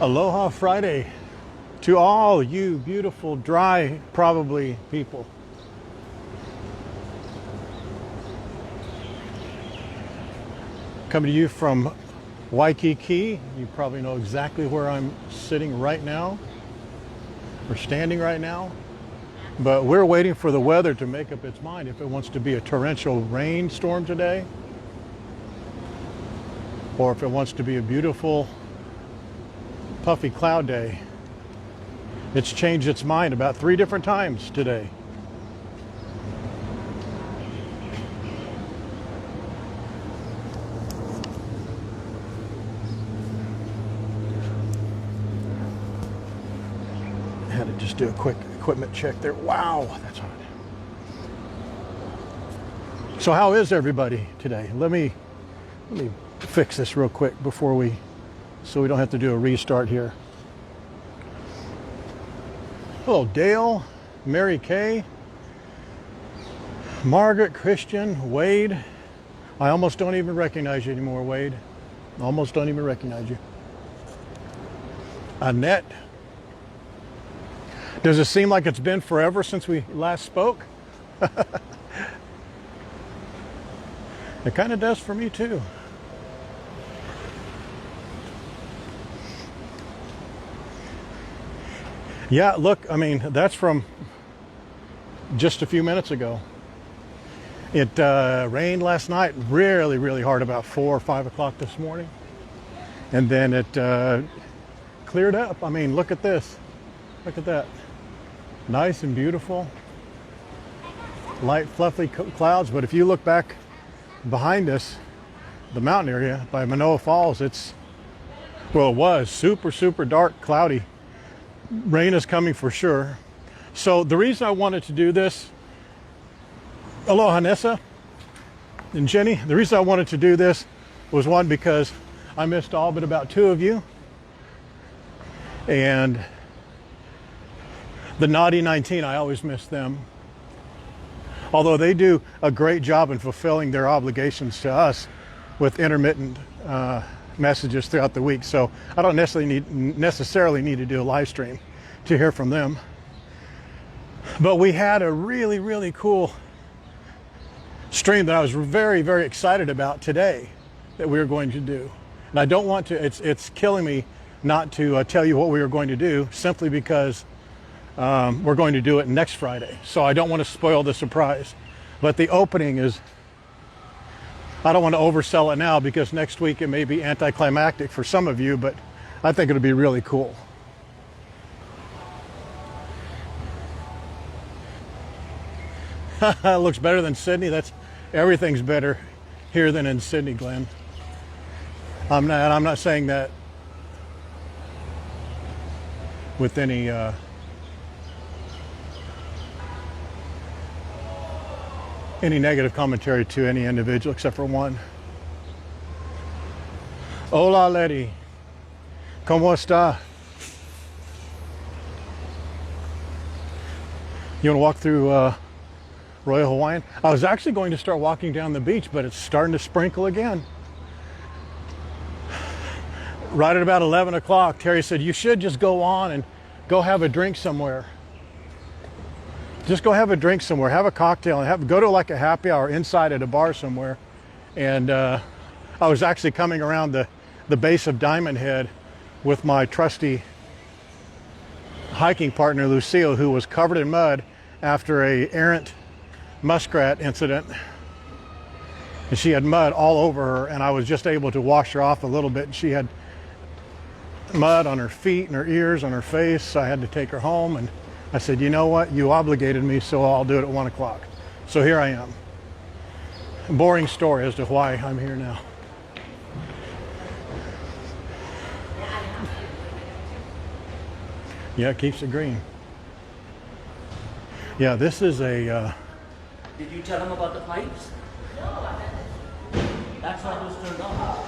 Aloha Friday to all you beautiful, dry, probably people. Coming to you from Waikiki. You probably know exactly where I'm sitting right now, or standing right now. But we're waiting for the weather to make up its mind if it wants to be a torrential rainstorm today, or if it wants to be a beautiful, puffy cloud day. It's changed its mind about 3 different times today. I had to just do a quick equipment check there. Wow, that's hot. So how is everybody today? Let me fix this real quick so we don't have to do a restart here. Hello, Dale, Mary Kay, Margaret, Christian, Wade. I almost don't even recognize you anymore, Wade. Almost don't even recognize you. Annette. Does it seem like it's been forever since we last spoke? It kind of does for me too. Yeah, look, I mean, that's from just a few minutes ago. It rained last night really, really hard about 4 or 5 o'clock this morning. And then it cleared up. I mean, look at this. Look at that. Nice and beautiful. Light, fluffy clouds. But if you look back behind us, the mountain area by Manoa Falls, it was super, super dark, cloudy. Rain is coming for sure. So the reason I wanted to do this, aloha Nessa and Jenny, the reason I wanted to do this was one, because I missed all but about 2 of you. And the naughty 19, I always miss them. Although they do a great job in fulfilling their obligations to us with intermittent messages throughout the week. So I don't necessarily need to do a live stream to hear from them. But we had a really, really cool stream that I was very, very excited about today that we were going to do. And I don't want to, it's killing me not to tell you what we were going to do, simply because we're going to do it next Friday. So I don't want to spoil the surprise. But the opening is, I don't want to oversell it now, because next week it may be anticlimactic for some of you, but I think it'll be really cool. It looks better than Sydney. Everything's better here than in Sydney, Glenn. I'm not saying that with any negative commentary to any individual, except for one. Hola, Letty. ¿Cómo está? You want to walk through Royal Hawaiian? I was actually going to start walking down the beach, but it's starting to sprinkle again. Right at about 11 o'clock, Terry said, you should just go on and go have a drink somewhere. Just go have a drink somewhere, have a cocktail, and go to like a happy hour inside at a bar somewhere. And I was actually coming around the base of Diamond Head with my trusty hiking partner, Lucille, who was covered in mud after a errant muskrat incident. And she had mud all over her, and I was just able to wash her off a little bit. And she had mud on her feet and her ears, on her face. So I had to take her home, and I said, you know what? You obligated me, so I'll do it at 1 o'clock. So here I am. Boring story as to why I'm here now. Yeah, it keeps it green. Yeah, this is a... Did you tell them about the pipes? No. That's why it was turned on.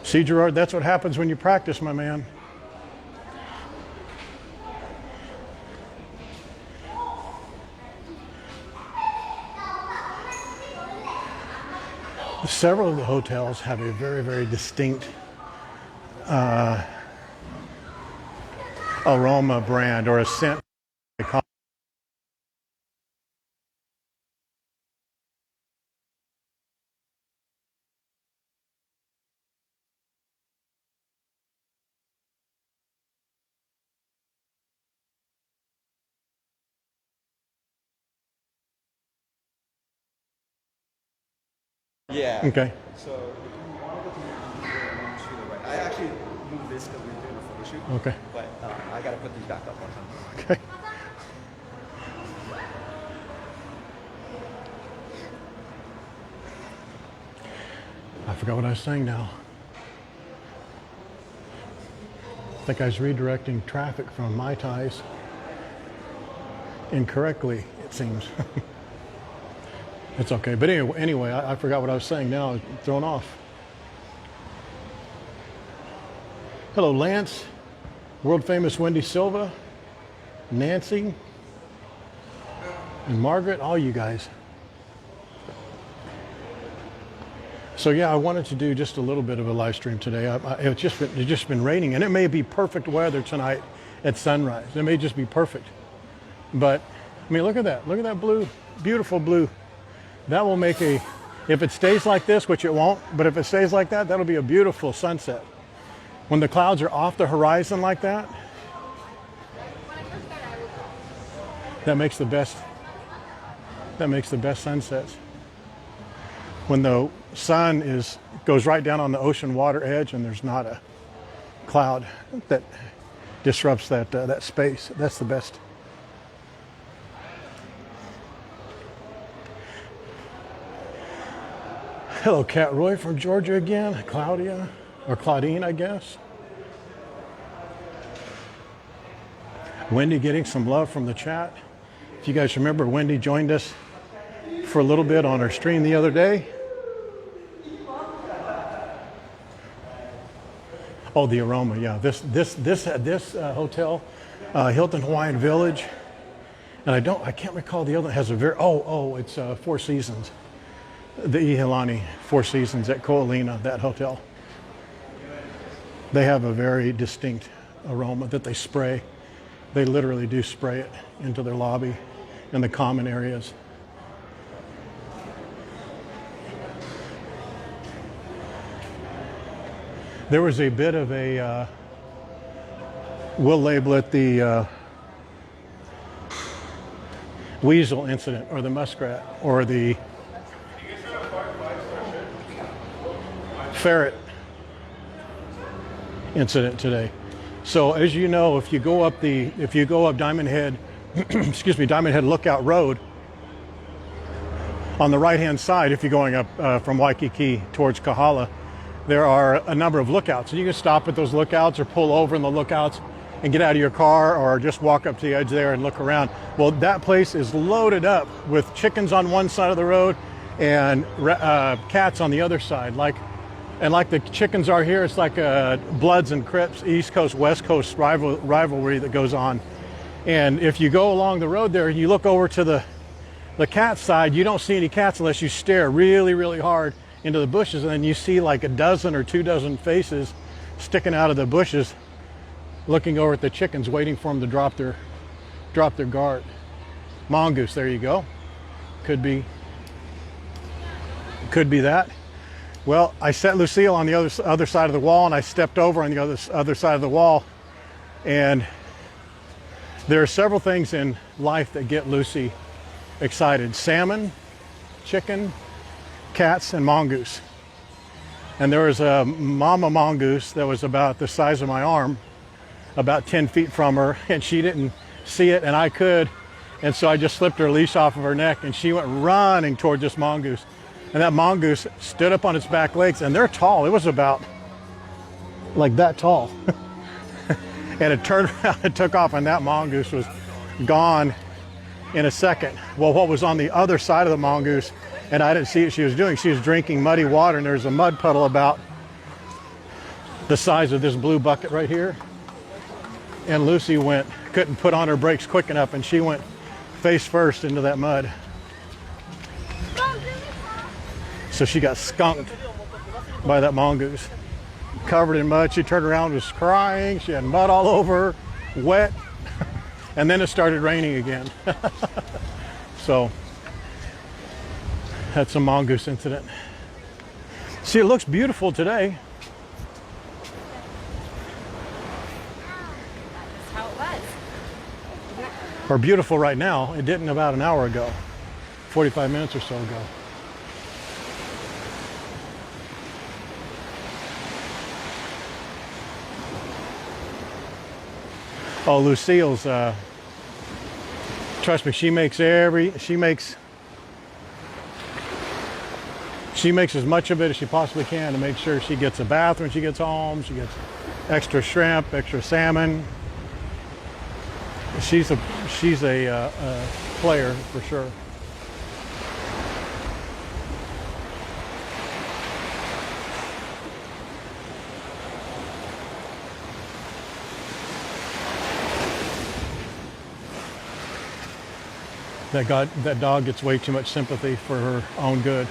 See, Gerard, that's what happens when you practice, my man. Several of the hotels have a very, very distinct aroma brand or a scent. Yeah. Okay. So if you want to go to the right, I actually moved this because we were doing a photo shoot. Okay. But I got to put these back up one time. Okay. I forgot what I was saying now. I think I was redirecting traffic from Mai Tais incorrectly, it seems. It's okay. But anyway, I forgot what I was saying now. I'm thrown off. Hello, Lance, world famous Wendy Silva, Nancy, and Margaret, all you guys. So yeah, I wanted to do just a little bit of a live stream today. It's just been raining, and it may be perfect weather tonight at sunrise. It may just be perfect. But I mean, look at that. Look at that blue, beautiful blue. That will make if it stays like this, which it won't, but if it stays like that, that'll be a beautiful sunset. When the clouds are off the horizon like that, that makes the best sunsets. When the sun goes right down on the ocean water edge and there's not a cloud that disrupts that space, that's the best. Hello, Cat Roy from Georgia again. Claudia, or Claudine, I guess. Wendy getting some love from the chat. If you guys remember, Wendy joined us for a little bit on our stream the other day. Oh, the aroma, yeah. This hotel, Hilton Hawaiian Village, and I can't recall the other. Has a very it's Four Seasons. The Ihelani Four Seasons at Ko'olina, that hotel. They have a very distinct aroma that they spray. They literally do spray it into their lobby and the common areas. There was a bit of a, we'll label it the weasel incident, or the muskrat, or the ferret incident today. So as you know, if you go up Diamond Head, Diamond Head Lookout Road, on the right hand side, if you're going up from Waikiki towards Kahala, there are a number of lookouts. And you can stop at those lookouts or pull over in the lookouts and get out of your car, or just walk up to the edge there and look around. Well, that place is loaded up with chickens on one side of the road and cats on the other side. Like the chickens are here, it's like a Bloods and Crips, East Coast, West Coast rivalry that goes on. And if you go along the road there and you look over to the cat side, you don't see any cats unless you stare really, really hard into the bushes, and then you see like a dozen or 2 dozen faces sticking out of the bushes, looking over at the chickens, waiting for them to drop their guard. Mongoose, there you go. Could be that. Well, I set Lucille on the other side of the wall, and I stepped over on the other side of the wall. And there are several things in life that get Lucy excited: salmon, chicken, cats, and mongoose. And there was a mama mongoose that was about the size of my arm, about 10 feet from her, and she didn't see it, and I could. And so I just slipped her leash off of her neck, and she went running toward this mongoose. And that mongoose stood up on its back legs, and they're tall. It was about like that tall. And it turned around and took off, and that mongoose was gone in a second. Well, what was on the other side of the mongoose, and I didn't see what she was doing, she was drinking muddy water, and there's a mud puddle about the size of this blue bucket right here. And Lucy couldn't put on her brakes quick enough, and she went face first into that mud. So she got skunked by that mongoose. Covered in mud. She turned around, was crying. She had mud all over her, wet. And then it started raining again. So that's a mongoose incident. See, it looks beautiful today. That's how it was. Or beautiful right now. It didn't about an hour ago, 45 minutes or so ago. Oh, Lucille's, trust me, she makes as much of it as she possibly can to make sure she gets a bath when she gets home. She gets extra shrimp, extra salmon. She's a player for sure. That dog gets way too much sympathy for her own good.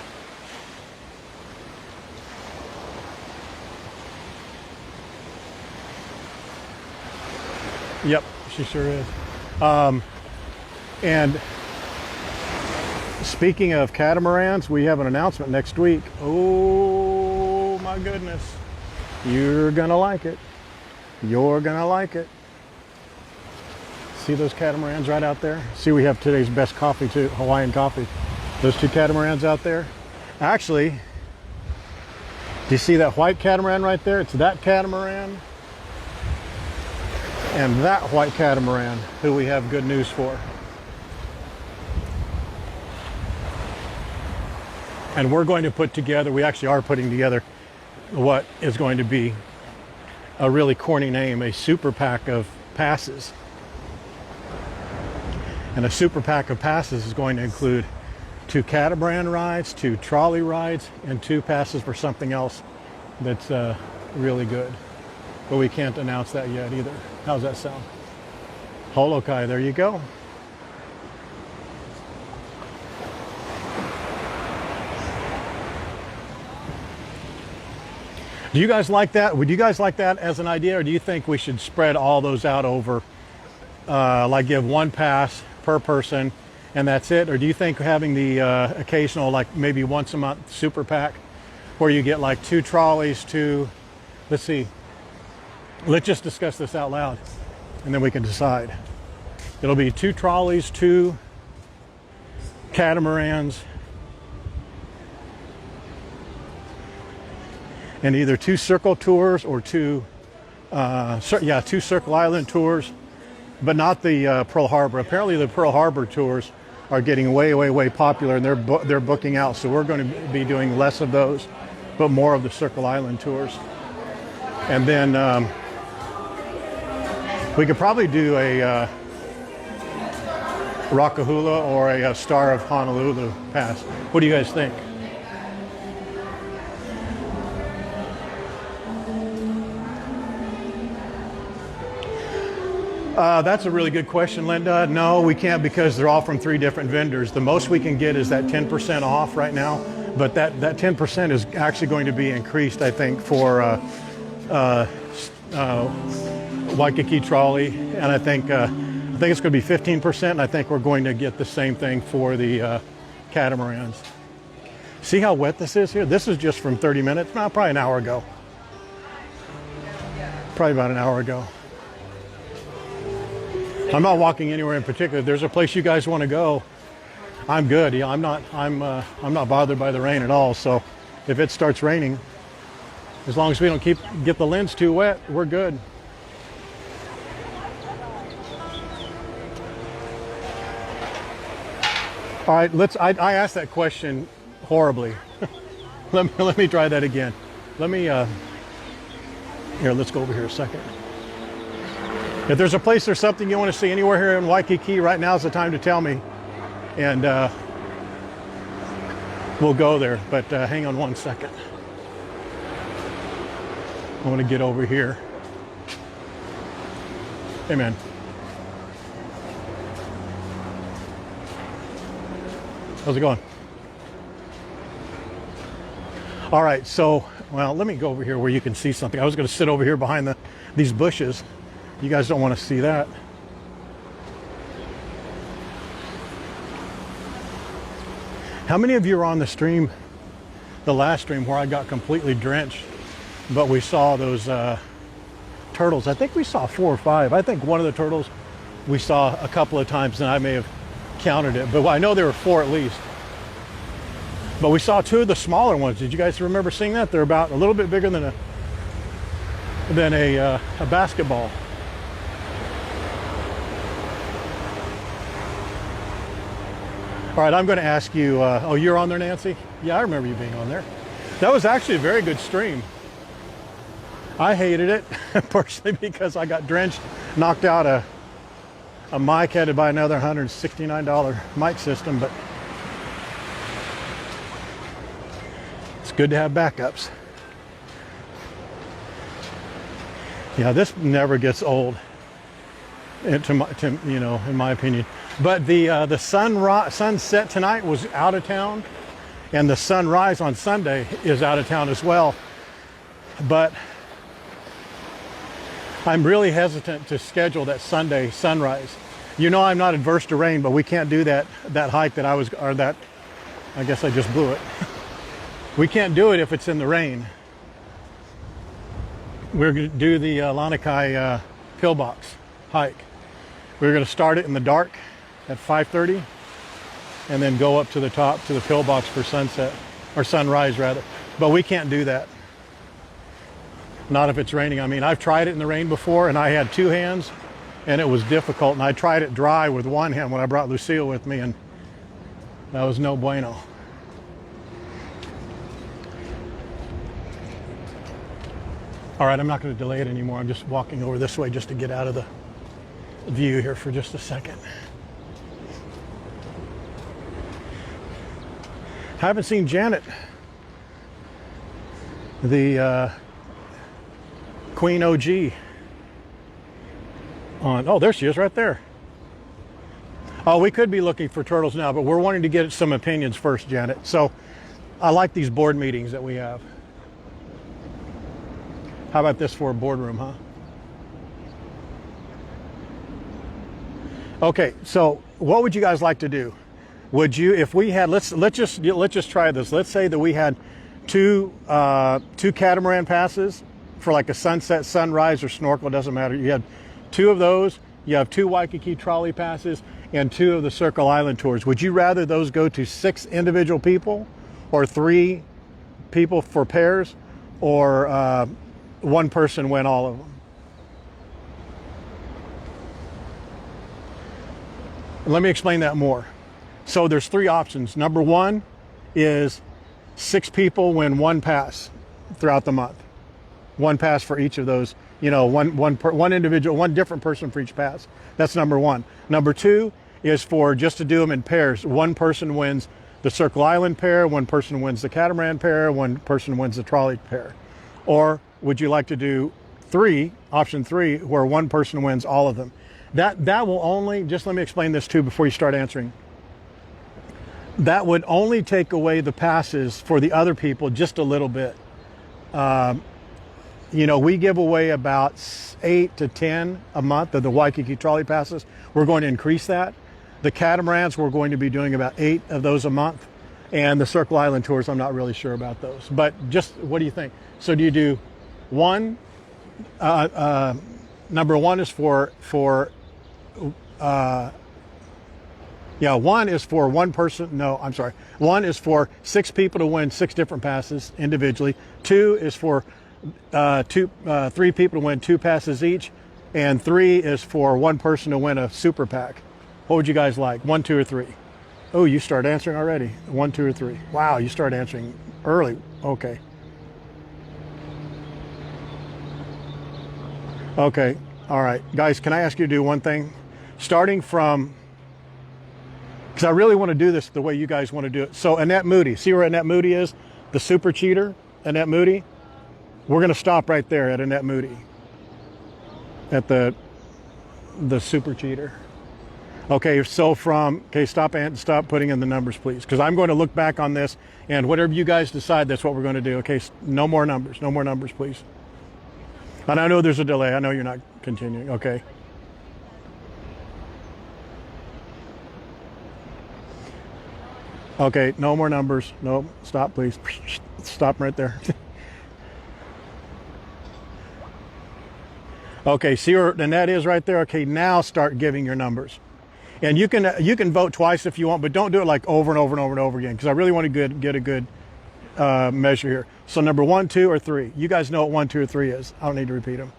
Yep, she sure is. And speaking of catamarans, we have an announcement next week. Oh my goodness. You're gonna like it. You're gonna like it. See those catamarans right out there? See, we have today's best coffee too, Hawaiian coffee. Those two catamarans out there. Actually, do you see that white catamaran right there? It's that catamaran and that white catamaran who we have good news for. And we're going to put together, we actually are putting together what is going to be a really corny name, a super pack of passes. And a super pack of passes is going to include 2 catamaran rides, 2 trolley rides, and 2 passes for something else that's really good. But we can't announce that yet either. How's that sound? Holokai, there you go. Do you guys like that? Would you guys like that as an idea, or do you think we should spread all those out over, like give 1 pass per person and that's it? Or do you think having the occasional, like maybe once a month super pack where you get like 2 trolleys, 2, let's see, let's just discuss this out loud and then we can decide. It'll be 2 trolleys, 2 catamarans, and either 2 circle tours or 2 Circle Island tours, but not the Pearl Harbor. Apparently the Pearl Harbor tours are getting way popular, and they're booking out. So we're going to be doing less of those, but more of the Circle Island tours. And then we could probably do a Rockahula or a Star of Honolulu pass. What do you guys think? That's a really good question, Linda. No, we can't, because they're all from 3 different vendors. The most we can get is that 10% off right now, but that 10% is actually going to be increased, I think, for Waikiki Trolley, and I think it's going to be 15%, and I think we're going to get the same thing for the catamarans. See how wet this is here? This is just from 30 minutes, no, probably an hour ago. Probably about an hour ago. I'm not walking anywhere in particular. If there's a place you guys want to go, I'm good. Yeah, I'm not bothered by the rain at all. So if it starts raining, as long as we don't get the lens too wet, we're good. All right, I asked that question horribly. let me try that again. Here, let's go over here a second. If there's a place or something you want to see anywhere here in Waikiki, right now is the time to tell me, and we'll go there. But hang on one second. I want to get over here. Hey, man. How's it going? All right, so, well, let me go over here where you can see something. I was going to sit over here behind these bushes. You guys don't want to see that. How many of you were on the stream, the last stream, where I got completely drenched, but we saw those turtles? I think we saw 4 or 5. I think one of the turtles we saw a couple of times, and I may have counted it, but I know there were 4 at least. But we saw 2 of the smaller ones. Did you guys remember seeing that? They're about a little bit bigger than a basketball. All right, I'm going to ask you, oh, you're on there, Nancy? Yeah, I remember you being on there. That was actually a very good stream. I hated it, personally, because I got drenched, knocked out a mic, had to buy another $169 mic system, but it's good to have backups. Yeah, this never gets old, in my opinion. But the sunset tonight was out of town, and the sunrise on Sunday is out of town as well. But I'm really hesitant to schedule that Sunday sunrise. You know, I'm not adverse to rain, but we can't do that hike that I guess I just blew it. We can't do it if it's in the rain. We're going to do the Lanikai pillbox hike. We're going to start it in the dark at 5:30 and then go up to the top to the pillbox for sunset, or sunrise rather. But we can't do that. Not if it's raining. I mean, I've tried it in the rain before, and I had 2 hands, and it was difficult. And I tried it dry with 1 hand when I brought Lucille with me, and that was no bueno. All right, I'm not going to delay it anymore. I'm just walking over this way just to get out of the view here for just a second. Haven't seen Janet, the Queen OG, on. Oh, there she is right there. Oh, we could be looking for turtles now, but we're wanting to get some opinions first, Janet. So I like these board meetings that we have. How about this for a boardroom, huh? Okay, so what would you guys like to do? Would you, if we had, let's just try this. Let's say that we had two catamaran passes for like a sunset, sunrise, or snorkel, doesn't matter. You had 2 of those. You have 2 Waikiki trolley passes and 2 of the Circle Island tours. Would you rather those go to 6 individual people, or 3 people for pairs, or 1 person win all of them? Let me explain that more. So there's 3 options. Number 1 is 6 people win 1 pass throughout the month. 1 pass for each of those. You know, one individual, 1 different person for each pass. That's number 1. Number 2 is for just to do them in pairs. 1 person wins the Circle Island pair, 1 person wins the catamaran pair, 1 person wins the trolley pair. Or would you like to do 3, option 3, where 1 person wins all of them? That will only, just let me explain this too before you start answering. That would only take away the passes for the other people just a little bit. You know, we give away about 8 to 10 a month of the Waikiki trolley passes. We're going to increase that. The catamarans, we're going to be doing about 8 of those a month. And the Circle Island tours, I'm not really sure about those. But just, what do you think? So do you do 1? Number 1 is for 1 is for 1 person. No, I'm sorry. 1 is for 6 people to win 6 different passes individually. 2 is for 3 people to win 2 passes each, and 3 is for 1 person to win a super pack. What would you guys like? 1, 2, or 3? Oh, you start answering already. 1, 2, or 3. Wow, you start answering early. Okay. Okay. All right, guys. Can I ask you to do one thing? Starting from, because I really want to do this the way you guys want to do it. So Annette Moody, see where Annette Moody is? The super cheater, Annette Moody. We're going to stop right there at Annette Moody, at the super cheater. Okay, so stop putting in the numbers, please, because I'm going to look back on this, and whatever you guys decide, that's what we're going to do. Okay, no more numbers, please. And I know there's a delay. I know you're not continuing. Okay. Okay, no more numbers. No, stop, please. Stop right there. Okay, see where the net is right there? Okay, now start giving your numbers. And you can vote twice if you want, but don't do it like over and over and over and over again, because I really want to get a good measure here. So number 1, 2, or 3. You guys know what 1, 2, or 3 is. I don't need to repeat them.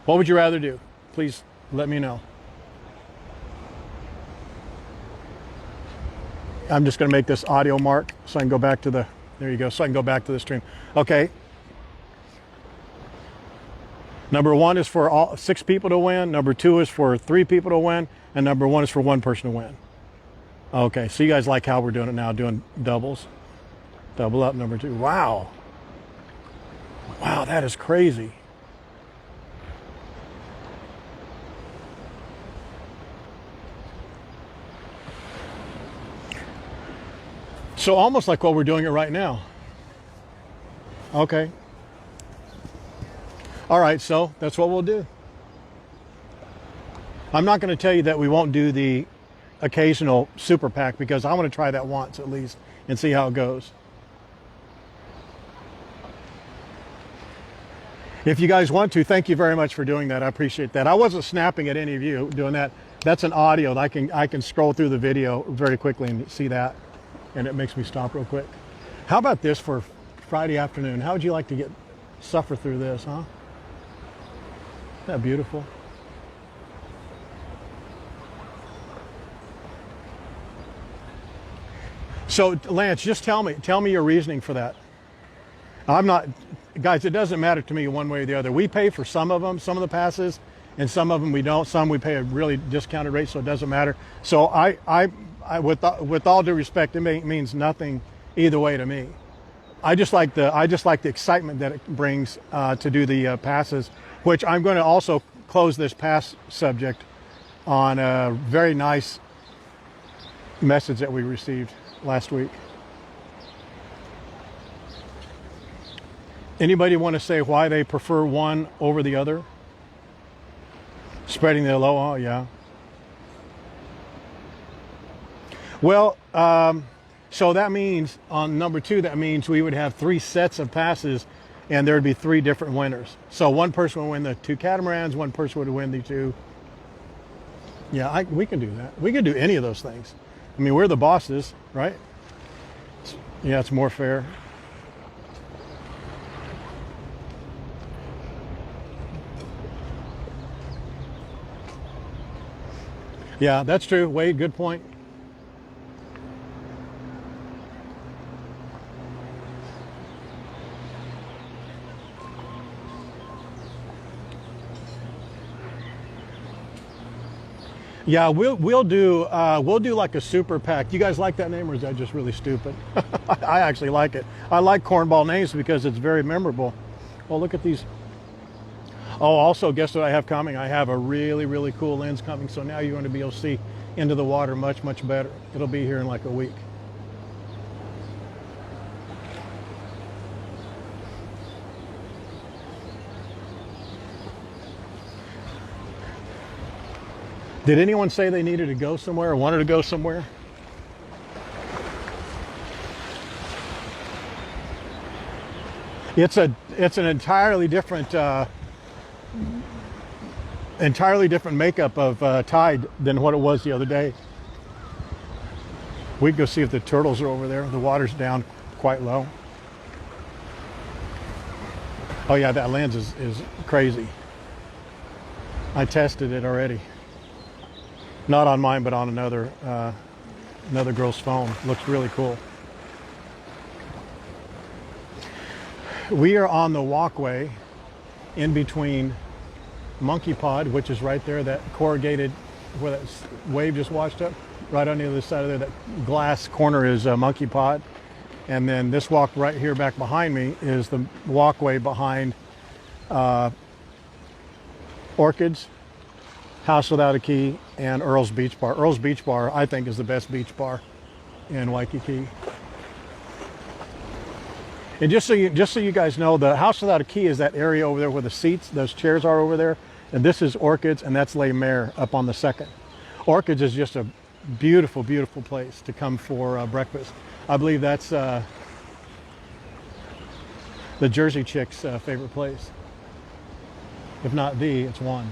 What would you rather do? Please let me know. I'm just going to make this audio mark so I can go back to there you go, so I can go back to the stream. Okay. Number 1 is for all 6 people to win. Number 2 is for 3 people to win. And number 1 is for 1 person to win. Okay, so you guys like how we're doing it now, doing doubles. Double up, number 2. Wow. Wow, that is crazy. So almost like what we're doing it right now. Okay. All right, so that's what we'll do. I'm not going to tell you that we won't do the occasional super pack, because I want to try that once at least and see how it goes. If you guys want to, thank you very much for doing that. I appreciate that. I wasn't snapping at any of you doing that. That's an audio. I can scroll through the video very quickly and see that, and it makes me stop real quick. How about this for Friday afternoon? How would you like to suffer through this, huh? Isn't that beautiful? So Lance, just tell me your reasoning for that. I'm not, guys, it doesn't matter to me one way or the other. We pay for some of the passes, and some of them we don't. Some we pay a really discounted rate, so it doesn't matter. So I with all due respect, it means nothing either way to me. I just like the excitement that it brings to do the passes, which I'm going to also close this pass subject on a very nice message that we received last week. Anybody want to say why they prefer one over the other? Spreading the aloha, yeah. Well, so that means on number 2, that means we would have 3 sets of passes, and there would be 3 different winners. So one person would win the 2 catamarans, one person would win the 2. Yeah, we can do that. We can do any of those things. I mean, we're the bosses, right? Yeah, it's more fair. Yeah, that's true. Wade, good point. Yeah, we'll do like a super pack. You guys like that name, or is that just really stupid? I actually like it. I like cornball names because it's very memorable. Oh, look at these. Oh, also, guess what I have coming? I have a really, really cool lens coming. So now you're going to be able to see into the water much, much better. It'll be here in like a week. Did anyone say they needed to go somewhere or wanted to go somewhere? It's an entirely different makeup of tide than what it was the other day. We can go see if the turtles are over there. The water's down quite low. Oh yeah, that lens is crazy. I tested it already. Not on mine, but on another girl's phone. Looks really cool. We are on the walkway in between Monkey Pod, which is right there, that corrugated, where that wave just washed up. Right on the other side of there, that glass corner is Monkey Pod. And then this walk right here back behind me is the walkway behind Orchids, House Without a Key, and Earl's Beach Bar. Earl's Beach Bar, I think, is the best beach bar in Waikiki. And just so you guys know, the House Without a Key is that area over there where the seats, those chairs are over there. And this is Orchids, and that's Le Maire up on the second. Orchids is just a beautiful, beautiful place to come for breakfast. I believe that's the Jersey Chick's favorite place. If not the, it's one.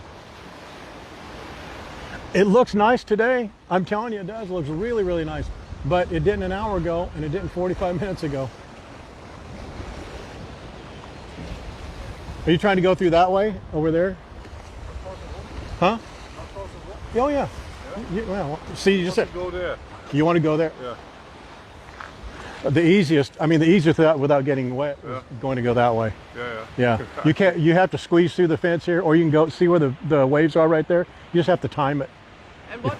It looks nice today. I'm telling you, it does. It looks really, really nice. But it didn't an hour ago, and it didn't 45 minutes ago. Are you trying to go through that way over there? Huh? Oh yeah. Well, see, you just said go there. You want to go there. Yeah. The easiest without getting wet is going to go that way. Yeah. You can't. You have to squeeze through the fence here, or you can go see where the waves are right there. You just have to time it. And what is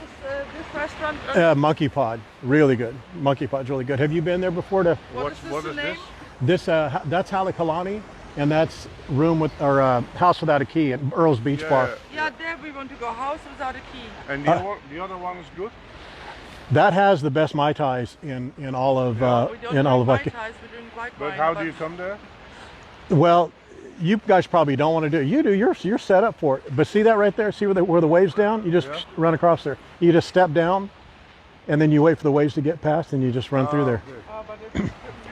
this restaurant? Monkey Pod, really good. Monkey Pod's really good. Have you been there before? What is the name? That's Kalakaua, and that's House Without a Key at Earl's Beach Bar. Yeah, there we want to go. House Without a Key. And the other one is good? That has the best Mai Tais in all of We don't in all of drink Waikiki. Mai Tais, we drink white But wine. how do you come there? Well, you guys probably don't want to do it. You do. You're set up for it. But see that right there? See where the waves down? You just run across there. You just step down, and then you wait for the waves to get past, and you just run through there. Okay. Oh, but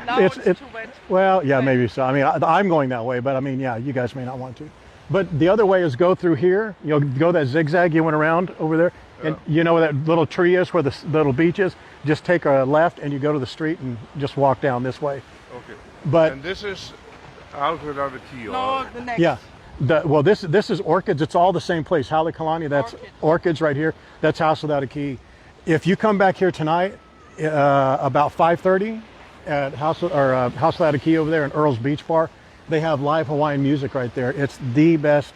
now it's too wet. Well, yeah, maybe so. I mean, I'm going that way, but I mean, yeah, you guys may not want to. But the other way is go through here. You'll go that zigzag you went around over there, and you know where that little tree is, where the little beach is. Just take a left, and you go to the street, and just walk down this way. Okay. But And this is House Without a Key? No, the next. yeah, well, this is Orchids. It's all the same place. Halekulani, that's Orchids right here. That's House Without a Key. If you come back here tonight, about 5:30 at House Without a Key over there in Earl's Beach Bar, they have live Hawaiian music right there. It's the best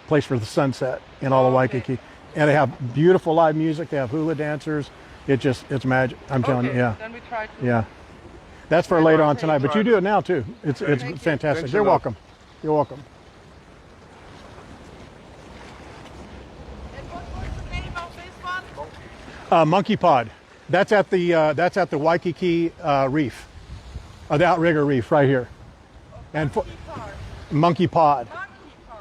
place for the sunset in all of Waikiki. And they have beautiful live music. They have hula dancers. It's magic. I'm telling you, yeah. Then we try to. Yeah. That's for later on tonight, but you do it now too. It's fantastic. Thanks a You're lot. welcome. You're welcome. And what was the name of this one? Monkey Pod. That's at the Waikiki Reef, the Outrigger Reef right here. And Monkey Pod.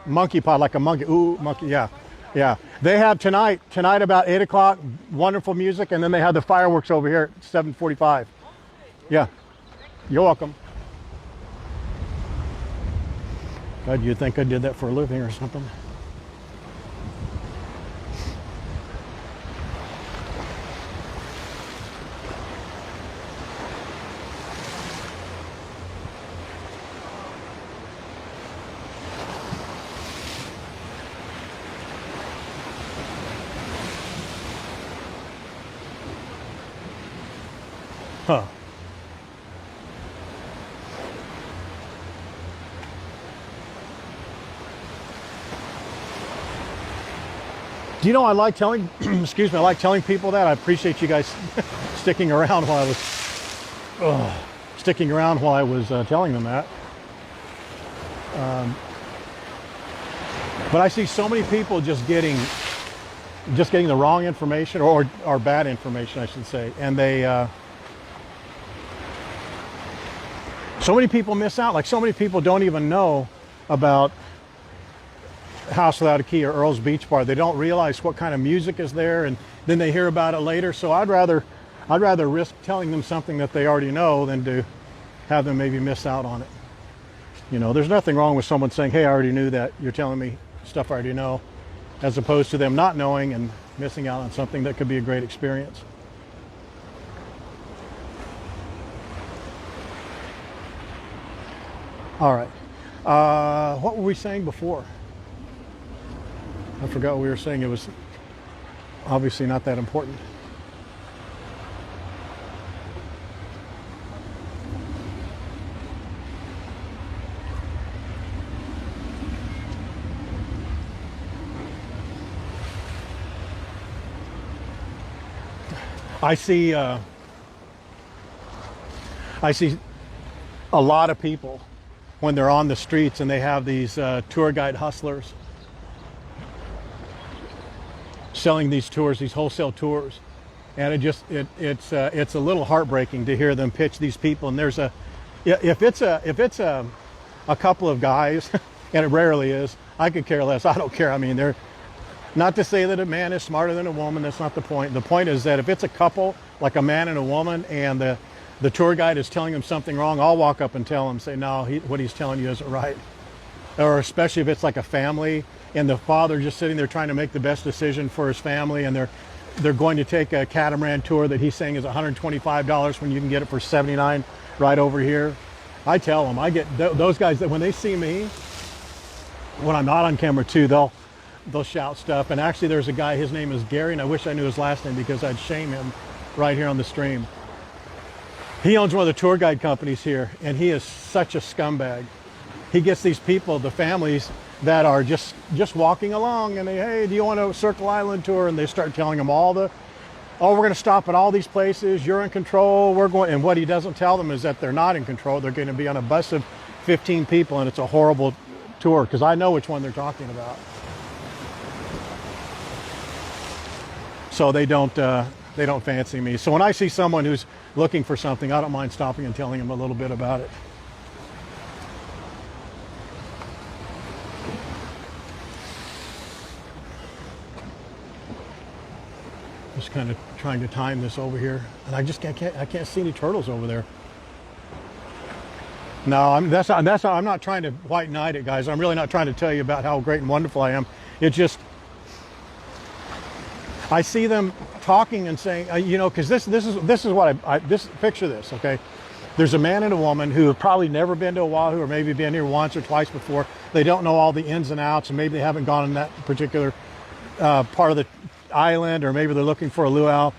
Monkey Pod, like a monkey. Ooh, monkey. Yeah, yeah. They have tonight about 8 o'clock. Wonderful music, and then they have the fireworks over here at 7:45. Yeah. You're welcome. God, you'd think I did that for a living or something. Huh. Do you know, I like telling, excuse me, I like telling people that. I appreciate you guys sticking around while I was telling them that. But I see so many people just getting the wrong information or bad information, I should say, and they. So many people miss out. Like, so many people don't even know about House Without a Key or Earl's Beach Bar. They don't realize what kind of music is there, and then they hear about it later. So I'd rather risk telling them something that they already know than to have them maybe miss out on it. You know, there's nothing wrong with someone saying, "Hey, I already knew that. You're telling me stuff I already know," as opposed to them not knowing and missing out on something that could be a great experience. All right. What were we saying before? I forgot what we were saying. It was obviously not that important. I see a lot of people when they're on the streets and they have these tour guide hustlers selling these tours, these wholesale tours, and it's a little heartbreaking to hear them pitch these people. And there's if it's a couple of guys, and it rarely is, I could care less. I don't care. I mean, they're not to say that a man is smarter than a woman. That's not the point. The point is that if it's a couple, like a man and a woman, and the tour guide is telling them something wrong, I'll walk up and tell him, say, no, what he's telling you isn't right. Or especially if it's like a family and the father just sitting there trying to make the best decision for his family, and they're going to take a catamaran tour that he's saying is $125 when you can get it for $79 right over here. I tell them, I get those guys that when they see me, when I'm not on camera too, they'll shout stuff. And actually there's a guy, his name is Gary, and I wish I knew his last name because I'd shame him right here on the stream. He owns one of the tour guide companies here, and he is such a scumbag. He gets these people, the families that are just walking along, and hey, do you want a Circle Island tour? And they start telling them we're going to stop at all these places. You're in control. We're going. And what he doesn't tell them is that they're not in control. They're going to be on a bus of 15 people, and it's a horrible tour because I know which one they're talking about. So they don't fancy me. So when I see someone who's looking for something, I don't mind stopping and telling them a little bit about it. Just kind of trying to time this over here, and I can't see any turtles over there. No, I'm not trying to white knight it, guys. I'm really not trying to tell you about how great and wonderful I am. It just, I see them talking and saying, because this is what picture this, okay? There's a man and a woman who have probably never been to Oahu, or maybe been here once or twice before. They don't know all the ins and outs, and maybe they haven't gone in that particular part of the island, or maybe they're looking for a luau.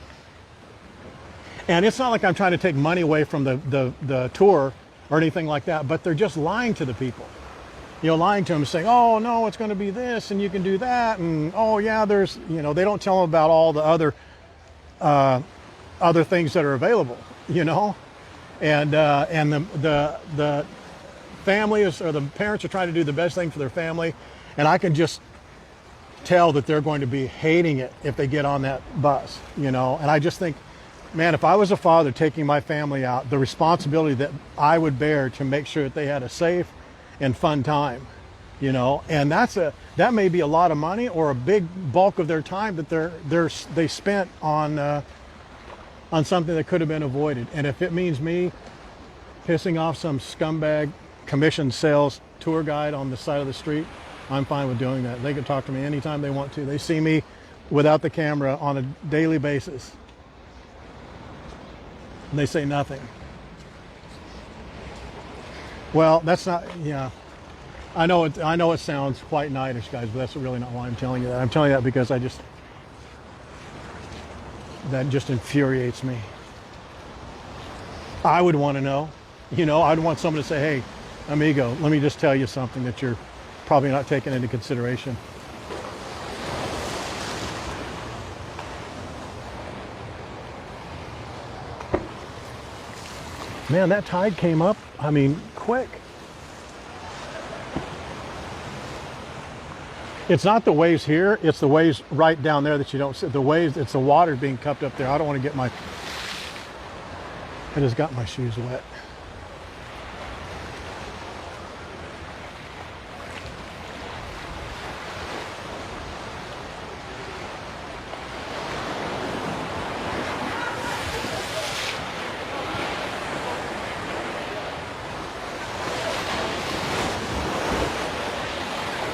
And it's not like I'm trying to take money away from the tour or anything like that, but they're just lying to the people. Lying to them, saying, oh no, it's going to be this and you can do that, and oh yeah, there's, they don't tell them about all the other things that are available, and the families or the parents are trying to do the best thing for their family, and I can just tell that they're going to be hating it if they get on that bus, and I just think, man, if I was a father taking my family out, the responsibility that I would bear to make sure that they had a safe and fun time, and that may be a lot of money or a big bulk of their time that they spent on something that could have been avoided. And if it means me pissing off some scumbag commission sales tour guide on the side of the street, I'm fine with doing that. They can talk to me anytime they want to. They see me without the camera on a daily basis, and they say nothing. That that's not, yeah. I know it sounds quite knightish, guys, but that's really not why I'm telling you that. I'm telling you that because that just infuriates me. I would want to know, I'd want someone to say, hey, amigo, let me just tell you something that you're probably not taking into consideration. Man, that tide came up, quick. It's not the waves here, it's the waves right down there that you don't see. The waves, it's the water being cupped up there. I don't want to get I just got my shoes wet.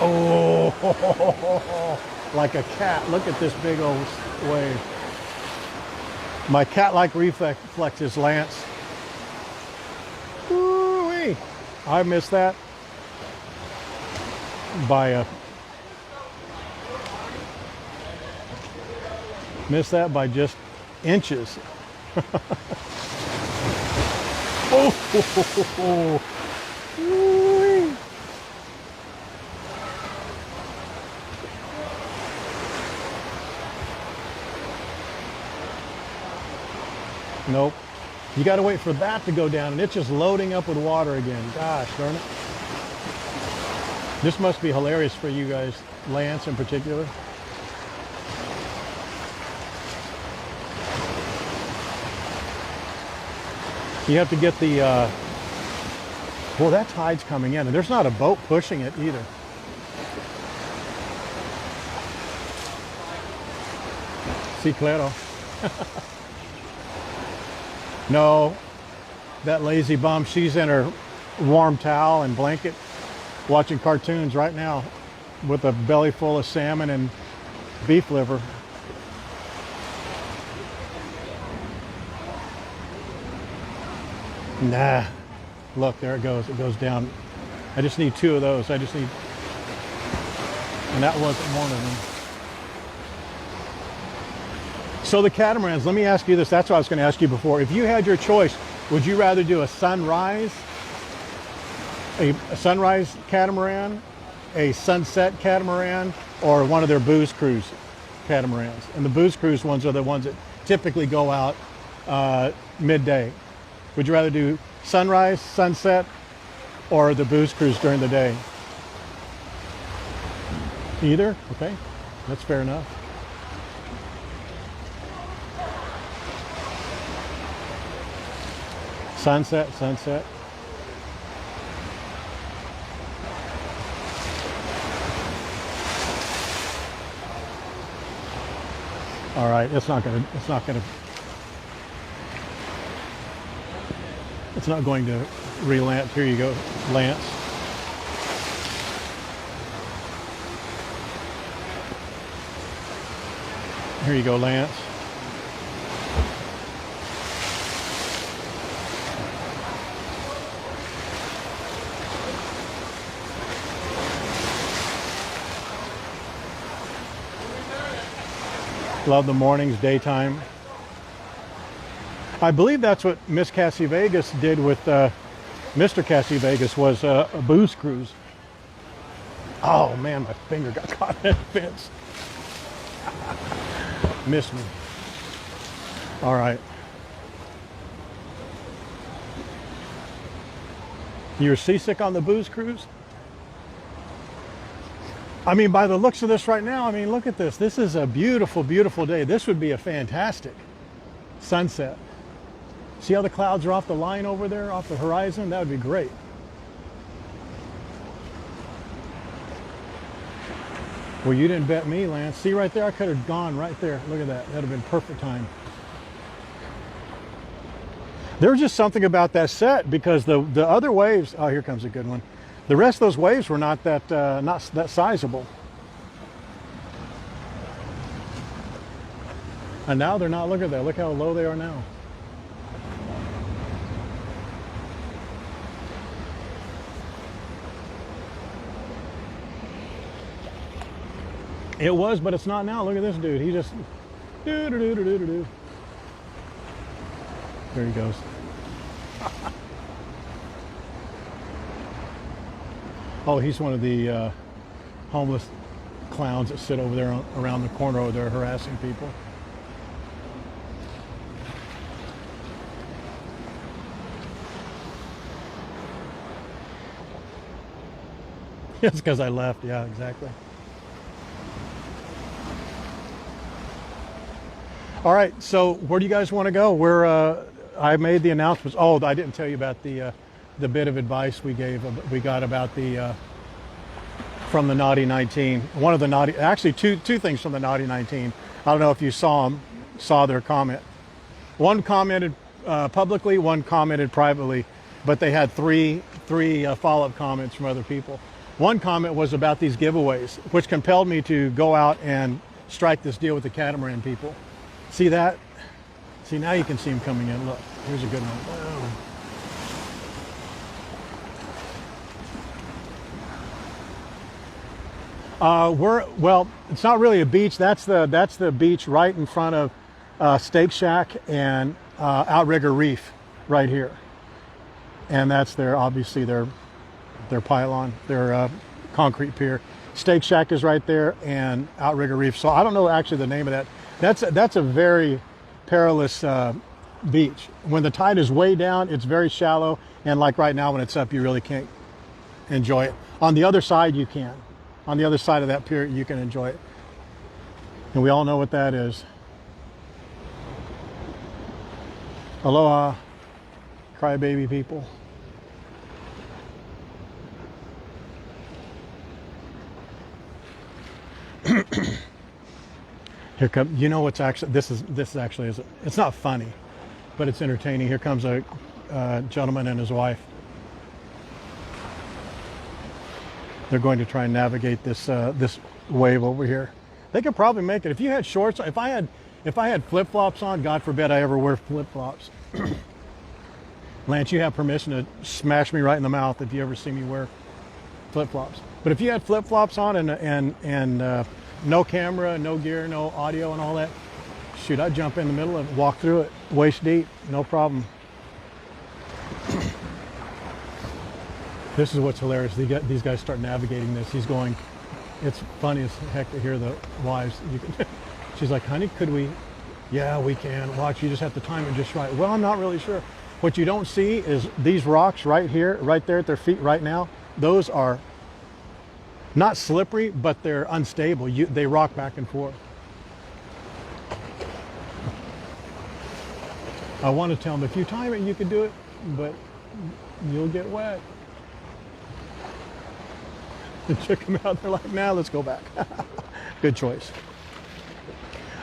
Oh, like a cat. Look at this big old wave. My cat-like reflexes, Lance. Ooh-wee. I missed that by just inches. Oh, ooh-wee. Nope. You got to wait for that to go down, and it's just loading up with water again. Gosh darn it. This must be hilarious for you guys, Lance in particular. You have to get the, well, that tide's coming in, and there's not a boat pushing it either. Sí, claro. No, that lazy bum, she's in her warm towel and blanket watching cartoons right now with a belly full of salmon and beef liver. Nah, look, there it goes. It goes down. I just need 2 of those. I just need, and that wasn't one of them. So the catamarans, let me ask you this. That's what I was going to ask you before. If you had your choice, would you rather do a sunrise catamaran, a sunset catamaran, or one of their booze cruise catamarans? And the booze cruise ones are the ones that typically go out midday. Would you rather do sunrise, sunset, or the booze cruise during the day? Either? Okay, that's fair enough. Sunset, sunset. All right, it's not going to relance. Here you go, Lance. Here you go, Lance. Love the mornings, daytime. I believe that's what Miss Cassie Vegas did with Mr. Cassie Vegas, was a booze cruise. Oh man, my finger got caught in that fence. Missed me. All right. You were seasick on the booze cruise? I mean, by the looks of this right now, I mean, look at this. This is a beautiful, beautiful day. This would be a fantastic sunset. See how the clouds are off the line over there, off the horizon? That would be great. Well, you didn't bet me, Lance. See right there? I could have gone right there. Look at that. That would have been perfect time. There was just something about that set because the other waves, oh, here comes a good one. The rest of those waves were not that sizable. And now they're not. Look at that. Look how low they are now. It was, but it's not now. Look at this dude. He just do. There he goes. Oh, he's one of the homeless clowns that sit over there around the corner over there harassing people. It's because I left. Yeah, exactly. All right, so where do you guys want to go? I made the announcements. Oh, I didn't tell you about the bit of advice we got about from the Naughty 19. One of the naughty, actually two things from the Naughty 19. I don't know if you saw their comment. One commented publicly, one commented privately, but they had three follow-up comments from other people. One comment was about these giveaways, which compelled me to go out and strike this deal with the catamaran people. See that? See, now you can see them coming in. Look, here's a good one. Well, it's not really a beach. That's the beach right in front of Steak Shack and Outrigger Reef right here. And that's obviously their pylon, their concrete pier. Steak Shack is right there, and Outrigger Reef. So I don't know actually the name of that. That's a very perilous beach. When the tide is way down, it's very shallow, and like right now when it's up, you really can't enjoy it. On the other side, you can. On the other side of that pier, you can enjoy it. And we all know what that is. Aloha. Crybaby people. Here come, you know what's actually, this is actually, it's not funny, but it's entertaining. Here comes a gentleman and his wife. They're going to try and navigate this this wave over here. They could probably make it. If you had shorts, if I had flip-flops on, God forbid I ever wear flip-flops. Lance, you have permission to smash me right in the mouth if you ever see me wear flip-flops. But if you had flip-flops on and no camera, no gear, no audio and all that, shoot, I'd jump in the middle and walk through it, waist deep, no problem. This is what's hilarious. These guys start navigating this. He's going, it's funny as heck to hear the wives. She's like, honey, could we? Yeah, we can. Watch, you just have to time it just right. Well, I'm not really sure. What you don't see is these rocks right here, right there at their feet right now. Those are not slippery, but they're unstable. They rock back and forth. I want to tell them, if you time it, you can do it, but you'll get wet. And check them out. They're like, nah, let's go back. Good choice.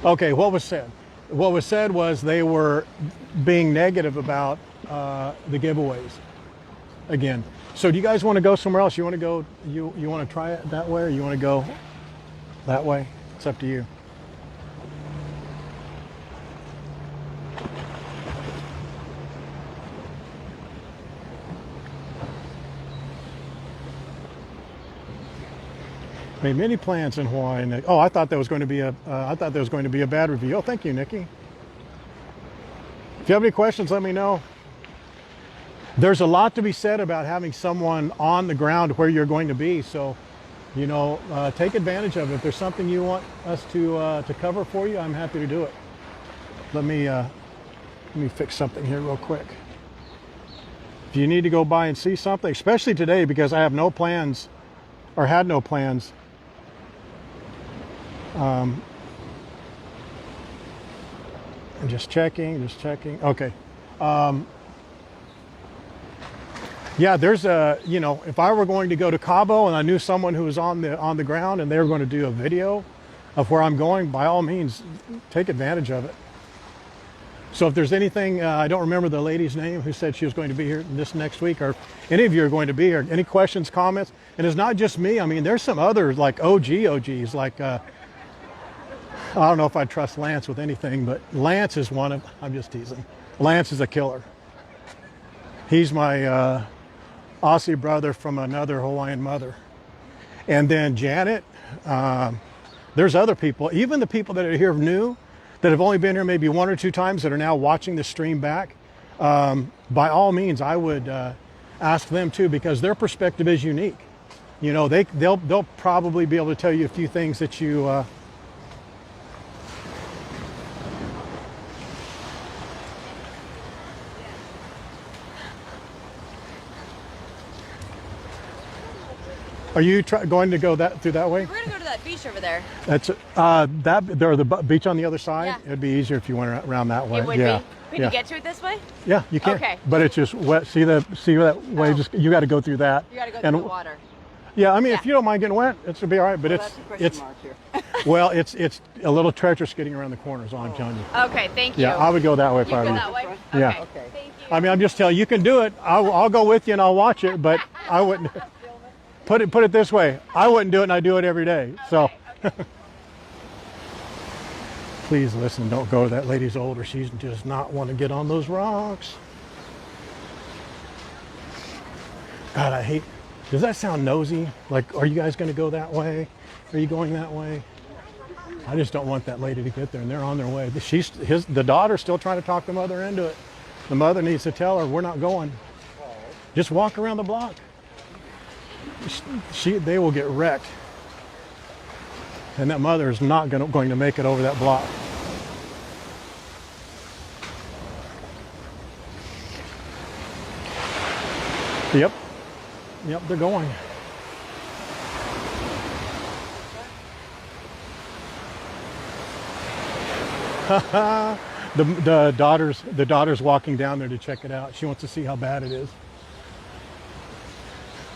Okay, what was said? What was said was they were being negative about the giveaways. Again, so do you guys want to go somewhere else? You want to go? You want to try it that way, or you want to go that way? It's up to you. Made many plans in Hawaii. Nick. Oh, I thought that was going to be a bad review. Oh, thank you, Nikki. If you have any questions, let me know. There's a lot to be said about having someone on the ground where you're going to be. So, you know, take advantage of it. If there's something you want us to cover for you, I'm happy to do it. Let me fix something here real quick. If you need to go by and see something, especially today, because I have no plans, or had no plans. I'm just checking. Okay. Yeah, there's a, you know, if I were going to go to Cabo and I knew someone who was on the ground and they were going to do a video of where I'm going, by all means, take advantage of it. So if there's anything, I don't remember the lady's name who said she was going to be here this next week, or any of you are going to be here. Any questions, comments? And it's not just me. I mean, there's some others like OGs, like, I don't know if I trust Lance with anything, but Lance is one of, I'm just teasing. Lance is a killer. He's my Aussie brother from another Hawaiian mother. And then Janet, there's other people, even the people that are here new, that have only been here maybe one or two times, that are now watching the stream back. By all means, I would ask them too, because their perspective is unique. You know, they'll probably be able to tell you a few things that you Are you going to go through that way? We're gonna go to that beach over there. That's the beach on the other side. Yeah. It'd be easier if you went around that way. It would be. Can you get to it this way? Yeah, you can. Okay. But it's just wet. See that way? Just you got to go through that. You got to go through the water. Yeah, I mean, if you don't mind getting wet, it should be all right. But it's well, it's a little treacherous getting around the corners. All I'm telling you. Okay, thank you. Yeah, I would go that way if you I were. Go that way. Yeah. Okay. Thank you. I mean, I'm just telling you, you can do it. I'll go with you and I'll watch it, but I wouldn't. Put it this way, I wouldn't do it, and I do it every day. So, please listen. Don't go. That lady's older. She does not want to get on those rocks. God, I hate. Does that sound nosy? Like, are you guys going to go that way? Are you going that way? I just don't want that lady to get there, and they're on their way. The daughter's still trying to talk the mother into it. The mother needs to tell her, we're not going. Just walk around the block. They will get wrecked, and that mother is not going to make it over that block. Yep, they're going. The daughter's walking down there to check it out. She wants to see how bad it is.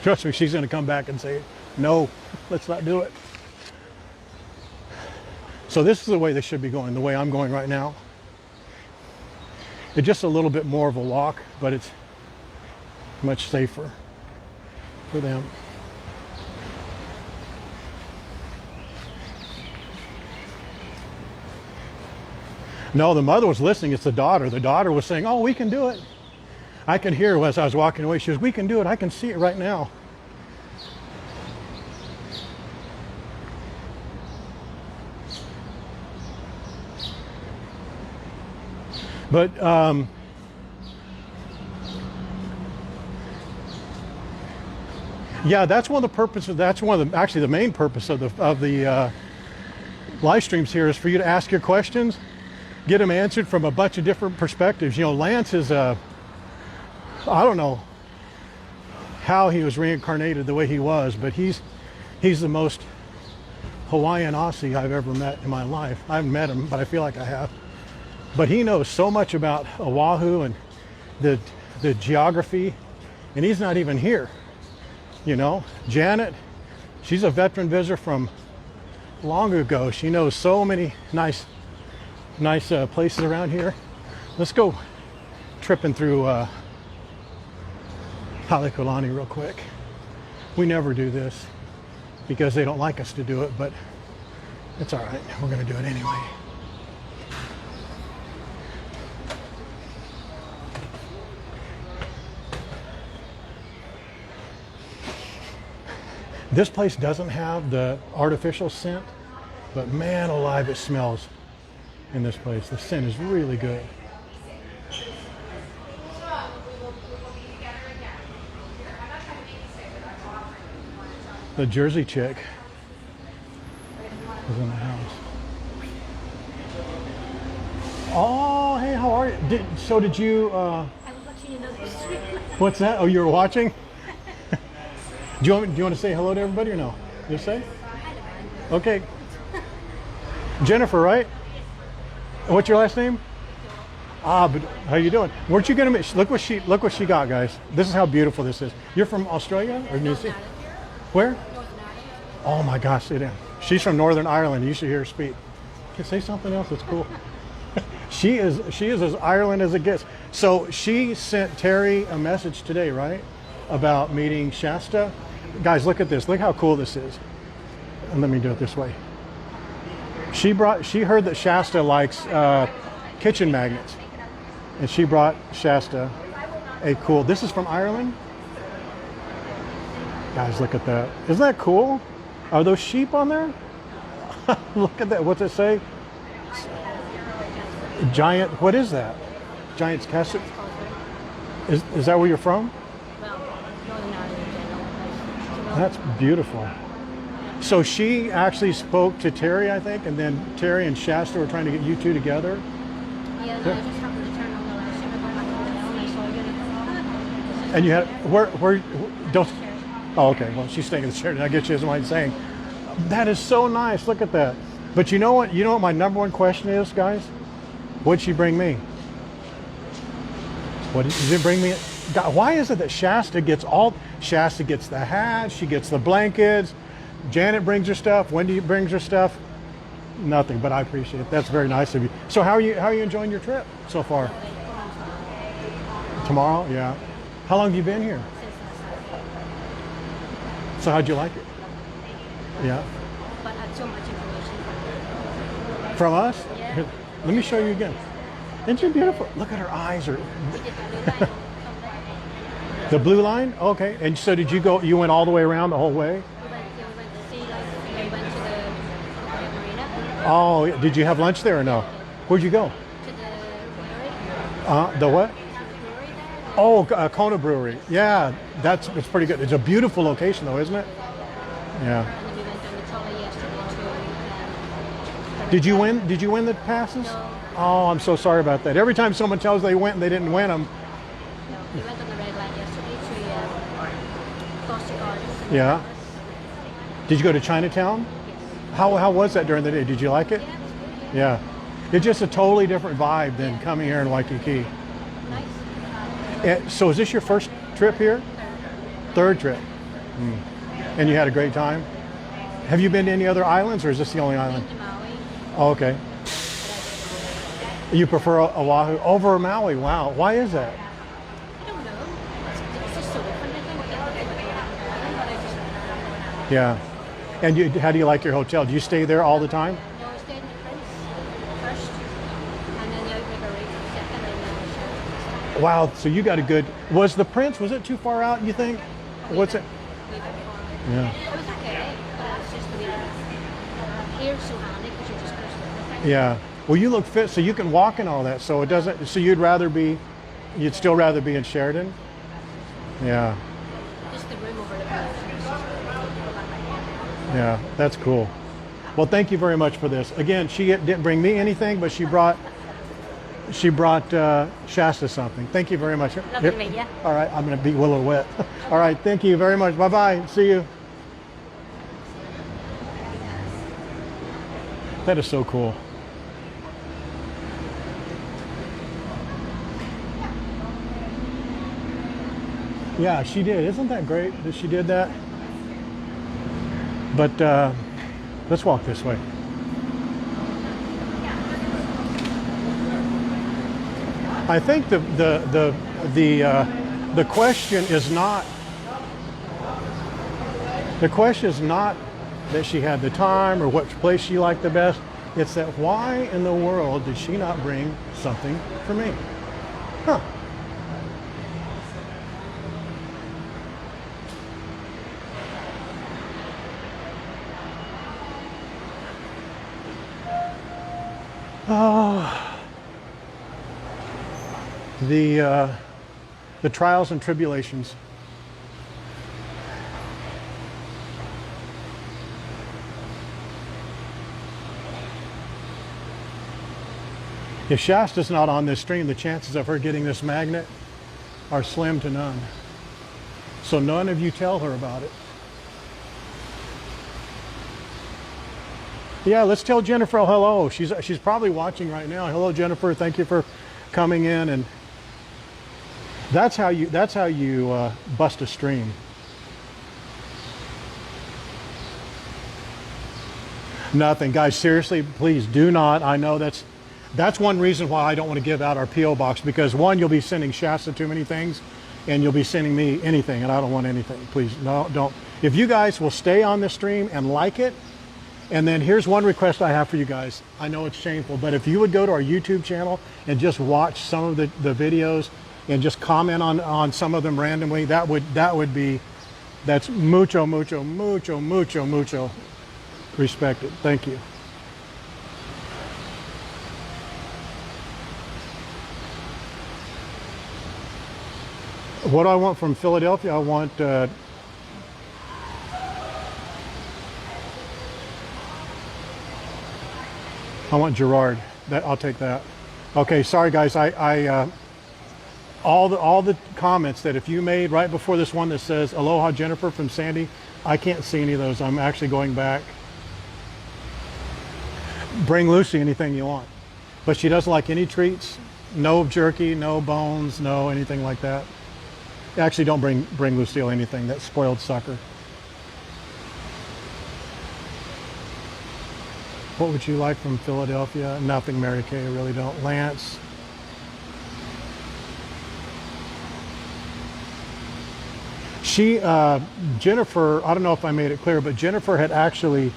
Trust me, she's going to come back and say, no, let's not do it. So this is the way they should be going, the way I'm going right now. It's just a little bit more of a walk, but it's much safer for them. No, the mother was listening. It's the daughter. The daughter was saying, oh, we can do it. I could hear her as I was walking away. She goes, we can do it. I can see it right now. But yeah, that's one of the purposes. That's one of the actually the main purpose of the live streams here is for you to ask your questions, get them answered from a bunch of different perspectives. You know, Lance is I don't know how he was reincarnated the way he was, but he's the most Hawaiian Aussie I've ever met in my life. I haven't met him, but I feel like I have. But he knows so much about Oahu and the geography, and he's not even here. You know, Janet, she's a veteran visitor from long ago. She knows so many nice places around here. Let's go tripping through Kalakaua real quick. We never do this because they don't like us to do it, but it's all right. We're going to do it anyway. This place doesn't have the artificial scent, but man alive, it smells in this place. The scent is really good. The Jersey chick is in the house. Oh, hey, how are you? Did you? I was watching another stream. What's that? Oh, you were watching? Do you want to say hello to everybody or no? You say? Okay. Jennifer, right? What's your last name? Ah, but how you doing? Weren't you gonna make? Look what she got, guys. This is how beautiful this is. You're from Australia or New Zealand? Where? Oh my gosh, sit down. She's from Northern Ireland. You should hear her speak. Can say something else that's cool. She is as Ireland as it gets. So she sent Terry a message today, right? About meeting Shasta. Guys, look at this. Look how cool this is. And let me do it this way. She heard that Shasta likes kitchen magnets, and she brought Shasta a cool. This is from Ireland. Guys, look at that. Isn't that cool? Are those sheep on there? Look at that. What's it say? Giant. What is that? Giant's Castle. Is that where you're from? That's beautiful. So she actually spoke to Terry, I think, and then Terry and Shasta were trying to get you two together. Yeah, I just happened to turn on the live stream. I got back home and I saw you. And you had where don't? Oh, okay. Well, she's staying in the chair. I guess she doesn't mind saying. That is so nice. Look at that. But you know what? You know what my number one question is, guys? What'd she bring me? What did she bring me? God, why is it that Shasta gets the hat, she gets the blankets, Janet brings her stuff, Wendy brings her stuff? Nothing, but I appreciate it. That's very nice of you. So how are you enjoying your trip so far? Tomorrow? Yeah. How long have you been here? So how'd you like it? Yeah. But I had so much information From us? Yeah. Here, let me show you again. Isn't she beautiful? Look at her eyes. The blue line? Okay. And so did you go, you went all the way around the whole way? We went to sea life, we went to the marina. Oh, did you have lunch there or no? Where'd you go? To the brewery. The what? The brewery there. Oh, Kona Brewery. Yeah, it's pretty good. It's a beautiful location though, isn't it? Yeah. And then we went on the trolley yesterday to. Did you win the passes? No. Oh, I'm so sorry about that. Every time someone tells they went and they didn't win them. No, we went on the red line yesterday to Costa Gardens. Yeah. Did you go to Chinatown? Yes. How was that during the day? Did you like it? Yeah, it was good. Yeah. It's just a totally different vibe than coming here in Waikiki. Nice. So is this your first trip here? Third trip. And you had a great time? Have you been to any other islands, or is this the only island? Been to Maui. Oh, okay. You prefer Oahu over Maui? Wow. Why is that? I don't know. It's just so different. I think but I just Yeah. And how do you like your hotel? Do you stay there all the time? no, I stayed in the Prince first, and then the Outrigger Reef second, and then the Sheraton. Wow. So you got a good. Was the Prince? Was it too far out? You think? What's it? Yeah. It was okay, but it was just a wee bit. Here's so handy because you're just close to everything. Yeah. Well, you look fit, so you can walk and all that. So it doesn't. So you'd still rather be in Sheridan? Yeah. Just the room over the place. Yeah. That's cool. Well, thank you very much for this. Again, she didn't bring me anything, but she brought Shasta something. Thank you very much. Lovely to meet you. All right. I'm going to be a little wet. All right. Thank you very much. Bye bye. See you. That is so cool. Yeah, she did. Isn't that great that she did that? But let's walk this way. I think the question is not that she had the time or what place she liked the best. It's that why in the world did she not bring something for me? Huh. Oh, the trials and tribulations. If Shasta's not on this stream, the chances of her getting this magnet are slim to none. So none of you tell her about it. Yeah, let's tell Jennifer hello. She's probably watching right now. Hello, Jennifer. Thank you for coming in. And that's how you bust a stream. Nothing, guys. Seriously, please do not. I know that's one reason why I don't want to give out our PO box, because one, you'll be sending Shasta too many things, and you'll be sending me anything, and I don't want anything. Please, no, don't. If you guys will stay on the stream and like it. And then here's one request I have for you guys. I know it's shameful, but if you would go to our YouTube channel and just watch some of the videos and just comment on some of them randomly, that's mucho, mucho, mucho, mucho, mucho respected. Thank you. What do I want from Philadelphia? I want Gerard. I'll take that. Okay, sorry guys. All the comments that if you made right before this one that says "Aloha Jennifer" from Sandy, I can't see any of those. I'm actually going back. Bring Lucy anything you want, but she doesn't like any treats. No jerky, no bones, no anything like that. Actually, don't bring Lucille anything. That spoiled sucker. What would you like from Philadelphia? Nothing, Mary Kay, I really don't. Lance. Jennifer, I don't know if I made it clear, but Jennifer had actually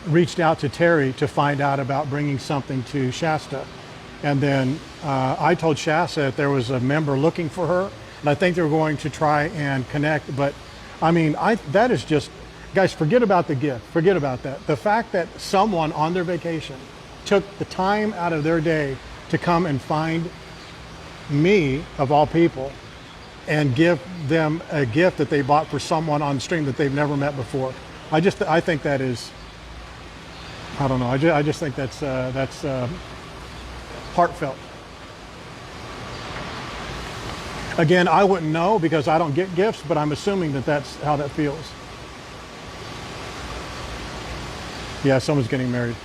reached out to Terry to find out about bringing something to Shasta. And then I told Shasta that there was a member looking for her, and I think they were going to try and connect. But I mean, that is just, guys, forget about the gift. Forget about that. The fact that someone on their vacation took the time out of their day to come and find me, of all people, and give them a gift that they bought for someone on stream that they've never met before. I think that is, I don't know. I just think that's heartfelt. Again, I wouldn't know because I don't get gifts, but I'm assuming that that's how that feels. Yeah, someone's getting married.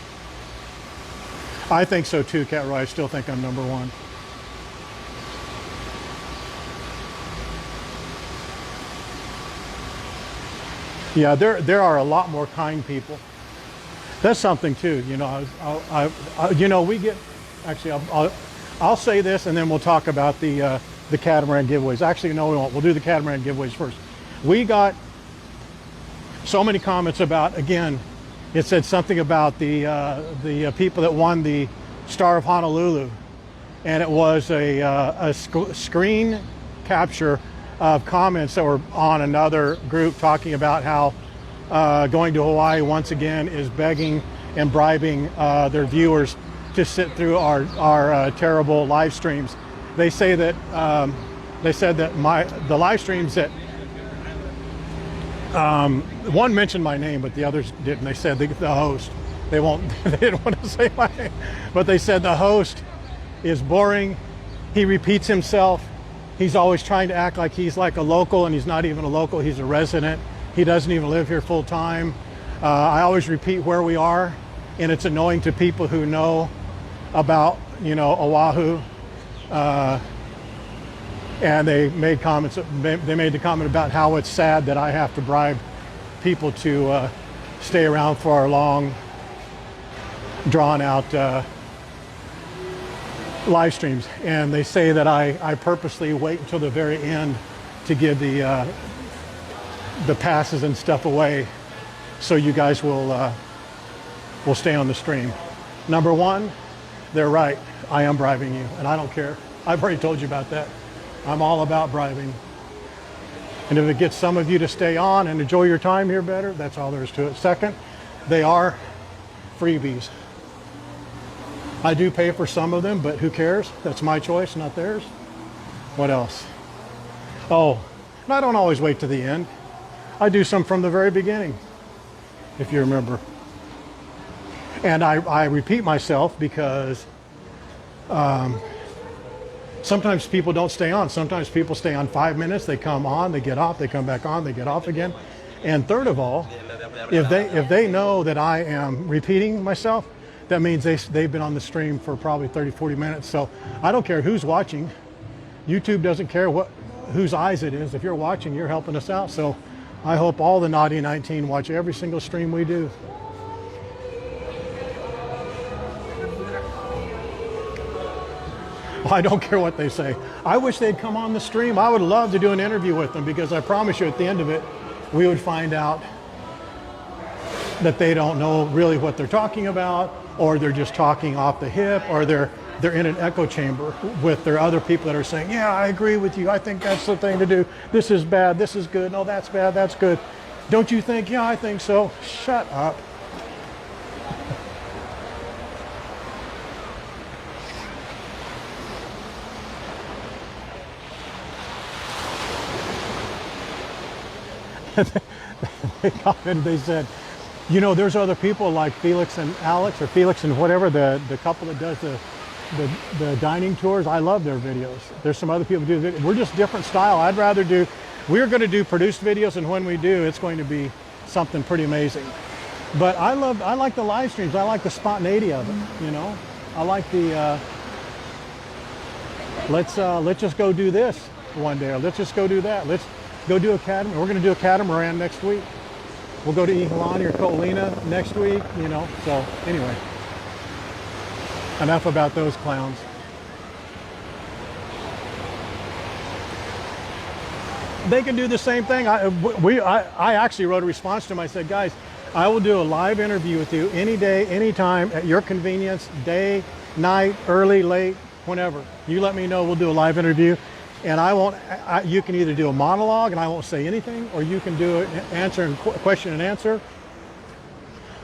I think so too, Cat Roy. I still think I'm number one. Yeah, there are a lot more kind people. That's something too. You know, you know, we get. Actually, I'll say this, and then we'll talk about the catamaran giveaways. Actually, no, we won't. We'll do the catamaran giveaways first. We got so many comments about. Again, it said something about the people that won the Star of Honolulu, and it was a screen capture of comments that were on another group talking about how going to Hawaii once again is begging and bribing their viewers to sit through our terrible live streams. They say that they said that the live streams that one mentioned my name, but the others didn't. They said the host. They didn't want to say my name, but they said the host is boring. He repeats himself. He's always trying to act like he's like a local, and he's not even a local. He's a resident. He doesn't even live here full time. I always repeat where we are, and it's annoying to people who know about, you know, Oahu. And they made comments. They made the comment about how it's sad that I have to bribe people to stay around for our long, drawn-out live streams. And they say that I purposely wait until the very end to give the passes and stuff away, so you guys will stay on the stream. Number one, they're right. I am bribing you, and I don't care. I've already told you about that. I'm all about bribing. And if it gets some of you to stay on and enjoy your time here better, that's all there is to it. Second, they are freebies. I do pay for some of them, but who cares? That's my choice, not theirs. What else? Oh, and I don't always wait to the end. I do some from the very beginning, if you remember. And I repeat myself because sometimes people don't stay on. Sometimes people stay on 5 minutes, they come on, they get off, they come back on, they get off again. And third of all, if they know that I am repeating myself, that means they've been on the stream for probably 30, 40 minutes. So I don't care who's watching. YouTube doesn't care whose eyes it is. If you're watching, you're helping us out. So I hope all the Naughty 19 watch every single stream we do. I don't care what they say. I wish they'd come on the stream. I would love to do an interview with them, because I promise you at the end of it, we would find out that they don't know really what they're talking about, or they're just talking off the hip, or they're in an echo chamber with their other people that are saying, yeah, I agree with you. I think that's the thing to do. This is bad. This is good. No, that's bad. That's good. Don't you think? Yeah, I think so. Shut up. They commented, they said, you know, there's other people like Felix and Alex, or Felix and whatever, the couple that does the dining tours. I love their videos. There's some other people who do videos. We're just different style. We're going to do produced videos, and when we do, it's going to be something pretty amazing. But I like the live streams. I like the spontaneity of it, you know. I like the, let's just go do this one day, or let's just go do that. Let's go do a catamaran. We're going to do a catamaran next week. We'll go to Iolani or Ko'olina next week, you know. So anyway, enough about those clowns. They can do the same thing. I actually wrote a response to them. I said, guys, I will do a live interview with you any day, anytime, at your convenience, day, night, early, late, whenever. You let me know, we'll do a live interview. And you can either do a monologue and I won't say anything, or you can do it, question and answer.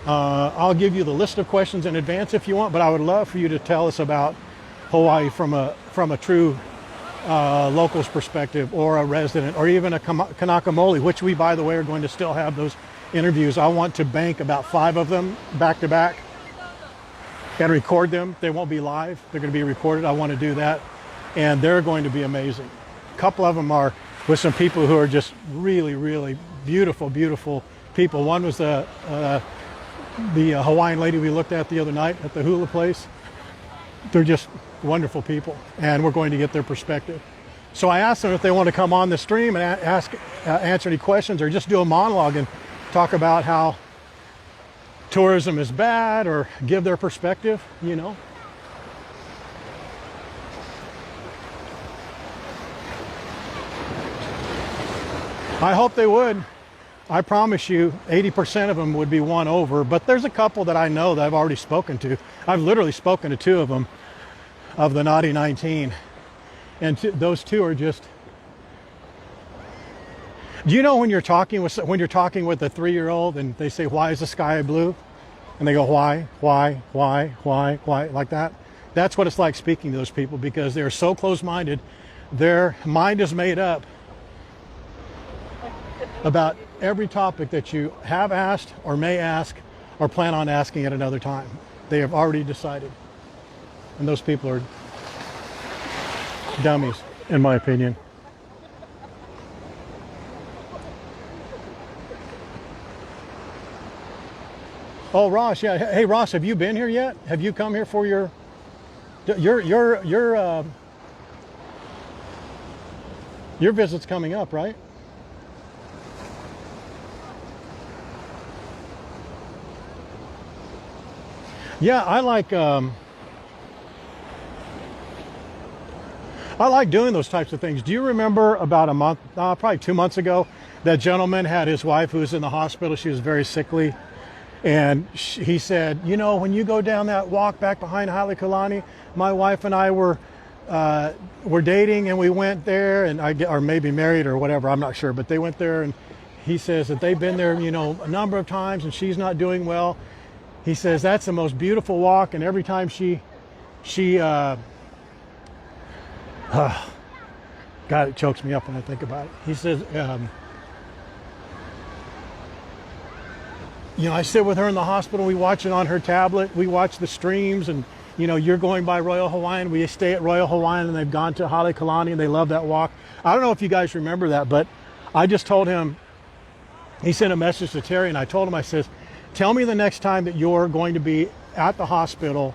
I'll give you the list of questions in advance if you want, but I would love for you to tell us about Hawaii from a true local's perspective, or a resident, or even a Kanaka Mole, which we, by the way, are going to still have those interviews. I want to bank about 5 of them back to back and record them. They won't be live. They're going to be recorded. I want to do that. And they're going to be amazing. A couple of them are with some people who are just really, really beautiful, beautiful people. One was the Hawaiian lady we looked at the other night at the hula place. they're just wonderful people, and we're going to get their perspective. So I asked them if they want to come on the stream and answer any questions, or just do a monologue and talk about how tourism is bad, or give their perspective, you know. I hope they would. I promise you 80% of them would be won over, but there's a couple that I know that I've already spoken to. I've literally spoken to 2 of them, of the naughty 19. And those 2 are just, do you know when you're talking with a 3-year-old and they say, why is the sky blue? And they go, why, like that? That's what it's like speaking to those people, because they're so close-minded. Their mind is made up about every topic that you have asked or may ask or plan on asking at another time. They have already decided. And those people are dummies, in my opinion. Oh, Ross, yeah. Hey, Ross, have you been here yet? Have you come here for your visit's coming up, right? Yeah, I like doing those types of things. Do you remember about a month, probably 2 months ago, that gentleman had his wife who was in the hospital. She was very sickly. And he said, you know, when you go down that walk back behind Halekulani, my wife and I were dating, and we went there, and or maybe married or whatever, I'm not sure, but they went there, and he says that they've been there, you know, a number of times, and she's not doing well. He says that's the most beautiful walk, and every time God, it chokes me up when I think about it. He says, you know, I sit with her in the hospital, we watch it on her tablet, we watch the streams, and, you know, you're going by Royal Hawaiian, we stay at Royal Hawaiian, and they've gone to Halekulani, and they love that walk. I don't know if you guys remember that, but I just told him, he sent a message to Terry, and I told him, I says, tell me the next time that you're going to be at the hospital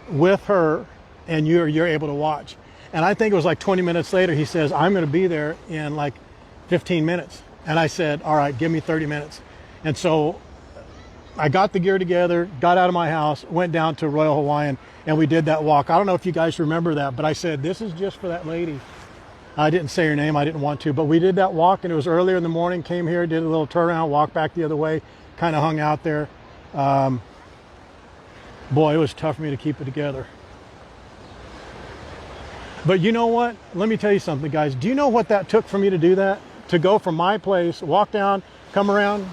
with her and you're able to watch. And I think it was like 20 minutes later, he says, I'm going to be there in like 15 minutes. And I said, all right, give me 30 minutes. And so I got the gear together, got out of my house, went down to Royal Hawaiian, and we did that walk. I don't know if you guys remember that, but I said, this is just for that lady. I didn't say her name, I didn't want to, but we did that walk, and it was earlier in the morning, came here, did a little turnaround, walked back the other way, kind of hung out there. Boy, it was tough for me to keep it together. But you know what? Let me tell you something, guys. Do you know what that took for me to do that? To go from my place, walk down, come around,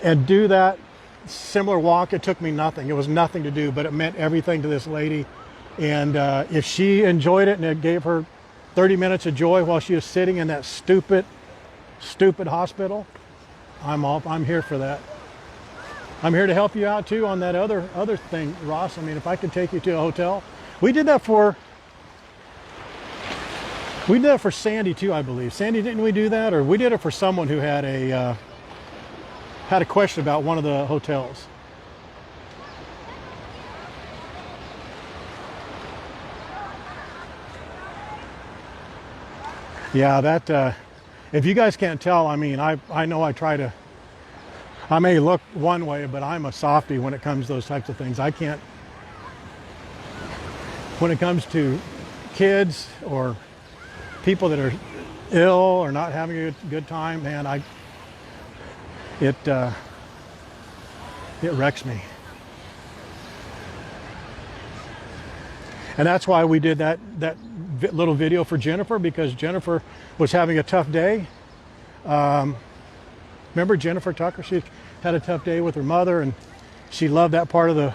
and do that similar walk. It took me nothing. It was nothing to do, but it meant everything to this lady. And if she enjoyed it and it gave her 30 minutes of joy while she was sitting in that stupid hospital, I'm here for that. I'm here to help you out too on that other thing, Ross. I mean, if I could take you to a hotel. We did that for Sandy too, I believe. Sandy, didn't we do that? Or we did it for someone who had a question about one of the hotels. Yeah, that, if you guys can't tell, I mean, I know I may look one way, but I'm a softie when it comes to those types of things. I can't, when it comes to kids or people that are ill or not having a good time, man, it wrecks me. And that's why we did that little video for Jennifer, because Jennifer was having a tough day. Remember Jennifer Tucker? She had a tough day with her mother, and she loved that part of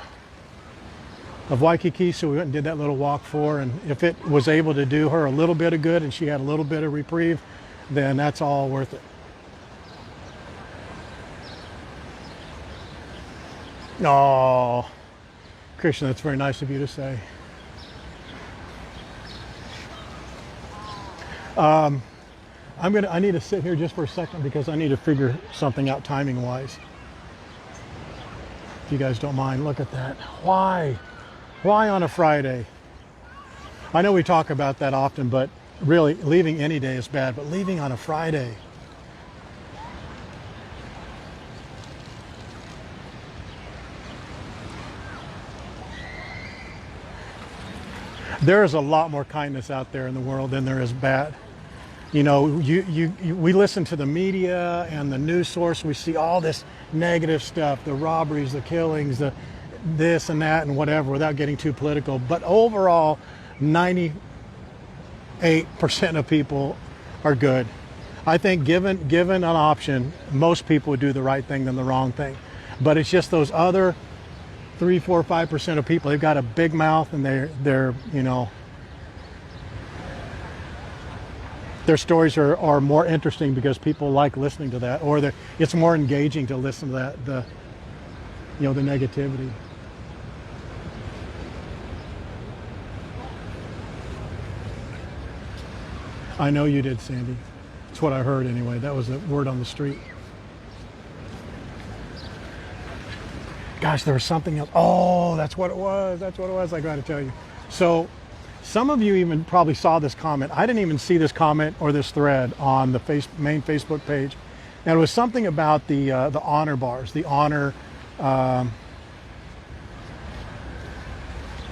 Waikiki, so we went and did that little walk for her. And if it was able to do her a little bit of good and she had a little bit of reprieve, then that's all worth it. Oh, Christian, that's very nice of you to say. I need to sit here just for a second because I need to figure something out timing wise. If you guys don't mind, look at that. Why? Why on a Friday? I know we talk about that often, but really, leaving any day is bad, but leaving on a Friday. There is a lot more kindness out there in the world than there is bad. You know, we listen to the media and the news source. We see all this negative stuff, the robberies, the killings, the this and that and whatever, without getting too political. But overall, 98% of people are good. I think given an option, most people would do the right thing than the wrong thing. But it's just those other 3, 4, 5% of people. They've got a big mouth, and they're you know, their stories are more interesting because people like listening to that, or it's more engaging to listen to that, the negativity. I know you did, Sandy. That's what I heard anyway. That was the word on the street. Gosh, there was something else. Oh, that's what it was. That's what it was. I got to tell you. So some of you even probably saw this comment. I didn't even see this comment or this thread on the main Facebook page. And it was something about the honor bars, the honor.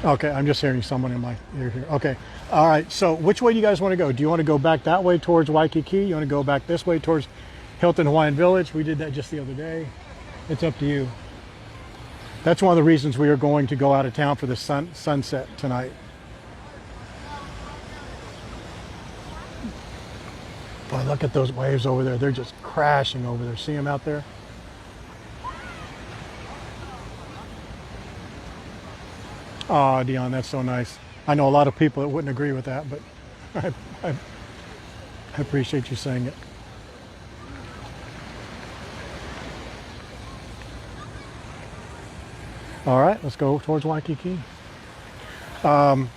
Okay, I'm just hearing someone in my ear here. Okay, all right. So which way do you guys want to go? Do you want to go back that way towards Waikiki? You want to go back this way towards Hilton Hawaiian Village? We did that just the other day. It's up to you. That's one of the reasons we are going to go out of town for the sunset tonight. Boy, look at those waves over there. They're just crashing over there. See them out there? Oh, Dion, that's so nice. I know a lot of people that wouldn't agree with that, but I appreciate you saying it. All right, let's go towards Waikiki. I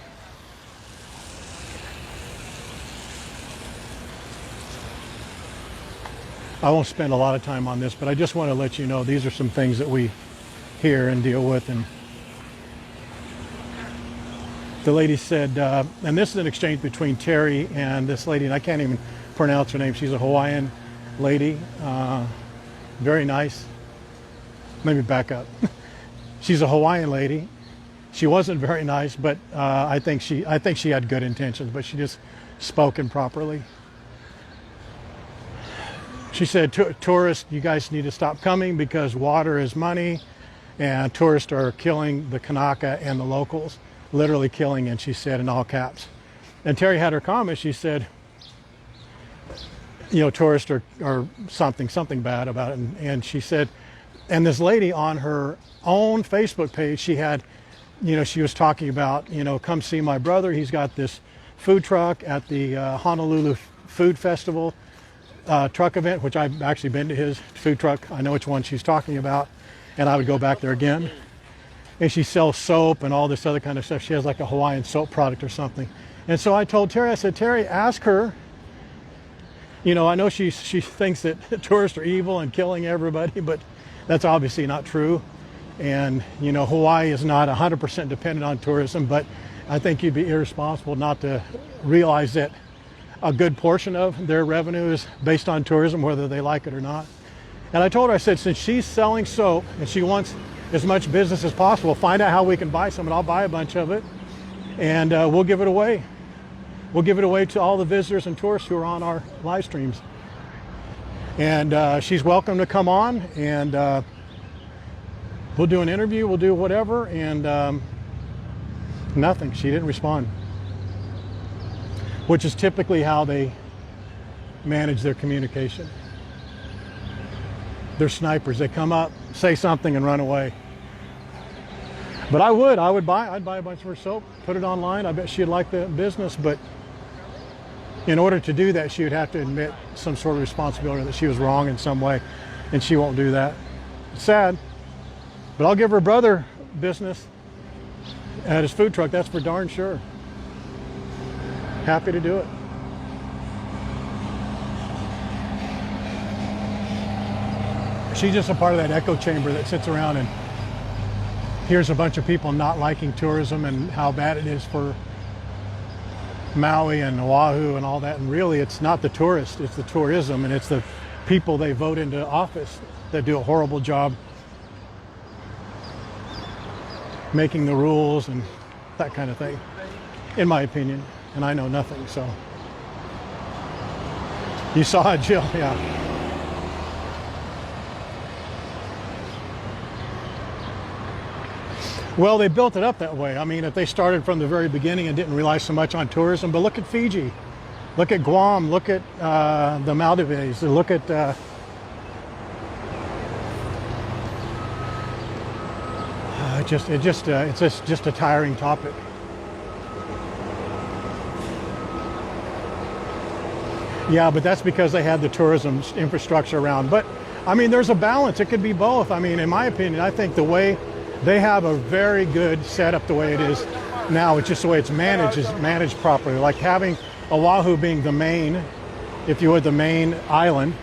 won't spend a lot of time on this, but I just want to let you know these are some things that we hear and deal with. And the lady said, and this is an exchange between Terry and this lady, and I can't even pronounce her name. She's a Hawaiian lady, very nice. Let me back up. She's a Hawaiian lady. She wasn't very nice, but I think she had good intentions, but she just spoke improperly. She said, tourists, you guys need to stop coming because water is money, and tourists are killing the Kanaka and the locals, literally killing, and she said in all caps. And Terry had her comment. She said, you know, tourists are something bad about it. And she said, and this lady on her own Facebook page, she had, you know, she was talking about, you know, come see my brother. He's got this food truck at the Honolulu Food Festival truck event, which I've actually been to his food truck. I know which one she's talking about, and I would go back there again. And she sells soap and all this other kind of stuff. She has like a Hawaiian soap product or something. And so I told Terry, I said, Terry, ask her, you know, I know she thinks that tourists are evil and killing everybody, but that's obviously not true. And, you know, Hawaii is not 100% dependent on tourism, but I think you'd be irresponsible not to realize that a good portion of their revenue is based on tourism, whether they like it or not. And I told her, I said, since she's selling soap and she wants as much business as possible, find out how we can buy some, and I'll buy a bunch of it, and we'll give it away. We'll give it away to all the visitors and tourists who are on our live streams. And she's welcome to come on, and we'll do an interview, we'll do whatever, and nothing. She didn't respond, which is typically how they manage their communication. They're snipers. They come up, say something, and run away. But I'd buy a bunch of her soap, put it online. I bet she'd like the business, but in order to do that, she would have to admit some sort of responsibility that she was wrong in some way, and she won't do that. It's sad, but I'll give her brother business at his food truck. That's for darn sure. Happy to do it. She's just a part of that echo chamber that sits around and here's a bunch of people not liking tourism and how bad it is for Maui and Oahu and all that. And really, it's not the tourists, it's the tourism, and it's the people they vote into office that do a horrible job making the rules and that kind of thing, in my opinion. And I know nothing, so. You saw it, Jill? Yeah. Well, they built it up that way. I mean, if they started from the very beginning and didn't rely so much on tourism, but look at Fiji, look at Guam, look at the Maldives, look at it's just a tiring topic. Yeah, but that's because they had the tourism infrastructure around. But I mean, there's a balance. It could be both. I mean, in my opinion, I think the way they have a very good setup the way it is now, it's just the way it's managed is managed properly. Like having Oahu being the main, if you would, the main island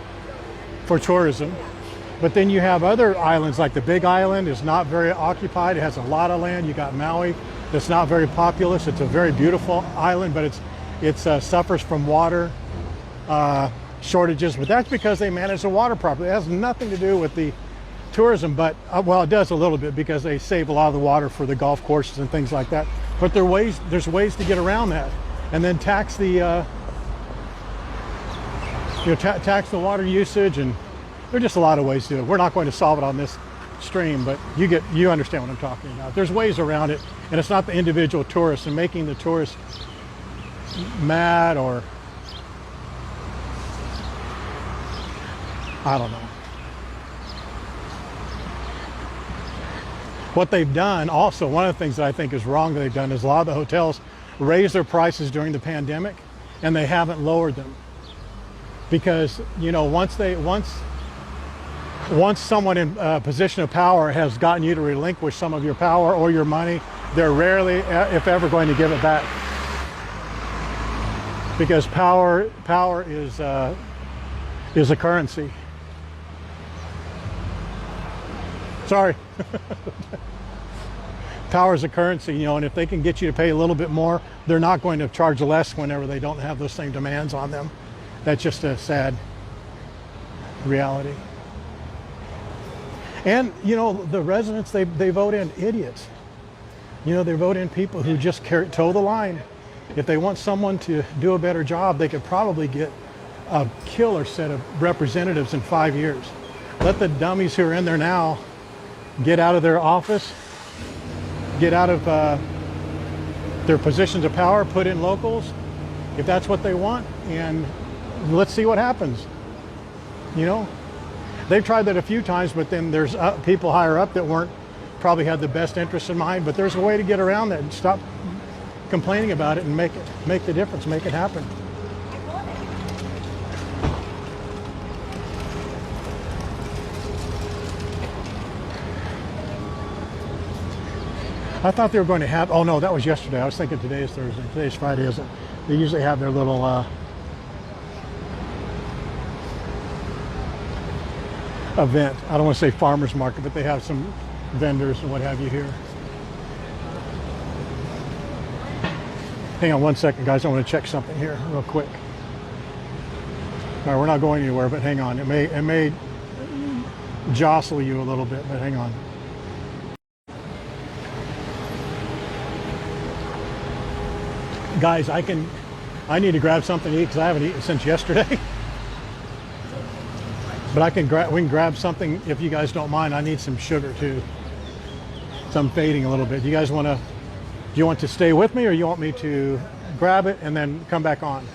for tourism. But then you have other islands, like the Big Island is not very occupied. It has a lot of land. You got Maui that's not very populous. It's a very beautiful island, but it suffers from water shortages. But that's because they manage the water properly. It has nothing to do with the tourism, but well, it does a little bit because they save a lot of the water for the golf courses and things like that. But there's ways to get around that, and then tax the tax the water usage, and there are just a lot of ways to do it. We're not going to solve it on this stream, but you understand what I'm talking about. There's ways around it, and it's not the individual tourists and making the tourists mad or I don't know. What they've done also, one of the things that I think is wrong that they've done is a lot of the hotels raised their prices during the pandemic and they haven't lowered them. Because, you know, once someone in a position of power has gotten you to relinquish some of your power or your money, they're rarely, if ever, going to give it back. Because power is a currency. Sorry. Power is a currency, you know, and if they can get you to pay a little bit more, they're not going to charge less whenever they don't have those same demands on them. That's just a sad reality. And, you know, the residents, they vote in idiots. You know, they vote in people who just toe the line. If they want someone to do a better job, they could probably get a killer set of representatives in 5 years. Let the dummies who are in there now get out of their office, get out of their positions of power, put in locals, if that's what they want, and let's see what happens. You know, they've tried that a few times, but then there's people higher up that probably had the best interest in mind, but there's a way to get around that and stop complaining about it and make the difference, make it happen. I thought they were going to have, oh no, that was yesterday. I was thinking today is Thursday. Today's Friday, isn't it? They usually have their little event. I don't want to say farmer's market, but they have some vendors and what have you here. Hang on one second, guys. I want to check something here real quick. All right, we're not going anywhere, but hang on. It may jostle you a little bit, but hang on. Guys, I need to grab something to eat because I haven't eaten since yesterday. But we can grab something if you guys don't mind. I need some sugar too. So I'm fading a little bit. Do you want to stay with me, or you want me to grab it and then come back on?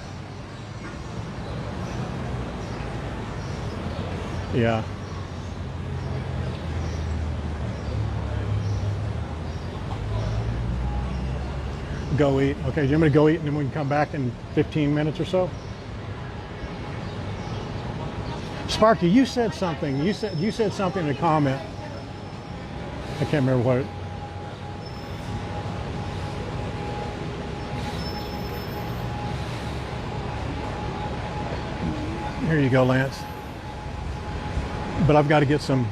Yeah. Go eat. Okay, do you want me to go eat and then we can come back in 15 minutes or so? Sparky, you said something. You said something in a comment. I can't remember what it. Here you go, Lance. But I've got to get some.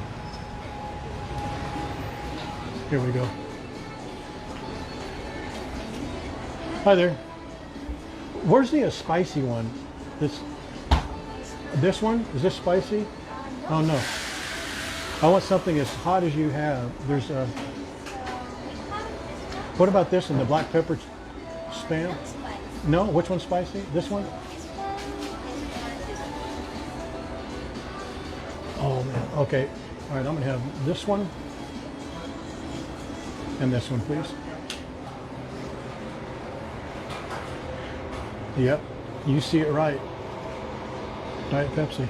Here we go. Hi there. Where's the spicy one? This one? Is this spicy? Oh no. I want something as hot as you have. There's a. What about this one? The black pepper spam? No. Which one's spicy? This one? Oh man. Okay. All right. I'm gonna have this one and this one, please. Yep. You see it right. Diet Pepsi.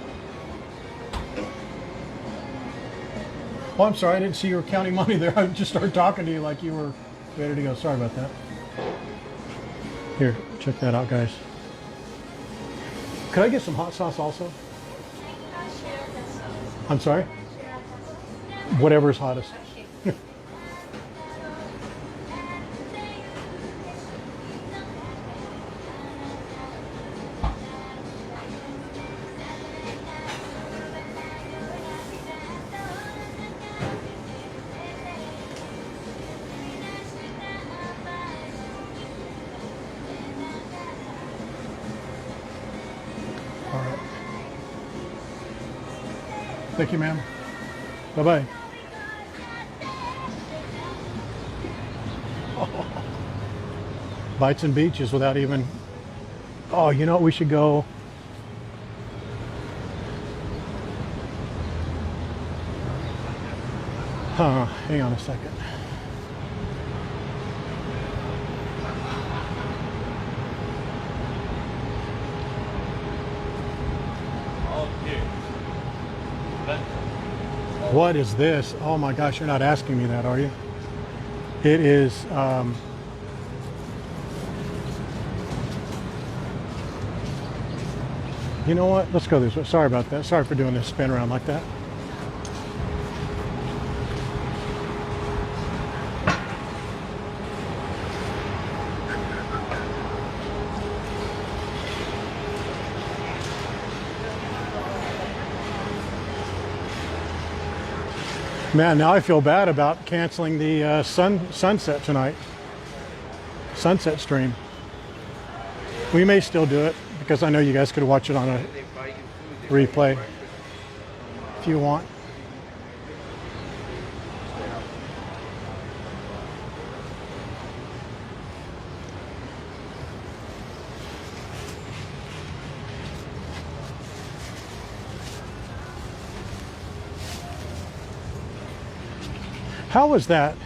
Oh, I'm sorry. I didn't see you were counting money there. I just started talking to you like you were ready to go. Sorry about that. Here, check that out, guys. Could I get some hot sauce also? I'm sorry? Whatever's hottest. All right. Thank you, ma'am. Bye-bye. Bites and beaches without even... Oh, you know what? We should go... Hang on a second. What is this? Oh my gosh, you're not asking me that, are you? It is, you know what? Let's go this way. Sorry about that. Sorry for doing this spin around like that. Man, now I feel bad about canceling the sunset tonight. Sunset stream. We may still do it because I know you guys could watch it on a replay if you want. How was that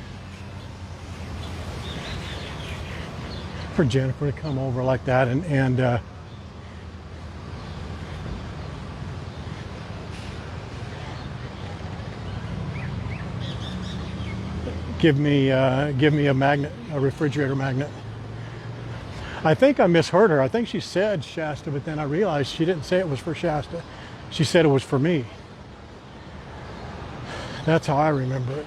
for Jennifer to come over like that and give me a magnet, a refrigerator magnet? I think I misheard her. I think she said Shasta, but then I realized she didn't say it was for Shasta. She said it was for me. That's how I remember it.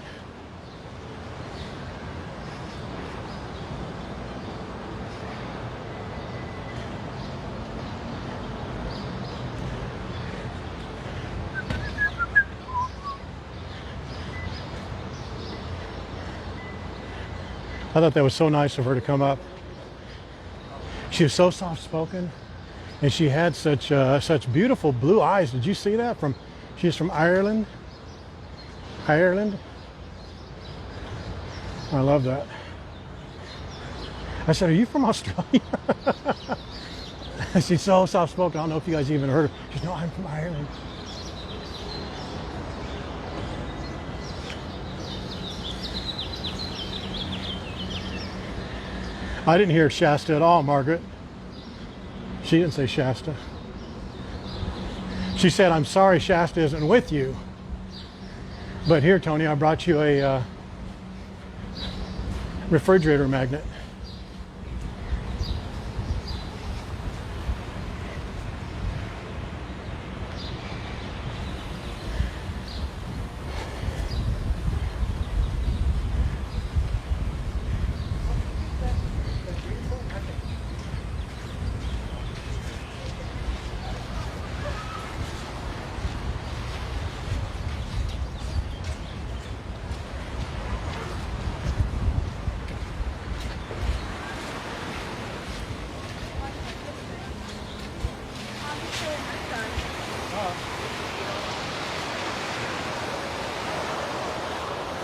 I thought that was so nice of her to come up. She was so soft-spoken, and she had such beautiful blue eyes. Did you see that? She's from Ireland. Ireland. I love that. I said, "Are you from Australia?" She's so soft-spoken. I don't know if you guys even heard her. She said, "No, I'm from Ireland." I didn't hear Shasta at all, Margaret. She didn't say Shasta. She said, "I'm sorry Shasta isn't with you. But here, Tony, I brought you a refrigerator magnet."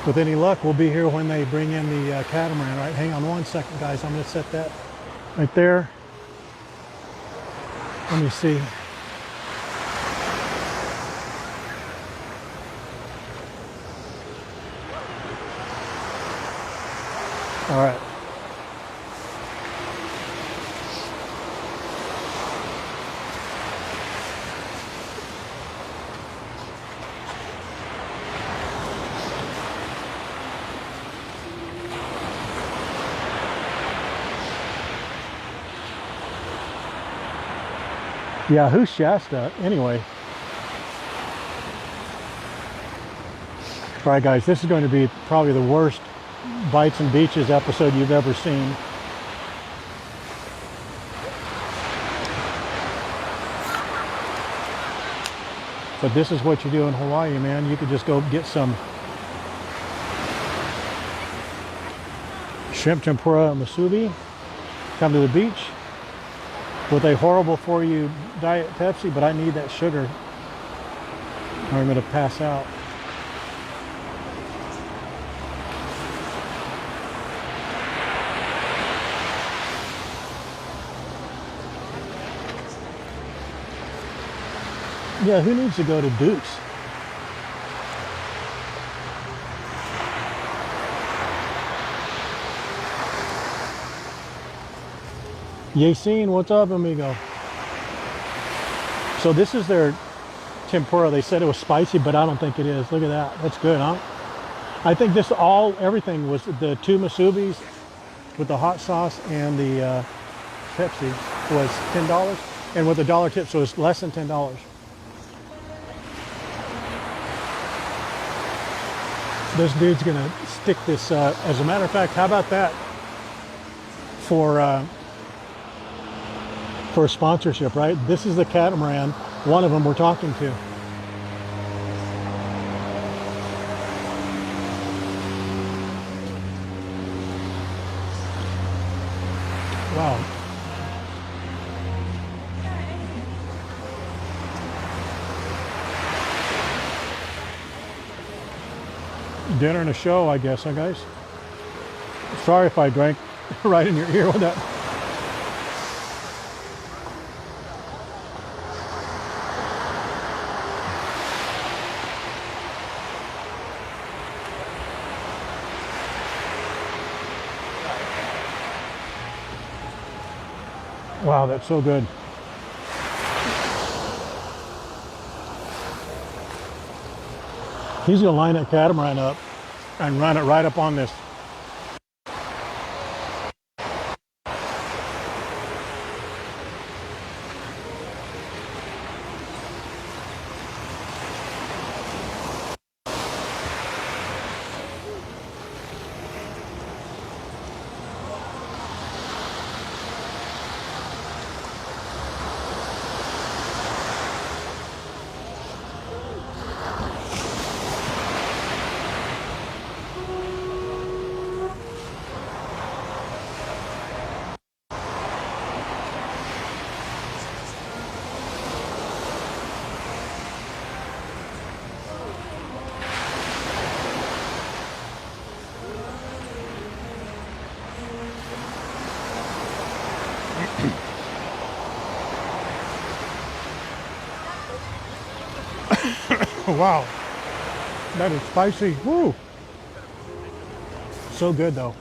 with any luck, we'll be here when they bring in the catamaran. All right, hang on one second, guys. I'm going to set that right there. Let me see. All right. Yeah, who's Shasta? Anyway. All right, guys, this is going to be probably the worst Bites and Beaches episode you've ever seen. But this is what you do in Hawaii, man. You could just go get some shrimp tempura musubi, come to the beach with a horrible for you Diet Pepsi, but I need that sugar or I'm going to pass out. Yeah, who needs to go to Duke's? Yacine, what's up, amigo? So this is their tempura. They said it was spicy, but I don't think it is. Look at that. That's good, huh? I think this everything was the two musubis with the hot sauce and the Pepsi was $10. And with a $1 tip, so it's less than $10. This dude's gonna stick this, as a matter of fact, how about that for a sponsorship, right? This is the catamaran, one of them we're talking to. Wow. Dinner and a show, I guess, huh, guys? Sorry if I drank right in your ear with that. Wow, that's so good. He's gonna line that catamaran up and run it right up on this. Wow, that is spicy. Woo! So good though.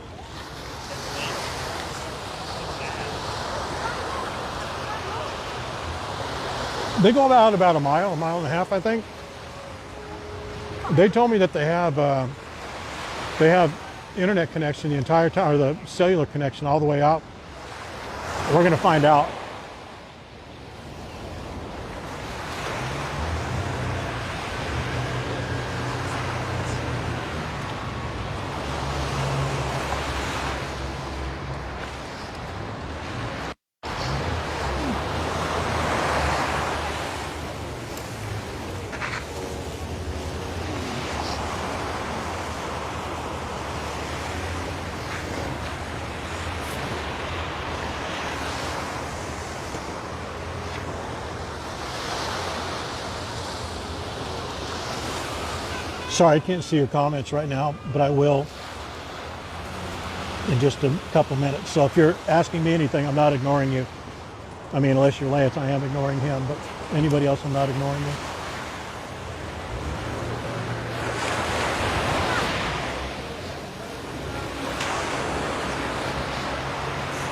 They go about a mile and a half, I think. They told me that they have internet connection the entire time, or the cellular connection all the way out. We're gonna find out. Sorry, I can't see your comments right now, but I will in just a couple minutes. So if you're asking me anything, I'm not ignoring you. I mean, unless you're Lance, I am ignoring him, but anybody else, I'm not ignoring you.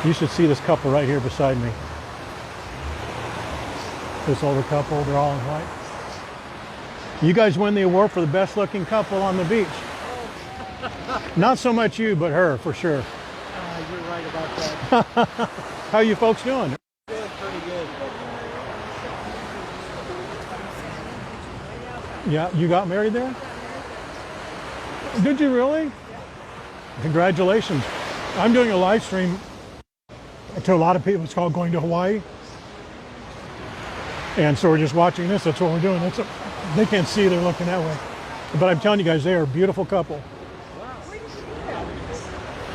You should see this couple right here beside me. This older couple, they're all in white. You guys win the award for the best looking couple on the beach. Not so much you, but her, for sure. You're right about that. How you folks doing? Good, pretty good. Yeah, you got married there? Did you really? Congratulations. I'm doing a live stream to a lot of people. It's called Going to Hawaii. And so we're just watching this. That's what we're doing. They can't see, they're looking that way. But I'm telling you guys, they are a beautiful couple.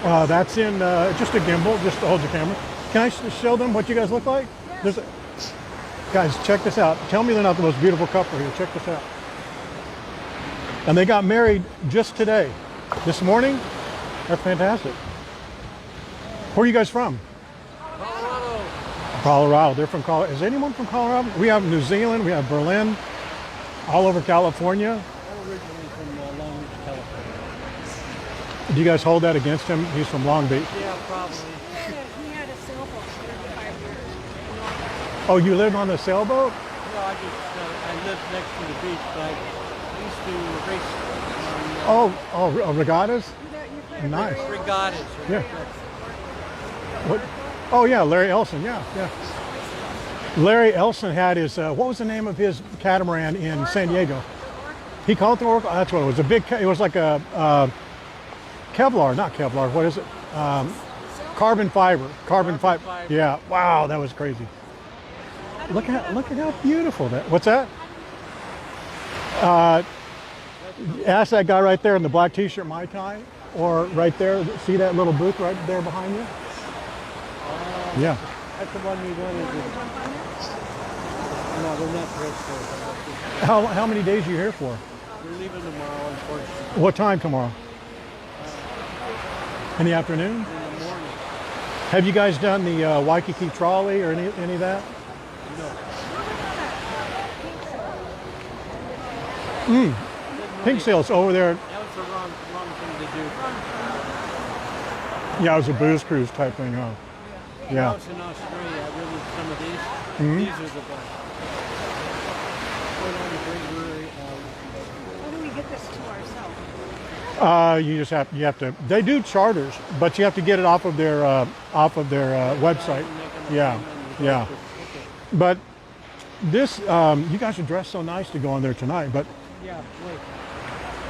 That's in just a gimbal, just to hold your camera. Can I show them what you guys look like? Guys, check this out. Tell me they're not the most beautiful couple here. Check this out. And they got married just today. This morning. They're fantastic. Where are you guys from? Colorado. They're from Colorado. Is anyone from Colorado? We have New Zealand. We have Berlin. All over California. I'm originally from Long Beach, California. Do you guys hold that against him? He's from Long Beach. Yeah, probably. He had a sailboat for 35 years. Oh, you lived on the sailboat? No, I lived next to the beach, but I used to race Regattas? Nice. regattas. Yeah. What? Oh yeah, Larry Elson. Yeah. Larry Elson had his, what was the name of his catamaran in San Diego? He called it the Oracle? That's what it was. It was like a Kevlar, not Kevlar, what is it? Carbon fiber. Yeah, wow, that was crazy. Look at how beautiful that, what's that? Ask that guy right there in the black t-shirt, Mai Tai, or right there, see that little booth right there behind you? Yeah. That's the one we wanted to. No, we're not registered. How many days are you here for? We're leaving tomorrow, unfortunately. What time tomorrow? In the afternoon? In the morning. Have you guys done the Waikiki trolley or any of that? No. Pink sails over there. That was the wrong thing to do. Yeah, it was a booze cruise type thing, huh? When I Yeah. was in Australia, I really some of these. Mm-hmm. These are the best. Put on the great brewery. How do we get this to ourselves? You have to. They do charters, but you have to get it off of their website. Yeah. But this, you guys are dressed so nice to go on there tonight. But Yeah, wait.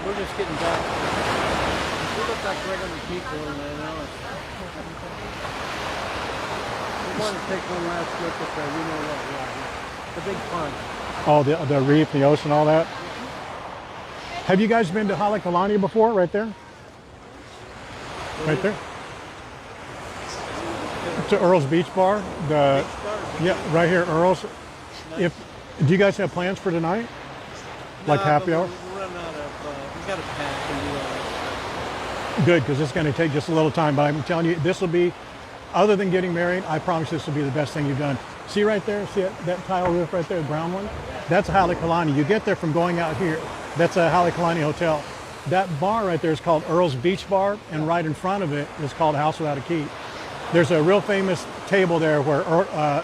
We're just getting back. We look like regular people, and I know it. We want to take one last look at the big pond. oh, the reef, the ocean, all that. Have you guys been to Kalakaua before? Right there. Right there. To Earl's Beach Bar. Yeah, right here, Earl's. Do you guys have plans for tonight? Like happy hour? We're running out of. We got to pack and do all that. Good, because it's going to take just a little time. But I'm telling you, this will be, other than getting married, I promise this will be the best thing you've done. See right there? See that tile roof right there, the brown one? That's a Halekulani. You get there from going out here. That's a Halekulani hotel. That bar right there is called Earl's Beach Bar, and right in front of it is called House Without a Key. There's a real famous table there where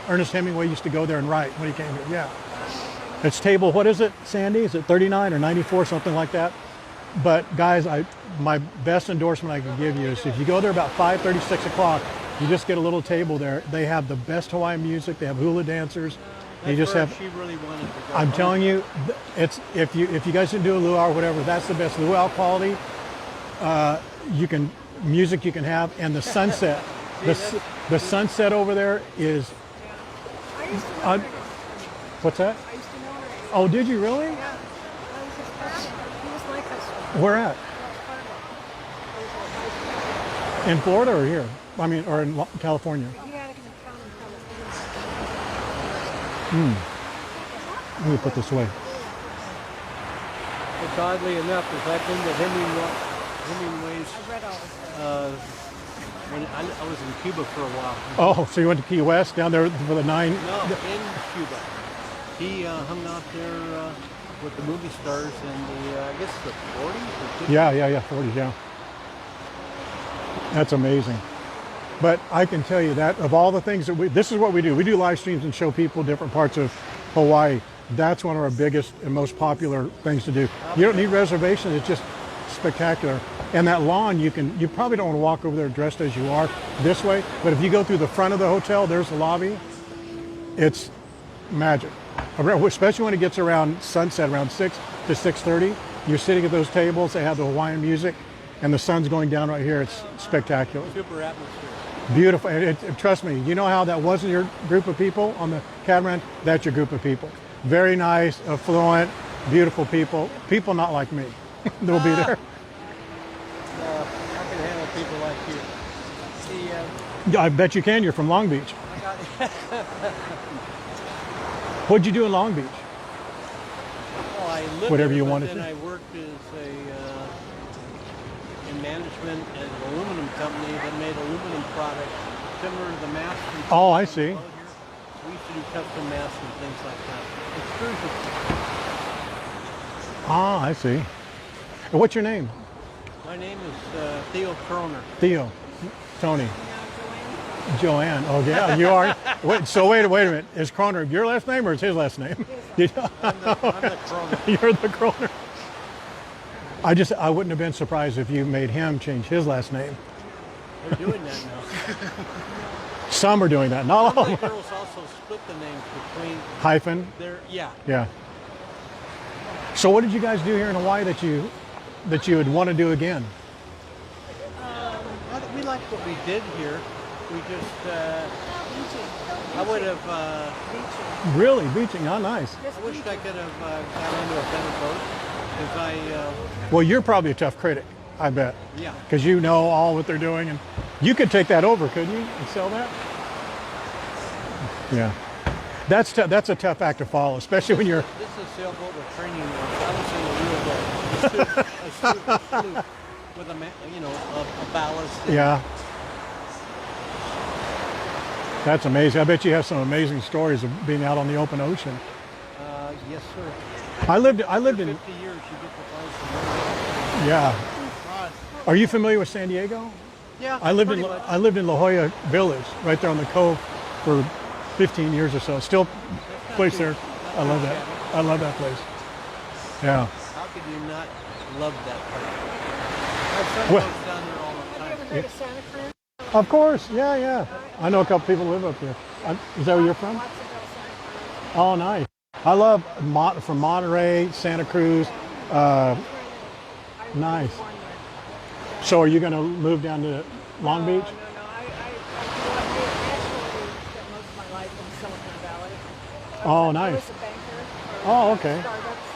Ernest Hemingway used to go there and write when he came here. Yeah. It's table, what is it, Sandy? Is it 39 or 94, something like that? But guys, my best endorsement I can give you is if you go there about 5:30, 6 o'clock, you just get a little table there. They have the best Hawaiian music. They have hula dancers. They just have. She really wanted to go. I'm telling you, it's if you guys didn't do a luau or whatever, that's the best luau quality. Music you can have, and the sunset. The sunset over there is. I used to know her. What's that? I used to know her. Oh, did you really? Yeah. I was his cousin. He was my cousin. Where at? In Florida or here? I mean, or in California? He had a town in California. Let me put this away. oddly enough, is I've been to Hemingway's I've read all this. when I was in Cuba for a while. Oh, so you went to Key West down there for the 9? No, in Cuba. He hung out there with the movie stars in the, I guess the 40s or 50s. Yeah, 40s, yeah. That's amazing. But I can tell you that of all the things that this is what we do. We do live streams and show people different parts of Hawaii. That's one of our biggest and most popular things to do. You don't need reservations. It's just spectacular. And that lawn, you probably don't want to walk over there dressed as you are this way, but if you go through the front of the hotel, there's the lobby. It's magic. Especially when it gets around sunset, around 6 to 6:30. You're sitting at those tables. They have the Hawaiian music, and the sun's going down right here. It's spectacular. Super atmosphere. Beautiful. Trust me, you know how that wasn't your group of people on the catamaran? That's your group of people. Very nice, affluent, beautiful people. People not like me. They'll be there. I can handle people like you. See, Yeah, I bet you can. You're from Long Beach. What'd you do in Long Beach? well, I lived Whatever there, you but wanted then to. I worked as in management at an aluminum company that made aluminum products similar to the masks. Oh, I see. We used to do custom masks and things like that. Extrusion. Ah, I see. And what's your name? My name is Theo Kroner. Theo. Tony. Joanne. Oh, yeah, you are. Wait a minute. Is Kroner your last name or is his last name? I'm the Kroner. You're the Kroner. I wouldn't have been surprised if you made him change his last name. They're doing that now. Some are doing that. Not Some all. of the girls also split the names between Hyphen. their, yeah. Yeah. So what did you guys do here in Hawaii that you would want to do again? We liked what we did here. We just, I would have, Really? Beaching? Oh, nice. I wished I could have got into a better boat. Because Well, you're probably a tough critic, I bet. yeah. Because you know all what they're doing. And you could take that over, couldn't you, and sell that? Yeah. That's a tough act to follow, especially when you're... This is a sailboat with training wheels. I was in a real boat. A sloop with a ballast. Yeah. That's amazing. I bet you have some amazing stories of being out on the open ocean. Yes, sir. I lived in... 50 years, you get to find some. Yeah. Are you familiar with San Diego? Yeah. I lived pretty in much. I lived in La Jolla Village, right there on the cove, for 15 years or so. Still, place there. I love that. I love that place. Yeah. How could you not love that place? My son Well- goes down there all the time. Ever heard of Santa Cruz? Of course. Yeah. I know a couple people live up there. Is that where you're from? Watsonville, Santa Cruz. Oh, nice. I love from Monterey, Santa Cruz. Nice. So are you going to move down to Long Beach? No. I actually spent most of my life in Silicon Valley. Oh, I nice. was a banker. Oh, okay. Startups.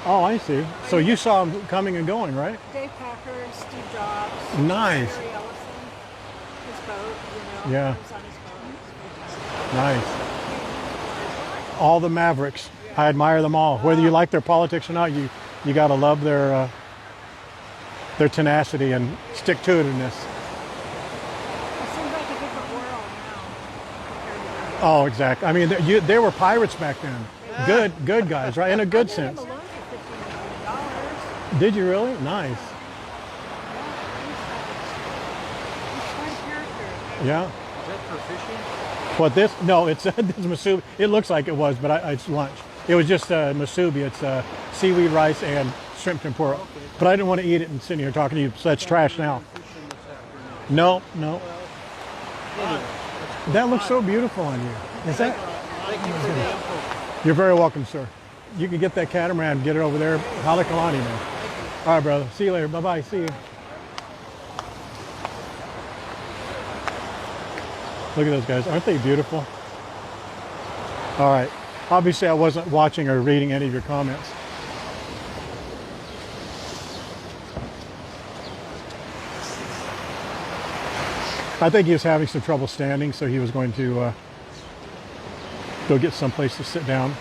Oh, I see. So you saw them coming and going, right? Dave Packer, Steve Jobs. Nice. Larry Ellison. His boat, Yeah. I was on his boat. Nice. All the Mavericks. I admire them all. Whether you like their politics or not, you got to love their tenacity and stick-to-itiveness. It seems like a different world now compared to Oh, exactly. I mean, they were pirates back then. Good guys, right? In a good I sense. did him alone for $50 million. Did you really? Nice. He's quite a character. Yeah. Is that for fishing? What this? No, it's masubi. It looks like it was, but it's lunch. It was just masubi. It's seaweed rice and shrimp tempura. But I didn't want to eat it and sitting here talking to you, so that's trash now. Fishing this afternoon. No. Anyway, That looks so beautiful on you. Is that? thank you for the info. You're very welcome, sir. You can get that catamaran, get it over there. Kalakaua, man. All right, brother. See you later. Bye-bye. See you. Look at those guys. Aren't they beautiful? All right. Obviously, I wasn't watching or reading any of your comments. I think he was having some trouble standing, so he was going to go get someplace to sit down.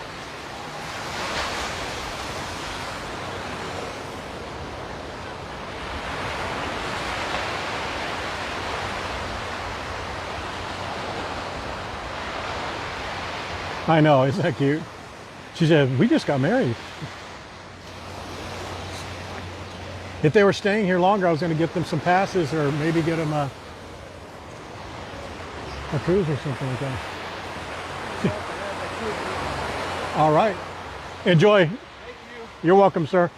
I know, isn't that cute? She said, we just got married. If they were staying here longer, I was going to get them some passes or maybe get them a cruise or something like that. All right. Enjoy. Thank you. You're welcome, sir.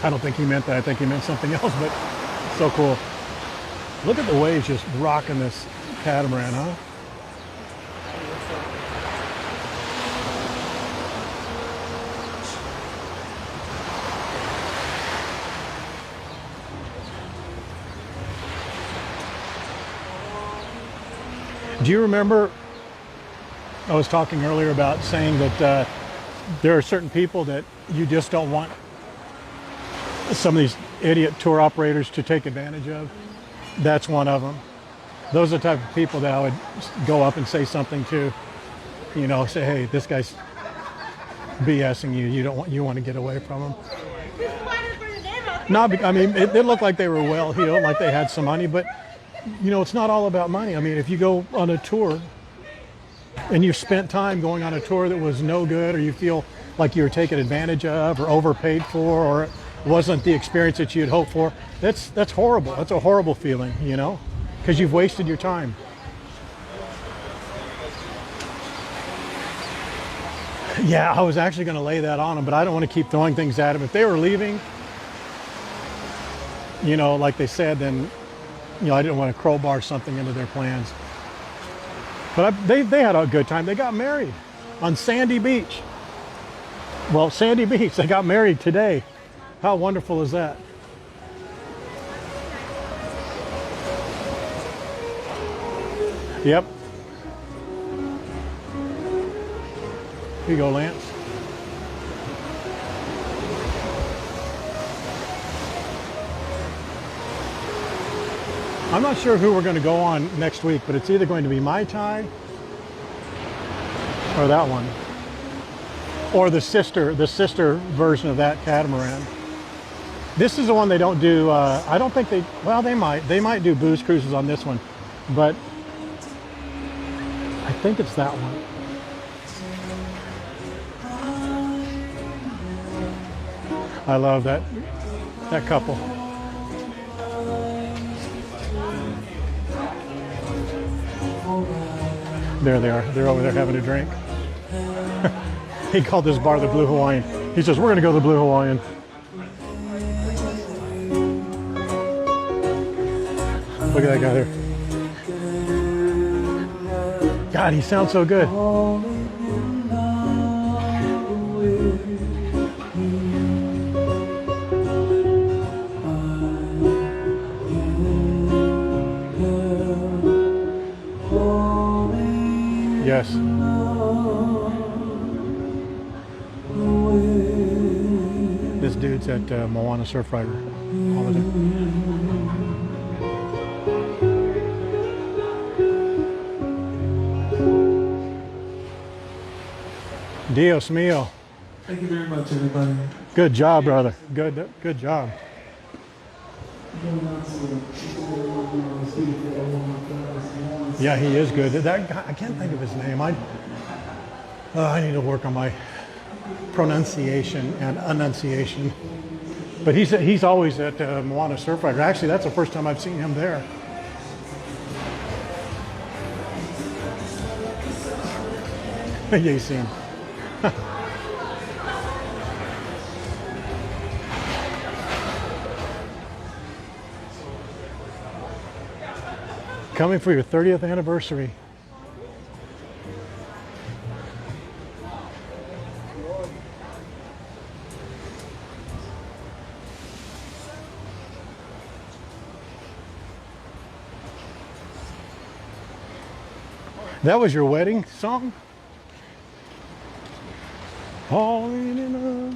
I don't think he meant that. I think he meant something else, but so cool. Look at the waves just rocking this catamaran, huh? Do you remember, I was talking earlier about saying that there are certain people that you just don't want some of these idiot tour operators to take advantage of? That's one of them. Those are the type of people that I would go up and say something to, you know, say, hey, this guy's BSing you. You want to get away from him. Not, I mean, it looked like they were well heeled, like they had some money, but you know, it's not all about money. I mean, if you go on a tour and you spent time going on a tour that was no good, or you feel like you were taken advantage of or overpaid for, or it wasn't the experience that you'd hoped for, that's horrible. That's a horrible feeling, you know, because you've wasted your time. Yeah, I was actually going to lay that on them, but I don't want to keep throwing things at them. If they were leaving, you know, like they said, then, you know, I didn't want to crowbar something into their plans. But they had a good time. They got married on Sandy Beach. Well, Sandy Beach, they got married today. How wonderful is that? Yep. Here you go, Lance. I'm not sure who we're going to go on next week, but it's either going to be Mai Tai or that one, or the sister version of that catamaran. This is the one they don't do. I don't think they might do booze cruises on this one, but I think it's that one. I love that couple. There they are. They're over there having a drink. He called this bar the Blue Hawaiian. He says, we're going to go to the Blue Hawaiian. Look at that guy there. God, he sounds so good. Yes. This dude's at Moana Surf Rider all the time. Dios mío. Thank you very much, everybody. Good job, brother. Good job. Yeah, he is good. That guy, I can't think of his name. I need to work on my pronunciation and enunciation. But he's always at Moana Surf Rider. Actually, that's the first time I've seen him there. Yeah, you see him. Coming for your 30th anniversary. That was your wedding song? Falling in love.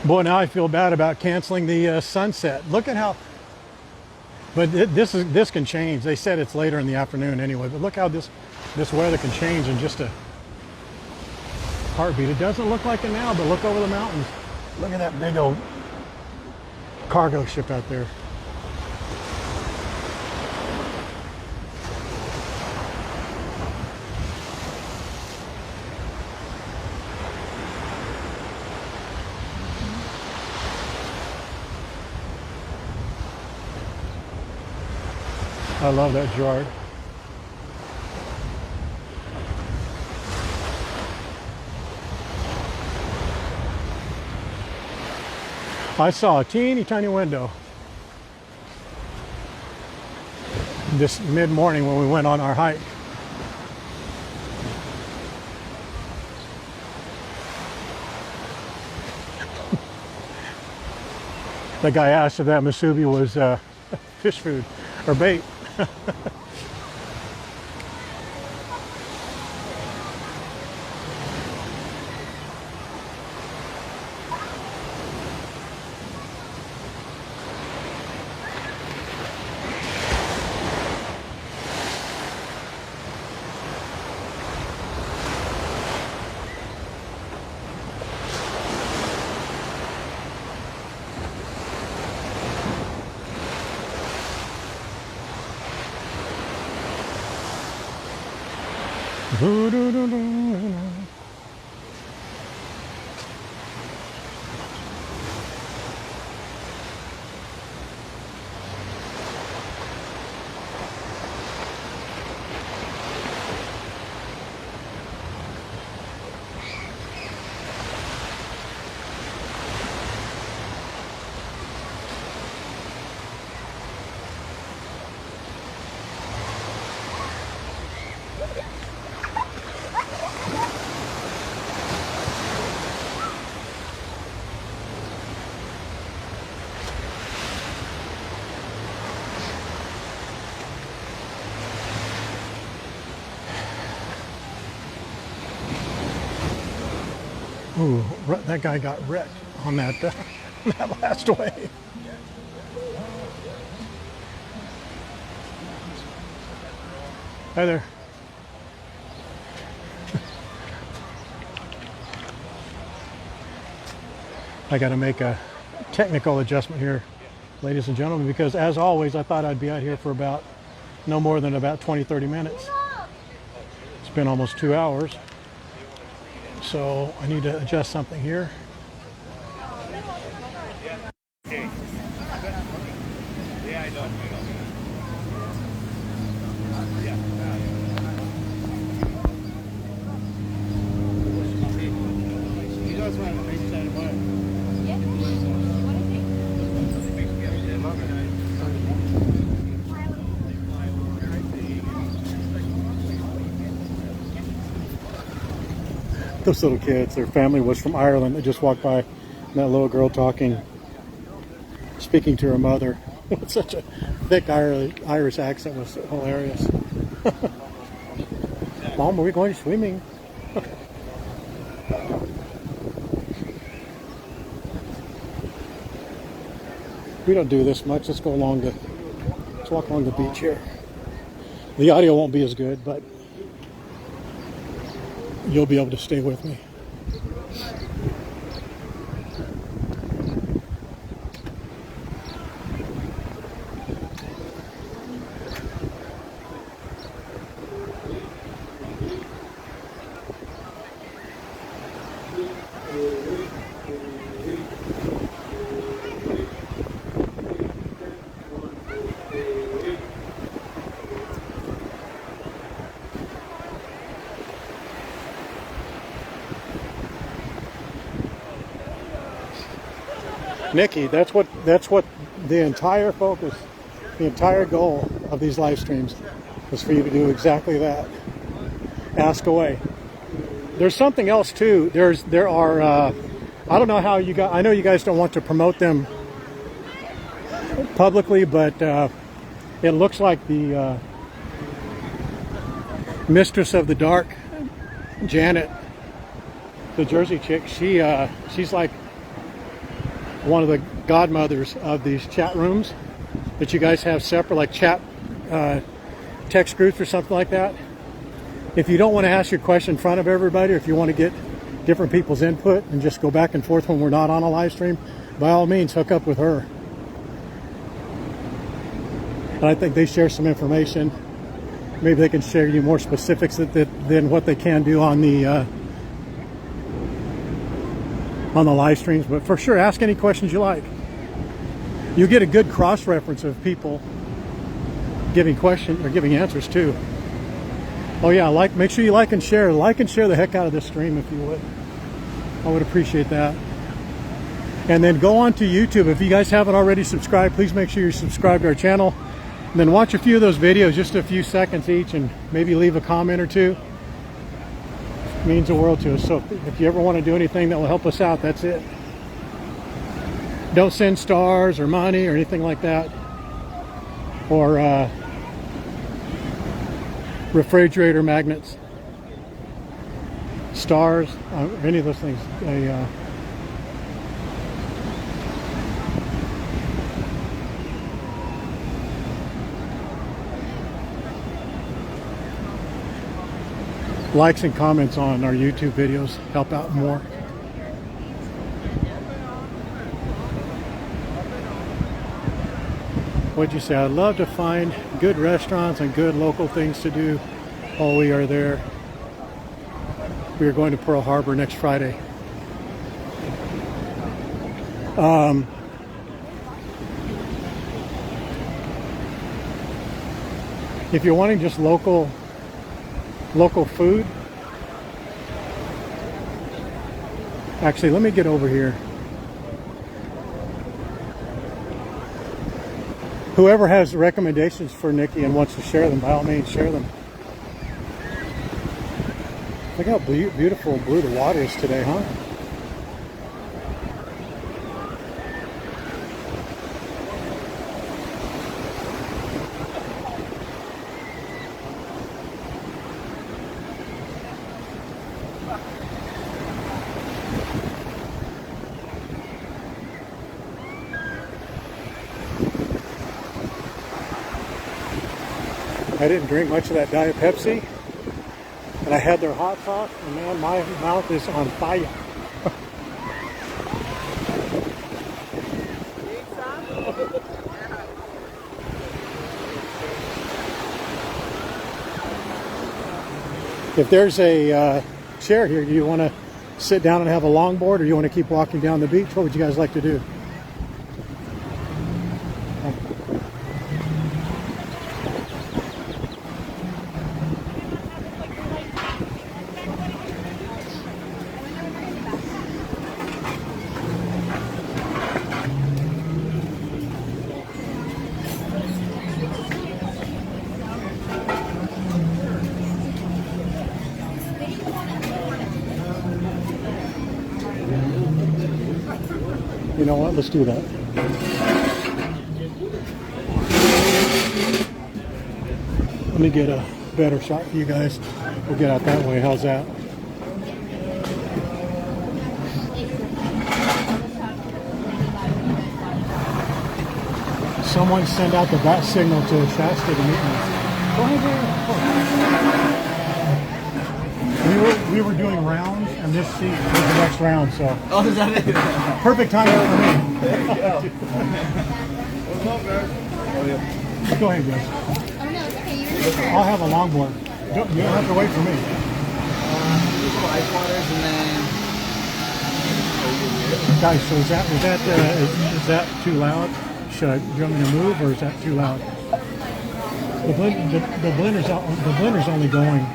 Boy, now I feel bad about canceling the sunset. Look at how, but this can change. They said it's later in the afternoon anyway, but look how this weather can change in just a heartbeat. It doesn't look like it now, but look over the mountains. Look at that big old cargo ship out there. I love that Gerard. I saw a teeny tiny window this mid-morning when we went on our hike. The guy asked if that musubi was fish food or bait. Ooh, that guy got wrecked on that, that last wave. Hi there. I got to make a technical adjustment here, ladies and gentlemen, because as always, I thought I'd be out here for about no more than about 20-30 minutes. It's been almost 2 hours. So I need to adjust something here. Those little kids, their family was from Ireland. They just walked by, and that little girl speaking to her mother with such a thick Irish accent was hilarious. Mom, are we going swimming? We don't do this much. Let's walk along the beach here. The audio won't be as good, but you'll be able to stay with me. Nikki, that's what the entire focus, the entire goal of these live streams is for you to do exactly that. Ask away. There's something else too. There are I don't know how you guys, I know you guys don't want to promote them publicly, but it looks like the Mistress of the Dark, Janet, the Jersey chick, she's like one of the godmothers of these chat rooms that you guys have separate, like chat text groups or something like that. If you don't want to ask your question in front of everybody, or if you want to get different people's input and just go back and forth when we're not on a live stream, by all means, hook up with her. And I think they share some information. Maybe they can share you more specifics than what they can do on the live streams. But for sure, ask any questions you like. You get a good cross-reference of people giving questions or giving answers too. Oh yeah, make sure you like and share the heck out of this stream if you would. I would appreciate that. And then go on to YouTube. If you guys haven't already subscribed, please make sure you're subscribed to our channel. And then watch a few of those videos, just a few seconds each, and maybe leave a comment or two. It means the world to us. So if you ever want to do anything that will help us out, that's it. Don't send stars or money or anything like that. Or refrigerator magnets. Stars, any of those things. Likes and comments on our YouTube videos help out more. What'd you say? I'd love to find good restaurants and good local things to do while we are there. We are going to Pearl Harbor next Friday. If you're wanting just local food, actually, let me get over here. Whoever has recommendations for Nikki and wants to share them, by all means, share them. Look how beautiful blue the water is today, huh? I didn't drink much of that Diet Pepsi, and I had their hot sauce, and man, my mouth is on fire. If there's a chair here, do you want to sit down and have a longboard, or you want to keep walking down the beach? What would you guys like to do? You know what? Let's do that. Let me get a better shot for you guys. We'll get out that way. How's that? Someone send out the bat signal to Shasta to meet me. Go ahead, we were doing rounds, and this seat was the next round, so. Oh, is that it? Perfect timing for me. What's up, guys? Oh, yeah. Go ahead, guys. Oh no, it's okay. You're in the I'll have a longboard. You don't have to wait for me. Ice waters and then. Guys, so is that too loud? Do you want me to move, or is that too loud? The blender's only going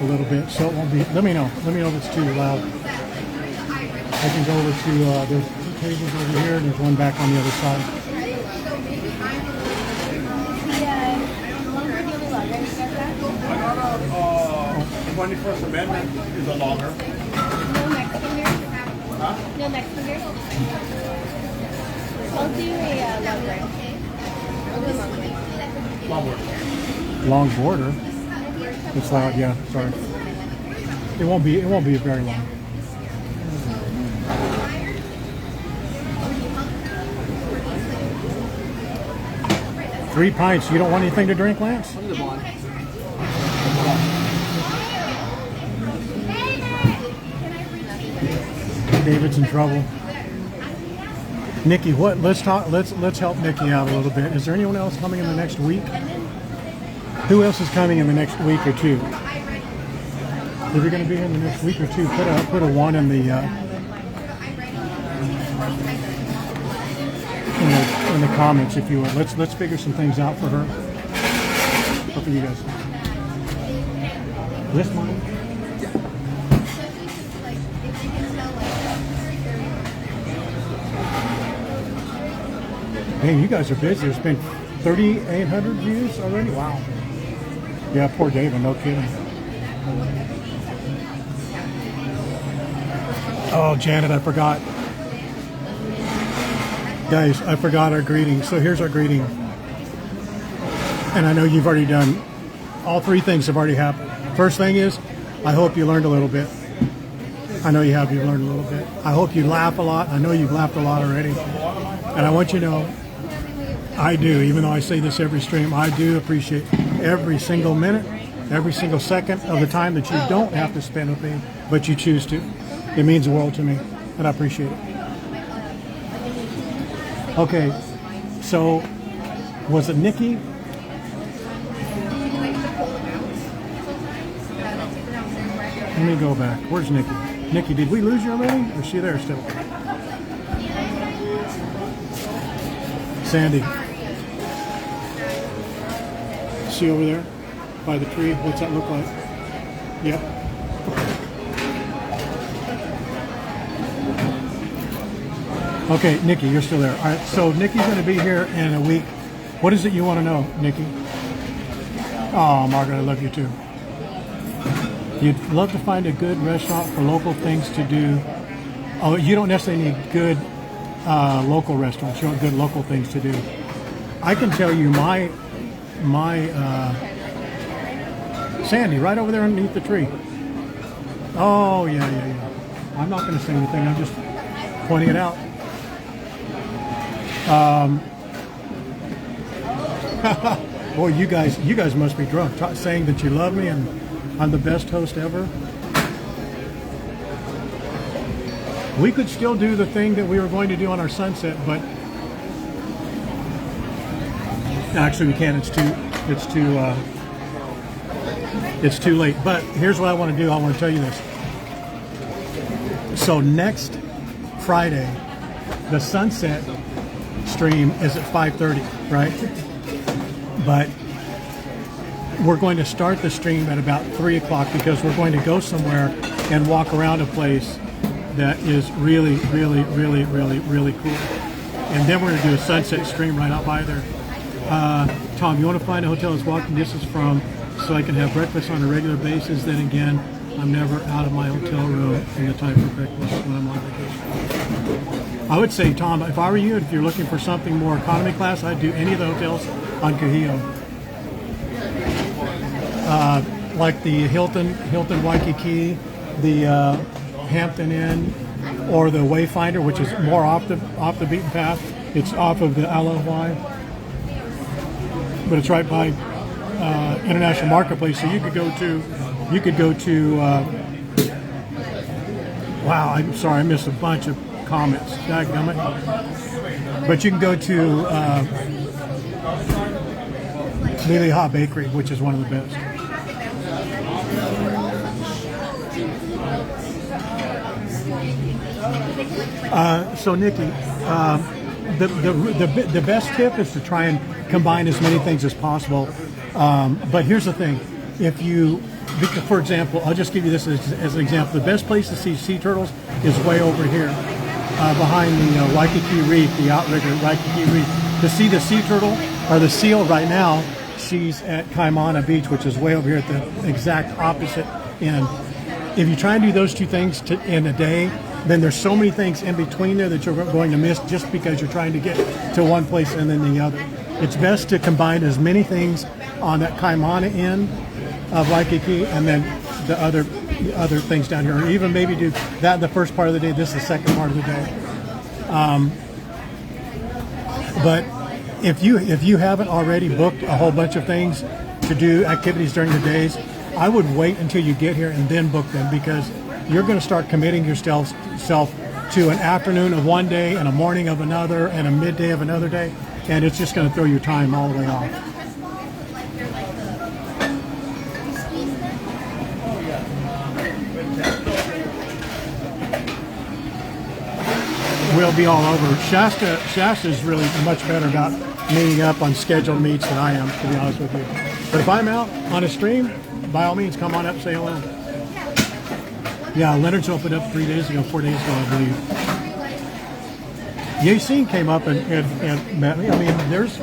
a little bit, so it won't be. Let me know if it's too loud. I can go over to there's two tables over here, and there's one back on the other side. The 21st Amendment is a longer. No Mexican beer? Huh? No Mexican beer? I'll do a Long border. It's loud, yeah. Sorry. It won't be very long. Three pints. You don't want anything to drink, Lance? David's in trouble. Nikki, what? Let's talk. Let's help Nikki out a little bit. Is there anyone else coming in the next week? Who else is coming in the next week or two? If you're going to be here in the next week or two, put a one in the in the comments, if you would. Let's figure some things out for her. Or for you guys. This one. Man, you guys are busy. There's been 3,800 views already. Wow. Yeah, poor David. No kidding. Oh, Janet, I forgot. Guys, I forgot our greeting. So here's our greeting. And I know you've already done, all three things have already happened. First thing is, I hope you learned a little bit. I know you have, you've learned a little bit. I hope you laugh a lot. I know you've laughed a lot already. And I want you to know, I do, even though I say this every stream, I do appreciate every single minute, every single second of the time that you don't have to spend with me, but you choose to. It means the world to me, and I appreciate it. Okay, so was it Nikki? Let me go back. Where's Nikki? Nikki, did we lose you already? Or is she there still? Sandy. See over there? By the tree? What's that look like? Yep. Okay, Nikki, you're still there. All right, so Nikki's going to be here in a week. What is it you want to know, Nikki? Oh, Margaret, I love you too. You'd love to find a good restaurant for local things to do. Oh, you don't necessarily need good local restaurants. You want good local things to do. I can tell you my Sandy, right over there underneath the tree. Oh, yeah. I'm not going to say anything. I'm just pointing it out. Boy, you guys must be drunk. Saying that you love me and I'm the best host ever. We could still do the thing that we were going to do on our sunset, but actually we can't. It's too late. But here's what I want to do. I want to tell you this. So next Friday, the sunset stream is at 5:30, right? But we're going to start the stream at about 3 o'clock because we're going to go somewhere and walk around a place that is really, really, really, really, really cool. And then we're going to do a sunset stream right out by there. Tom, you want to find a hotel that's walking distance from so I can have breakfast on a regular basis? Then again, I'm never out of my hotel room in the time for breakfast when I'm on vacation. I would say, Tom, if I were you, if you're looking for something more economy class, I'd do any of the hotels on Kuhio. Like the Hilton Waikiki, the Hampton Inn, or the Wayfinder, which is more off the beaten path. It's off of the Aloha, but it's right by International Marketplace. So you could go to. Wow, I'm sorry, I missed a bunch of comments. Dadgummit. But you can go to Lily Ha Bakery, which is one of the best. So Nikki, the best tip is to try and combine as many things as possible. But here's the thing: if you, for example, I'll just give you this as an example. The best place to see sea turtles is way over here, behind the Waikiki Reef, the outrigger Waikiki Reef. To see the sea turtle or the seal right now, she's at Kaimana Beach, which is way over here at the exact opposite end. If you try and do those two things in a day, then there's so many things in between there that you're going to miss just because you're trying to get to one place and then the other. It's best to combine as many things on that Kaimana end of Waikiki and then the other things down here, or even maybe do that the first part of the day, this the second part of the day. But if you haven't already booked a whole bunch of things to do, activities during the days, I would wait until you get here and then book them, because you're going to start committing yourself to an afternoon of one day and a morning of another and a midday of another day, and it's just going to throw your time all the way off. We'll be all over. Shasta is really much better about meeting up on scheduled meets than I am, to be honest with you. But if I'm out on a stream, by all means, come on up, say hello. Yeah, Leonard's opened up 4 days ago, I believe. Yacine came up and met me. I mean, there's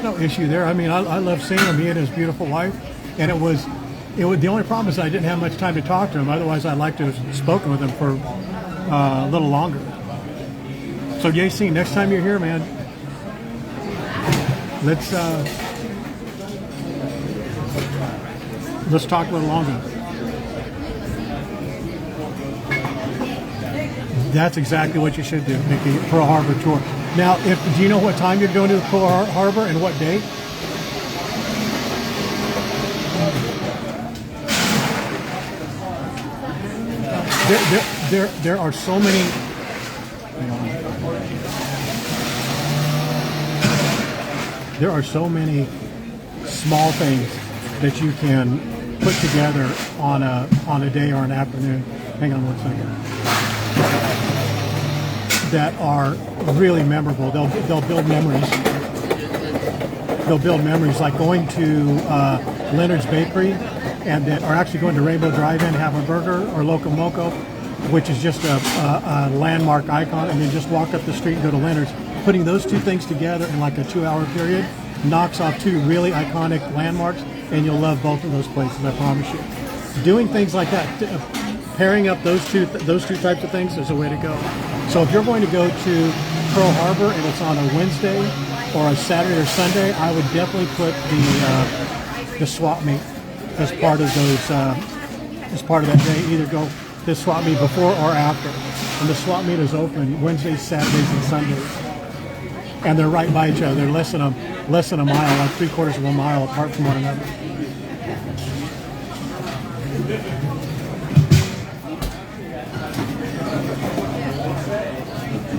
no issue there. I mean, I love seeing him, he and his beautiful wife. And it was the only problem is I didn't have much time to talk to him. Otherwise, I'd like to have spoken with him for a little longer. So Yacine, next time you're here, man, let's talk a little longer. That's exactly what you should do, Nikki. Pearl Harbor tour. Now, do you know what time you're going to Pearl Harbor and what date? There are so many. There are so many small things that you can put together on a day or an afternoon. Hang on 1 second. That are really memorable. They'll build memories. They'll build memories, like going to Leonard's Bakery, and that are actually going to Rainbow Drive-In, have a burger, or Loco Moco, which is just a landmark icon, and then just walk up the street and go to Leonard's. Putting those two things together in like a 2-hour period knocks off two really iconic landmarks, and you'll love both of those places, I promise you. Doing things like that, pairing up those two types of things is a way to go. So if you're going to go to Pearl Harbor and it's on a Wednesday or a Saturday or Sunday, I would definitely put the swap meet as part of that day. Either go to the swap meet before or after. And the swap meet is open Wednesdays, Saturdays, and Sundays. And they're right by each other. They're less than a mile, like 3/4 of a mile apart from one another.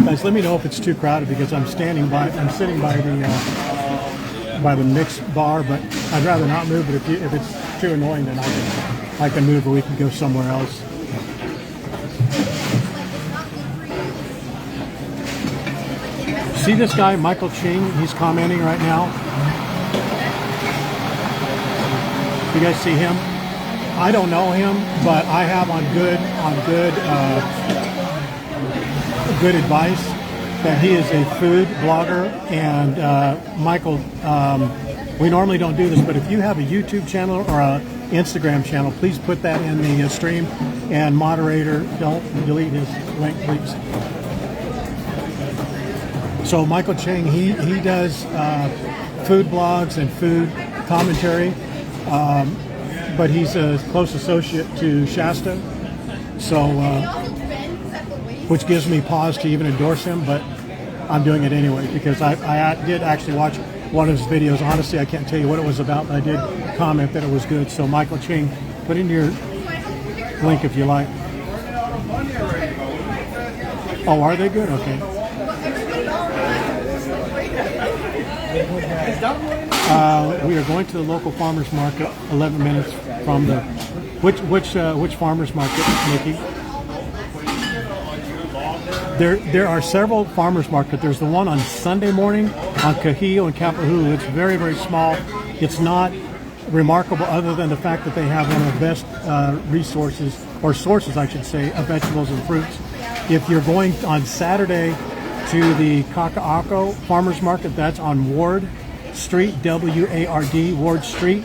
Guys, let me know if it's too crowded because I'm sitting by the mixed bar, but I'd rather not move. But if it's too annoying, then I can move, or we can go somewhere else. See this guy, Michael Ching? He's commenting right now. You guys see him? I don't know him, but I have on good advice that he is a food blogger. And Michael, we normally don't do this, but if you have a YouTube channel or a Instagram channel, please put that in the stream. And moderator, don't delete his link, please. So Michael Chang, he does food blogs and food commentary, but he's a close associate to Shasta, so which gives me pause to even endorse him, but I'm doing it anyway because I did actually watch one of his videos. Honestly, I can't tell you what it was about, but I did comment that it was good. So Michael Chang, put in your link if you like. Oh, are they good? Okay. We are going to the local farmers market 11 minutes from the which farmers market, Nikki? There are several farmers market. There's the one on Sunday morning on Kahio and Kapahulu. It's very, very small. It's not remarkable other than the fact that they have one of the best resources, or sources I should say, of vegetables and fruits. If you're going on Saturday to the Kalakaua Farmers Market, that's on Ward Street, W-A-R-D, Ward Street.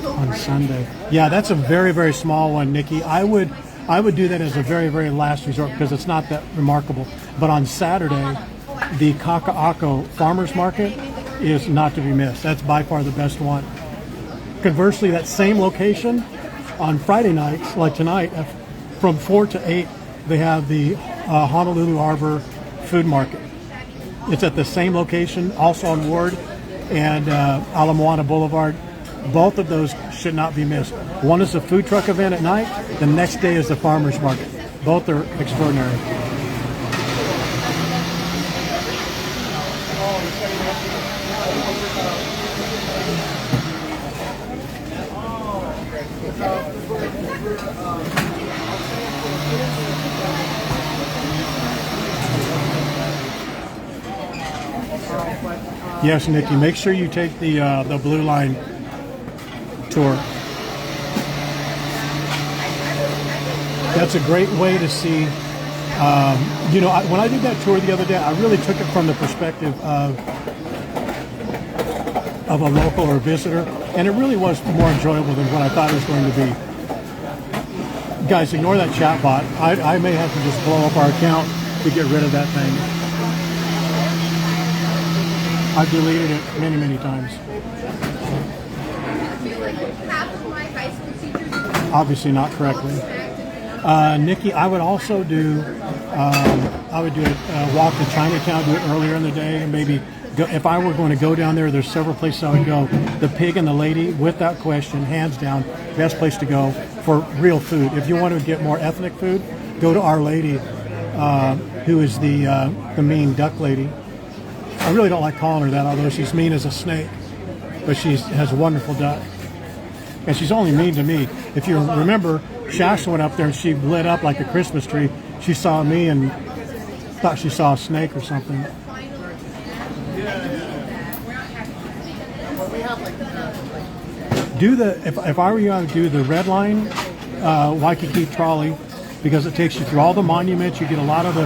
On Sunday. Yeah, that's a very, very small one, Nikki. I would do that as a very, very last resort because it's not that remarkable. But on Saturday, the Kalakaua Farmers Market is not to be missed. That's by far the best one. Conversely, that same location on Friday nights, like tonight, from 4 to 8, they have the Honolulu Harbor Food Market. It's at the same location, also on Ward and Ala Moana Boulevard. Both of those should not be missed. One is a food truck event at night. The next day is the farmer's market. Both are extraordinary. Yes, Nikki, make sure you take the Blue Line tour. That's a great way to see. You know, when I did that tour the other day, I really took it from the perspective of a local or a visitor, and it really was more enjoyable than what I thought it was going to be. Guys, ignore that chat bot. I may have to just blow up our account to get rid of that thing. I've deleted it many, many times. Obviously not correctly. Nikki, I would also do, I would do it, walk to Chinatown, do it earlier in the day, and maybe go, if I were going to go down there, there's several places I would go. The Pig and the Lady, without question, hands down, best place to go for real food. If you want to get more ethnic food, go to Our Lady, who is the mean duck lady. I really don't like calling her that, although she's mean as a snake, but she has a wonderful duck. And she's only mean to me. If you remember, Shash went up there and she lit up like a Christmas tree. She saw me and thought she saw a snake or something. Do the, if I were you, I would do the Red Line Waikiki trolley, because it takes you through all the monuments. You get a lot of the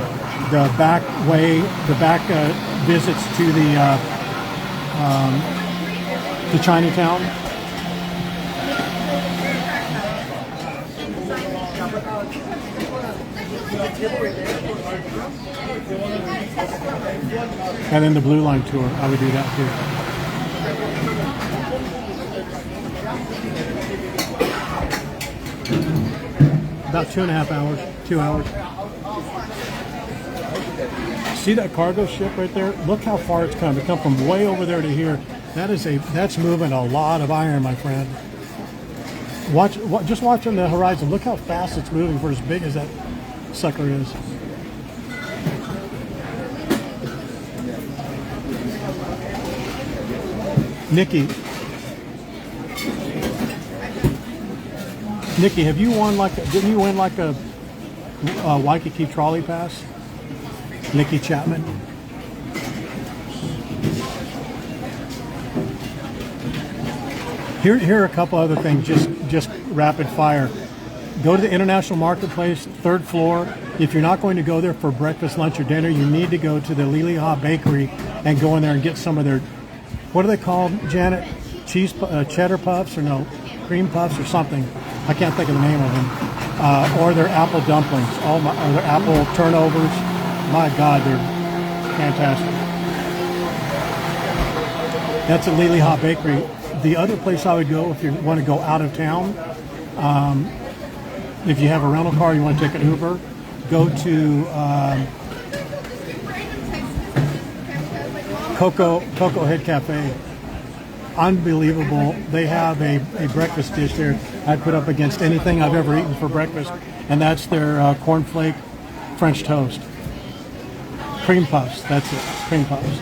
back way, the back visits to the to Chinatown. And then the Blue Line tour, I would do that too. About 2.5 hours, 2 hours. See that cargo ship right there? Look how far it's come. It come from way over there to here. That's moving a lot of iron, my friend. Just watching the horizon. Look how fast it's moving for as big as that sucker is. Nikki, have you won didn't you win like a Waikiki trolley pass? Nikki Chapman. Here are a couple other things, just rapid fire. Go to the International Marketplace, 3rd floor. If you're not going to go there for breakfast, lunch, or dinner, you need to go to the Liliha Bakery and go in there and get some of their, what are they called, Janet? Cheddar puffs, or no, cream puffs or something. I can't think of the name of them. Or their apple dumplings, or their apple turnovers. My God, they're fantastic. That's at Liliha Bakery. The other place I would go if you want to go out of town, if you have a rental car, you want to take an Uber, go to Coco Head Cafe. Unbelievable. They have a breakfast dish there I put up against anything I've ever eaten for breakfast, and that's their cornflake French toast. Cream puffs, that's it, cream puffs.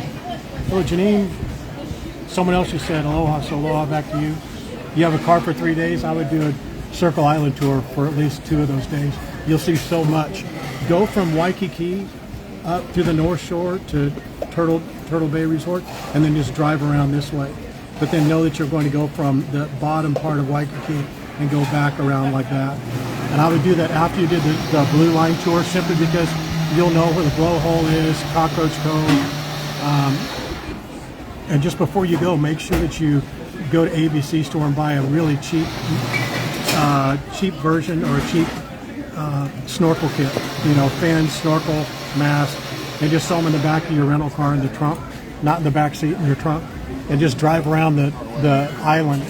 Oh, Janine, someone else just said aloha, so aloha back to you. You have a car for 3 days, I would do a Circle Island tour for at least 2 of those days. You'll see so much. Go from Waikiki up to the North Shore to Turtle Bay Resort, and then just drive around this way. But then know that you're going to go from the bottom part of Waikiki and go back around like that. And I would do that after you did the Blue Line tour, simply because you'll know where the blowhole is, Cockroach Cove. And just before you go, make sure that you go to ABC store and buy a really cheap version or a cheap snorkel kit. You know, fin, snorkel, mask, and just sew them in the back of your rental car in the trunk, not in the back seat, in your trunk, and just drive around the island.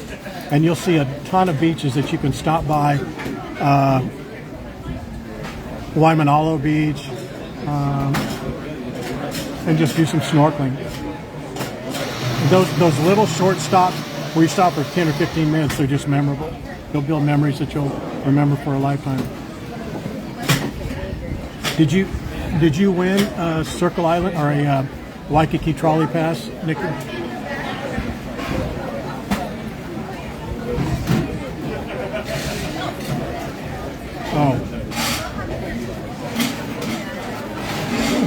And you'll see a ton of beaches that you can stop by. Waimanalo Beach, and just do some snorkeling. Those little short stops where you stop for 10 or 15 minutes, they're just memorable. They'll build memories that you'll remember for a lifetime. Did you win a Circle Island or a Waikiki trolley pass, Nikki? Oh.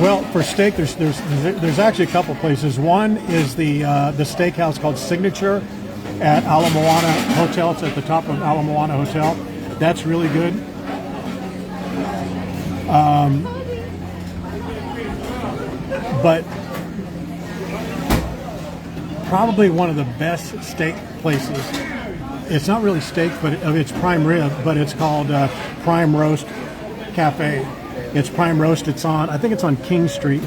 Well, for steak, there's actually a couple places. One is the steakhouse called Signature at Ala Moana Hotel. It's at the top of Ala Moana Hotel. That's really good. But probably one of the best steak places. It's not really steak, but it's prime rib, but it's called Prime Roast Cafe. It's prime roast. I think it's on King Street.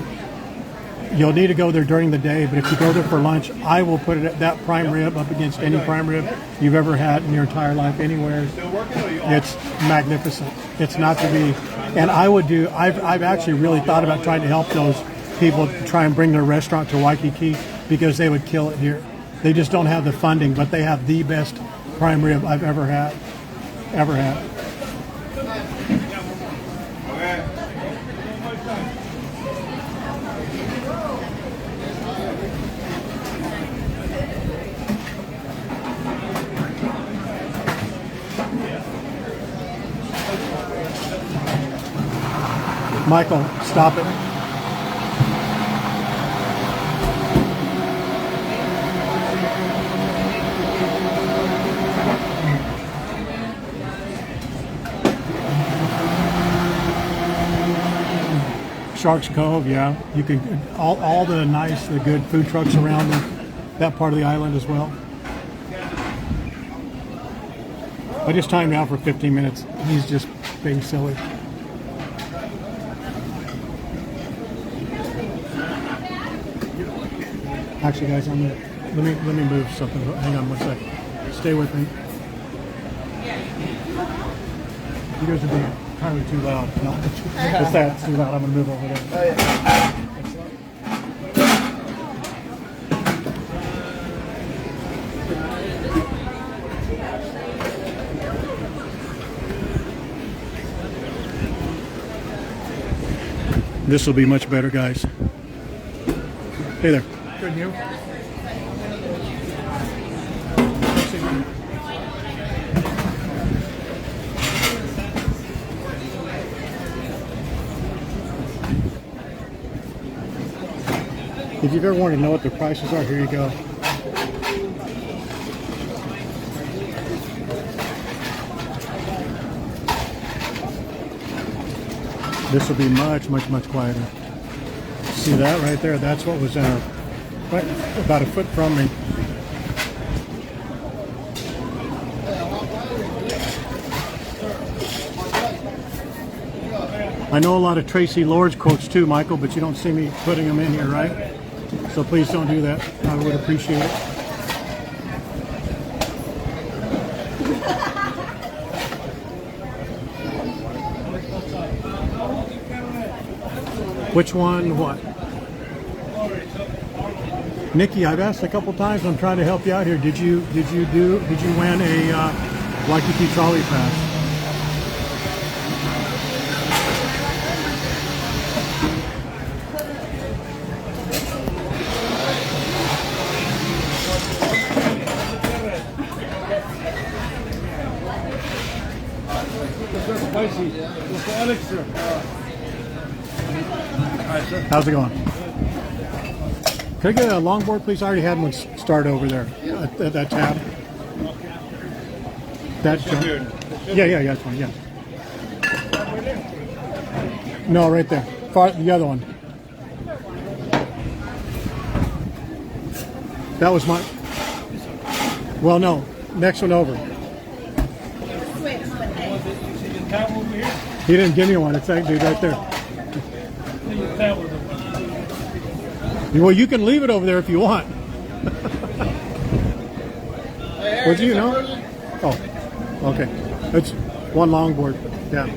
You'll need to go there during the day, but if you go there for lunch, I will put that prime rib up against any prime rib you've ever had in your entire life anywhere. It's magnificent. It's not to be, and I've actually really thought about trying to help those people try and bring their restaurant to Waikiki because they would kill it here. They just don't have the funding, but they have the best prime rib I've ever had. Michael, stop it. Sharks Cove, yeah. You can all the good food trucks around that part of the island as well. I just timed out for 15 minutes. He's just being silly. Actually, guys, let me move something. Hang on one sec. Stay with me. You guys are being entirely too loud. No, it's that. It's too loud. I'm gonna move over there. Oh, yeah. This will be much better, guys. Hey there. Good, and you? If you've ever wanted to know what the prices are, here you go. This will be much, much, much quieter. See that right there? That's what was right about a foot from me. I know a lot of Tracy Lord's quotes too, Michael, but you don't see me putting them in here, right? So please don't do that. I would appreciate it. Which one? What? Nikki, I've asked a couple times. I'm trying to help you out here. Did you win a Waikiki trolley pass? How's it going? Could I get a longboard, please? I already had one start over there at that tab. That yeah, that's fine. Yeah. No, right there. The other one. That was my. Well, no. Next one over. He didn't give me one. It's that dude right there. Well, you can leave it over there if you want. What do you know? Oh, okay. It's one longboard. Yeah.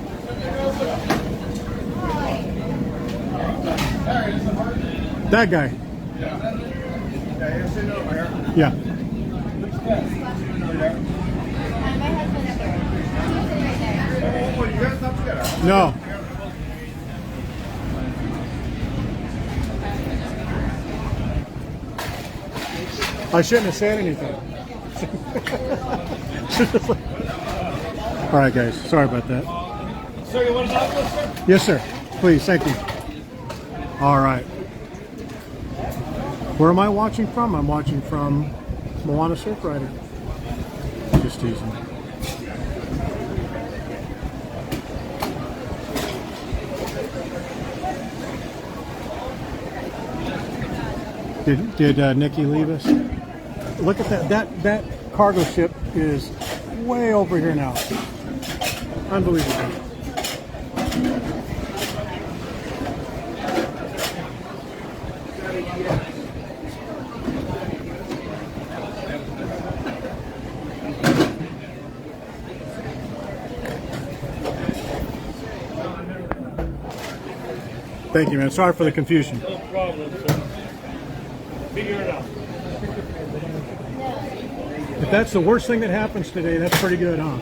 That guy. Yeah. No. I shouldn't have said anything. All right, guys. Sorry about that. Sir, you want to talk to us, sir? Yes, sir. Please. Thank you. All right. Where am I watching from? I'm watching from Moana Surf Rider. Just teasing. Did Nikki leave us? Look at that. That cargo ship is way over here now. Unbelievable. Thank you, man. Sorry for the confusion. No problem, sir. Figure it out. If that's the worst thing that happens today, that's pretty good, huh?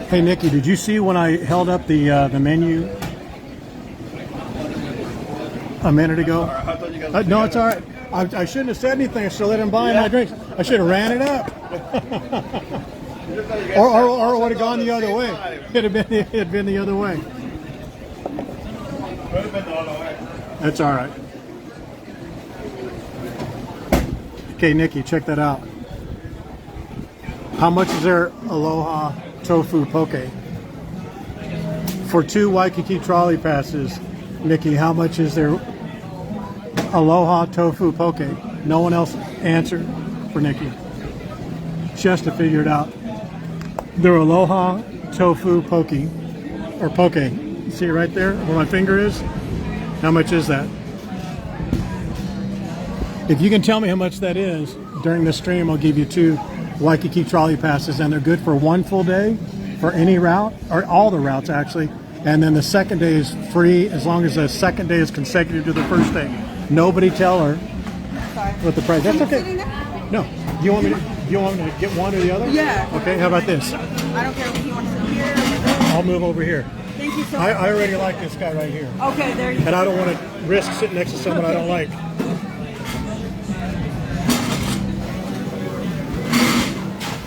Hey, Nikki, did you see when I held up the menu a minute ago? I thought you guys No, it's all right. I shouldn't have said anything. I should have let him buy my drinks. I should have ran it up. or would have gone the other way. It'd have been the other way. Could have been the other way. That's all right. Okay, Nikki, check that out. How much is their Aloha Tofu Poke? For 2 Waikiki trolley passes, Nikki, how much is their Aloha Tofu Poke? No one else answered for Nikki. She has to figure it out. Their Aloha Tofu Poke, or Poke. See it right there where my finger is? How much is that? If you can tell me how much that is during the stream, I'll give you 2 Waikiki trolley passes, and they're good for 1 full day for any route, or all the routes actually. And then the second day is free as long as the second day is consecutive to the first day. Nobody tell her what the price. That's okay. No. Do you want me to get one or the other? Yeah. Okay. How about this? I don't care if you want to sit here. I'll move over here. Thank you so much. I already like this guy right here, Okay, there you go. and I don't want to risk sitting next to someone I don't like.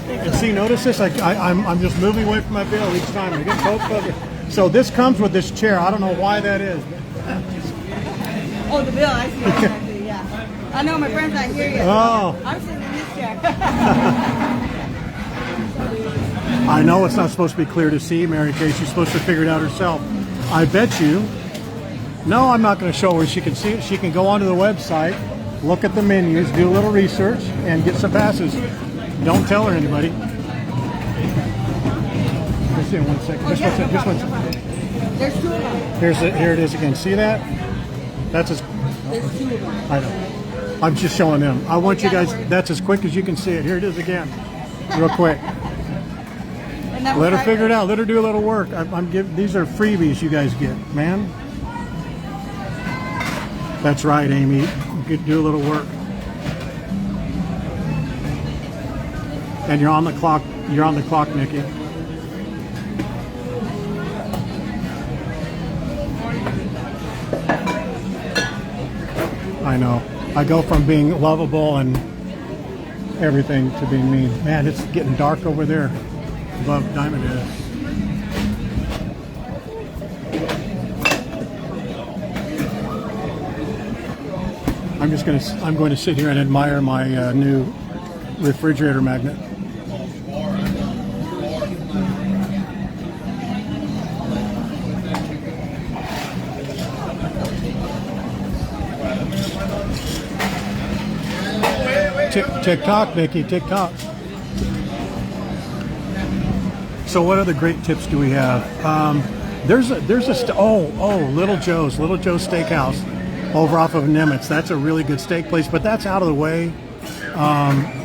And see, notice this. I'm just moving away from my bill each time. I get both of it. So this comes with this chair. I don't know why that is. Oh, the bill. I see. Exactly. Yeah. I know my friend's not here yet. Oh. I'm sitting in this chair. I know it's not supposed to be clear to see, Mary Kay. She's supposed to figure it out herself. I bet you. No, I'm not going to show her. She can see it. She can go onto the website, look at the menus, do a little research, and get some passes. Don't tell her anybody. Let's see in 1 second. Just one second. There's 2 of them. Here it is again. See that? That's as. There's 2 of them. I know. I'm just showing them. I want you guys. That's as quick as you can see it. Here it is again, real quick. And that Let was her figure it out. Let her do a little work. I'm giving. These are freebies you guys get, man. That's right, Amy. You could do a little work. And you're on the clock. You're on the clock, Nikki. I know. I go from being lovable and everything to being mean. Man, it's getting dark over there above Diamond is. I'm going to sit here and admire my new refrigerator magnet. TikTok, Nikki, TikTok. So what other great tips do we have? There's a Little Joe's Steakhouse over off of Nimitz. That's a really good steak place, but that's out of the way.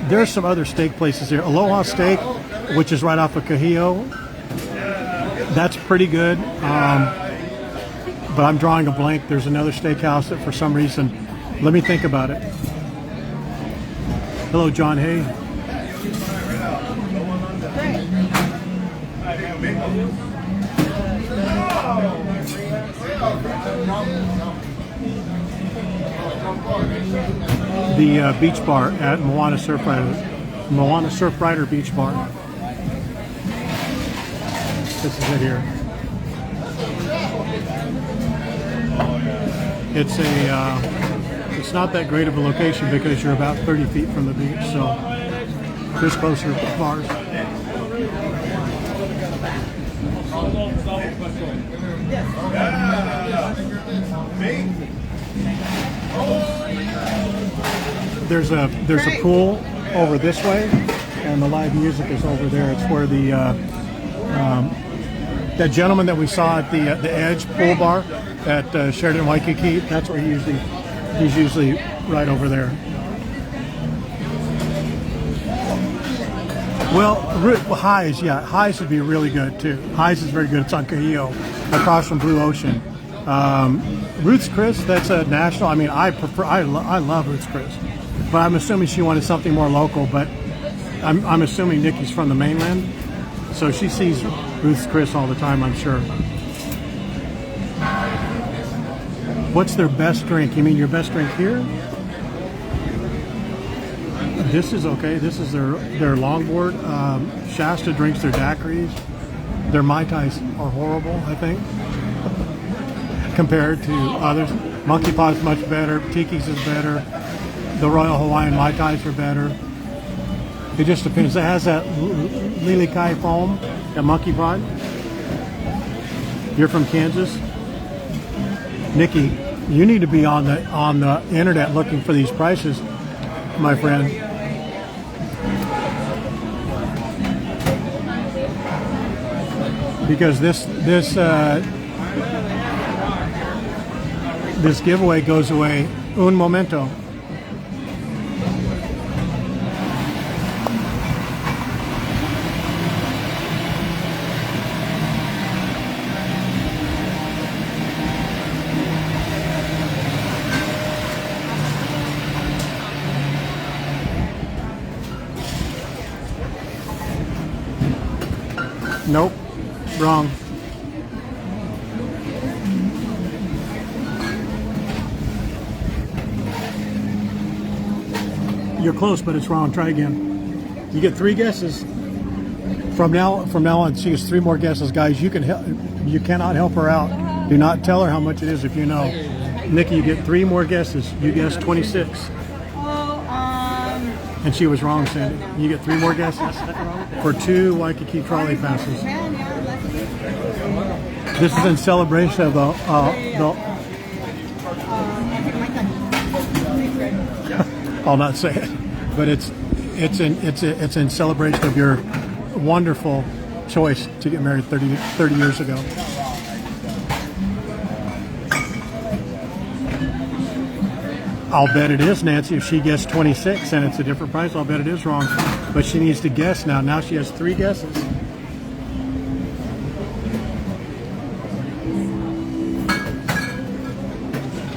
There's some other steak places here. Aloha Steak, which is right off of Kahio. That's pretty good. But I'm drawing a blank. There's another steakhouse that for some reason, let me think about it. Hello, John Hay. The beach bar at Moana Surfrider Beach Bar. This is it here. It's not that great of a location because you're about 30 feet from the beach, so there's closer bars. There's a pool over this way, and the live music is over there. It's where the that gentleman that we saw at the Edge pool bar at Sheraton Waikiki. That's where he's usually right over there. Well, Highs would be really good too. Highs is very good. It's on Kahio, across from Blue Ocean. Ruth's Chris, that's a national. I mean, I love Ruth's Chris, but I'm assuming she wanted something more local. But I'm assuming Nikki's from the mainland, so she sees Ruth's Chris all the time, I'm sure. What's their best drink? You mean your best drink here? This is okay. This is their longboard. Shasta drinks their daiquiris. Their Mai Tais are horrible, I think, compared to others. Monkey Paw's much better. Tiki's is better. The Royal Hawaiian Mai Tais are better. It just depends. It has that Lili Kai foam, that Monkey Paw. You're from Kansas? Nikki, you need to be on the internet looking for these prices, my friend. Because this giveaway goes away un momento. Nope, wrong. You're close, but it's wrong. Try again. You get 3 guesses. From now on, she gets 3 more guesses, guys. You cannot help her out. Do not tell her how much it is if you know. Nikki, you get 3 more guesses. You guessed 26. And she was wrong, Sandy. You get 3 more guesses for 2 Waikiki trolley passes. This is in celebration of the I'll not say it, but it's in celebration of your wonderful choice to get married 30 years ago. I'll bet it is, Nancy. If she guessed 26 and it's a different price, I'll bet it is wrong. But she needs to guess now. Now she has 3 guesses.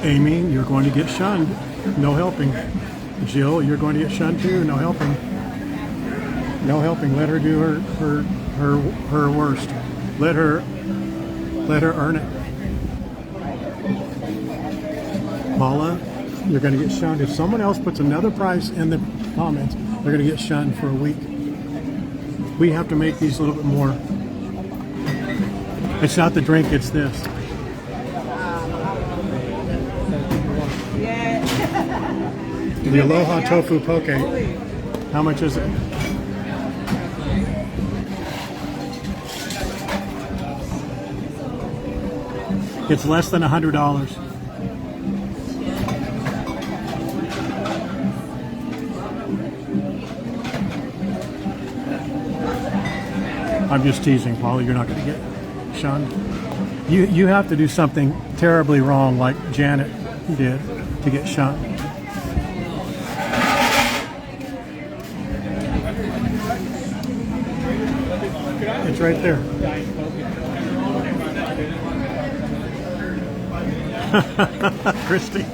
Amy, you're going to get shunned. No helping. Jill, you're going to get shunned too. No helping. No helping. Let her do her worst. Let her earn it. Paula, you're going to get shunned. If someone else puts another price in the comments, they're going to get shunned for a week. We have to make these a little bit more. It's not the drink, it's this. The Aloha Tofu Poke. How much is it? It's less than $100. I'm just teasing, Paula. You're not going to get shunned. You have to do something terribly wrong like Janet did to get shunned. right there. Christy.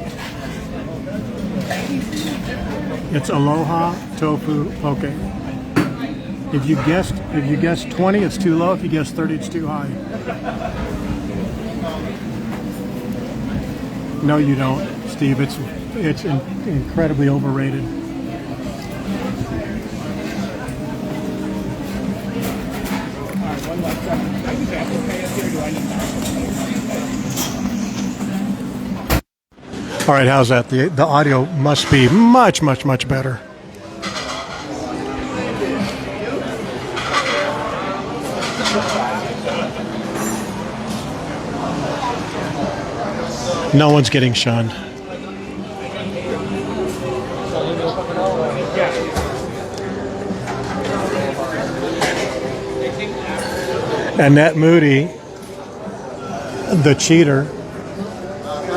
It's Aloha Tofu Poke. If you guessed 20, it's too low. If you guessed 30, it's too high. No, you don't, Steve. It's incredibly overrated. All right, how's that? The audio must be much, much, much better. No one's getting shunned. Annette Moody, the cheater,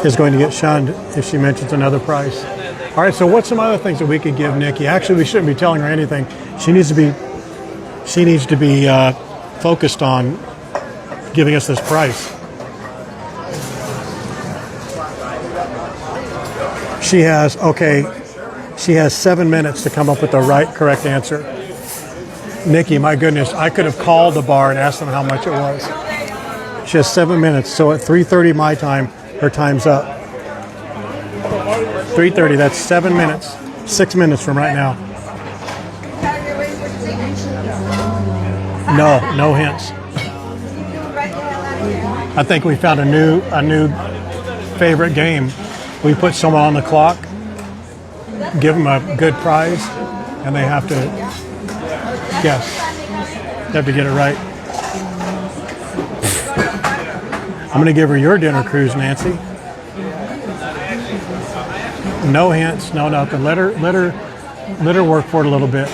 is going to get shunned if she mentions another price. All right, so what's some other things that we could give Nikki? Actually, we shouldn't be telling her anything. She needs to be focused on giving us this price. She has 7 minutes to come up with the correct answer. Nikki, my goodness, I could have called the bar and asked them how much it was. She has 7 minutes, so at 3:30 my time, her time's up. 3:30, that's 7 minutes. 6 minutes from right now. No hints. I think we found a new favorite game. We put someone on the clock, give them a good prize, and they have to guess. They have to get it right. I'm going to give her your dinner cruise, Nancy. No hints, no nothing. Let her work for it a little bit.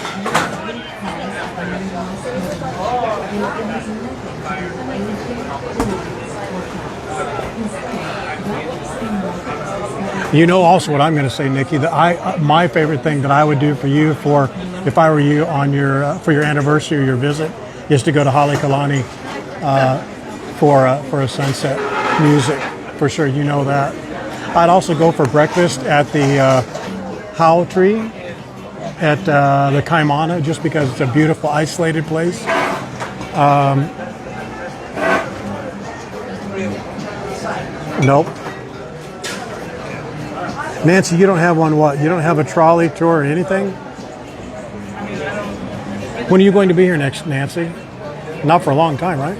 You know also what I'm going to say, Nikki, that my favorite thing that I would do for you if I were you on for your anniversary or your visit is to go to Halekulani for a sunset music, for sure. You know that. I'd also go for breakfast at the Howl Tree at the Kaimana, just because it's a beautiful isolated place. Nope. Nancy, you don't have one what? You don't have a trolley tour or anything? When are you going to be here next, Nancy? Not for a long time, right?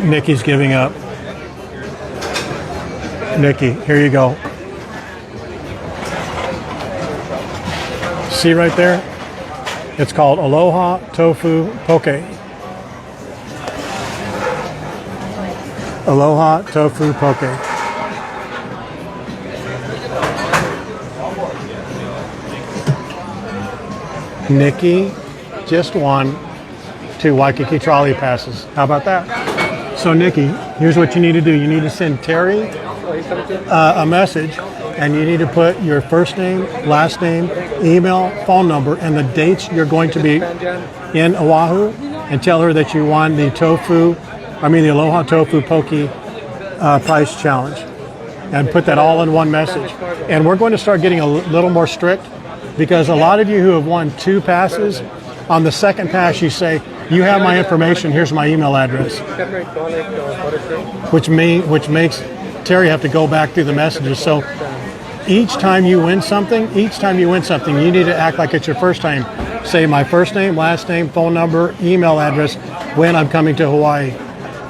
Nikki's giving up. Nikki, here you go. See right there? It's called Aloha Tofu Poke. Aloha Tofu Poke. Nikki just won 2 Waikiki trolley passes. How about that? So Nikki, here's what you need to do. You need to send Terry a message, and you need to put your first name, last name, email, phone number, and the dates you're going to be in Oahu, and tell her that you won the the Aloha Tofu Poke price challenge, and put that all in one message. And we're going to start getting a little more strict, because a lot of you who have won 2 passes, on the second pass you say, you have my information, here's my email address, which makes Terry have to go back through the messages. So each time you win something, you need to act like it's your first time. Say my first name, last name, phone number, email address, when I'm coming to Hawaii.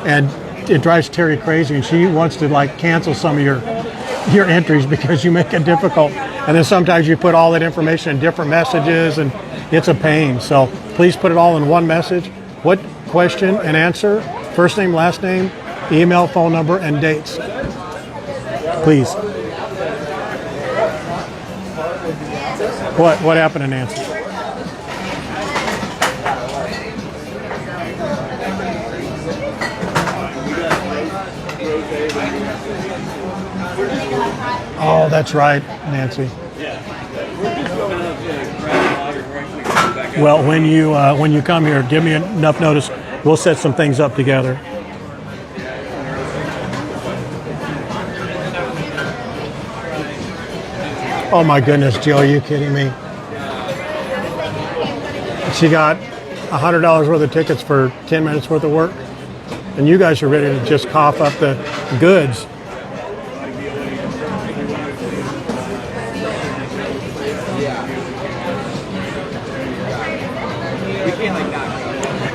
And it drives Terry crazy, and she wants to cancel some of your entries because you make it difficult. And then sometimes you put all that information in different messages, and it's a pain. So please put it all in one message. What question and answer, first name, last name, email, phone number, and dates. Please. What happened to Nancy? Oh, That's right, Nancy. Well, when you come here, give me enough notice. We'll set some things up together. Oh my goodness, Jill, are you kidding me? She got $100 worth of tickets for 10 minutes worth of work, and you guys are ready to just cough up the goods.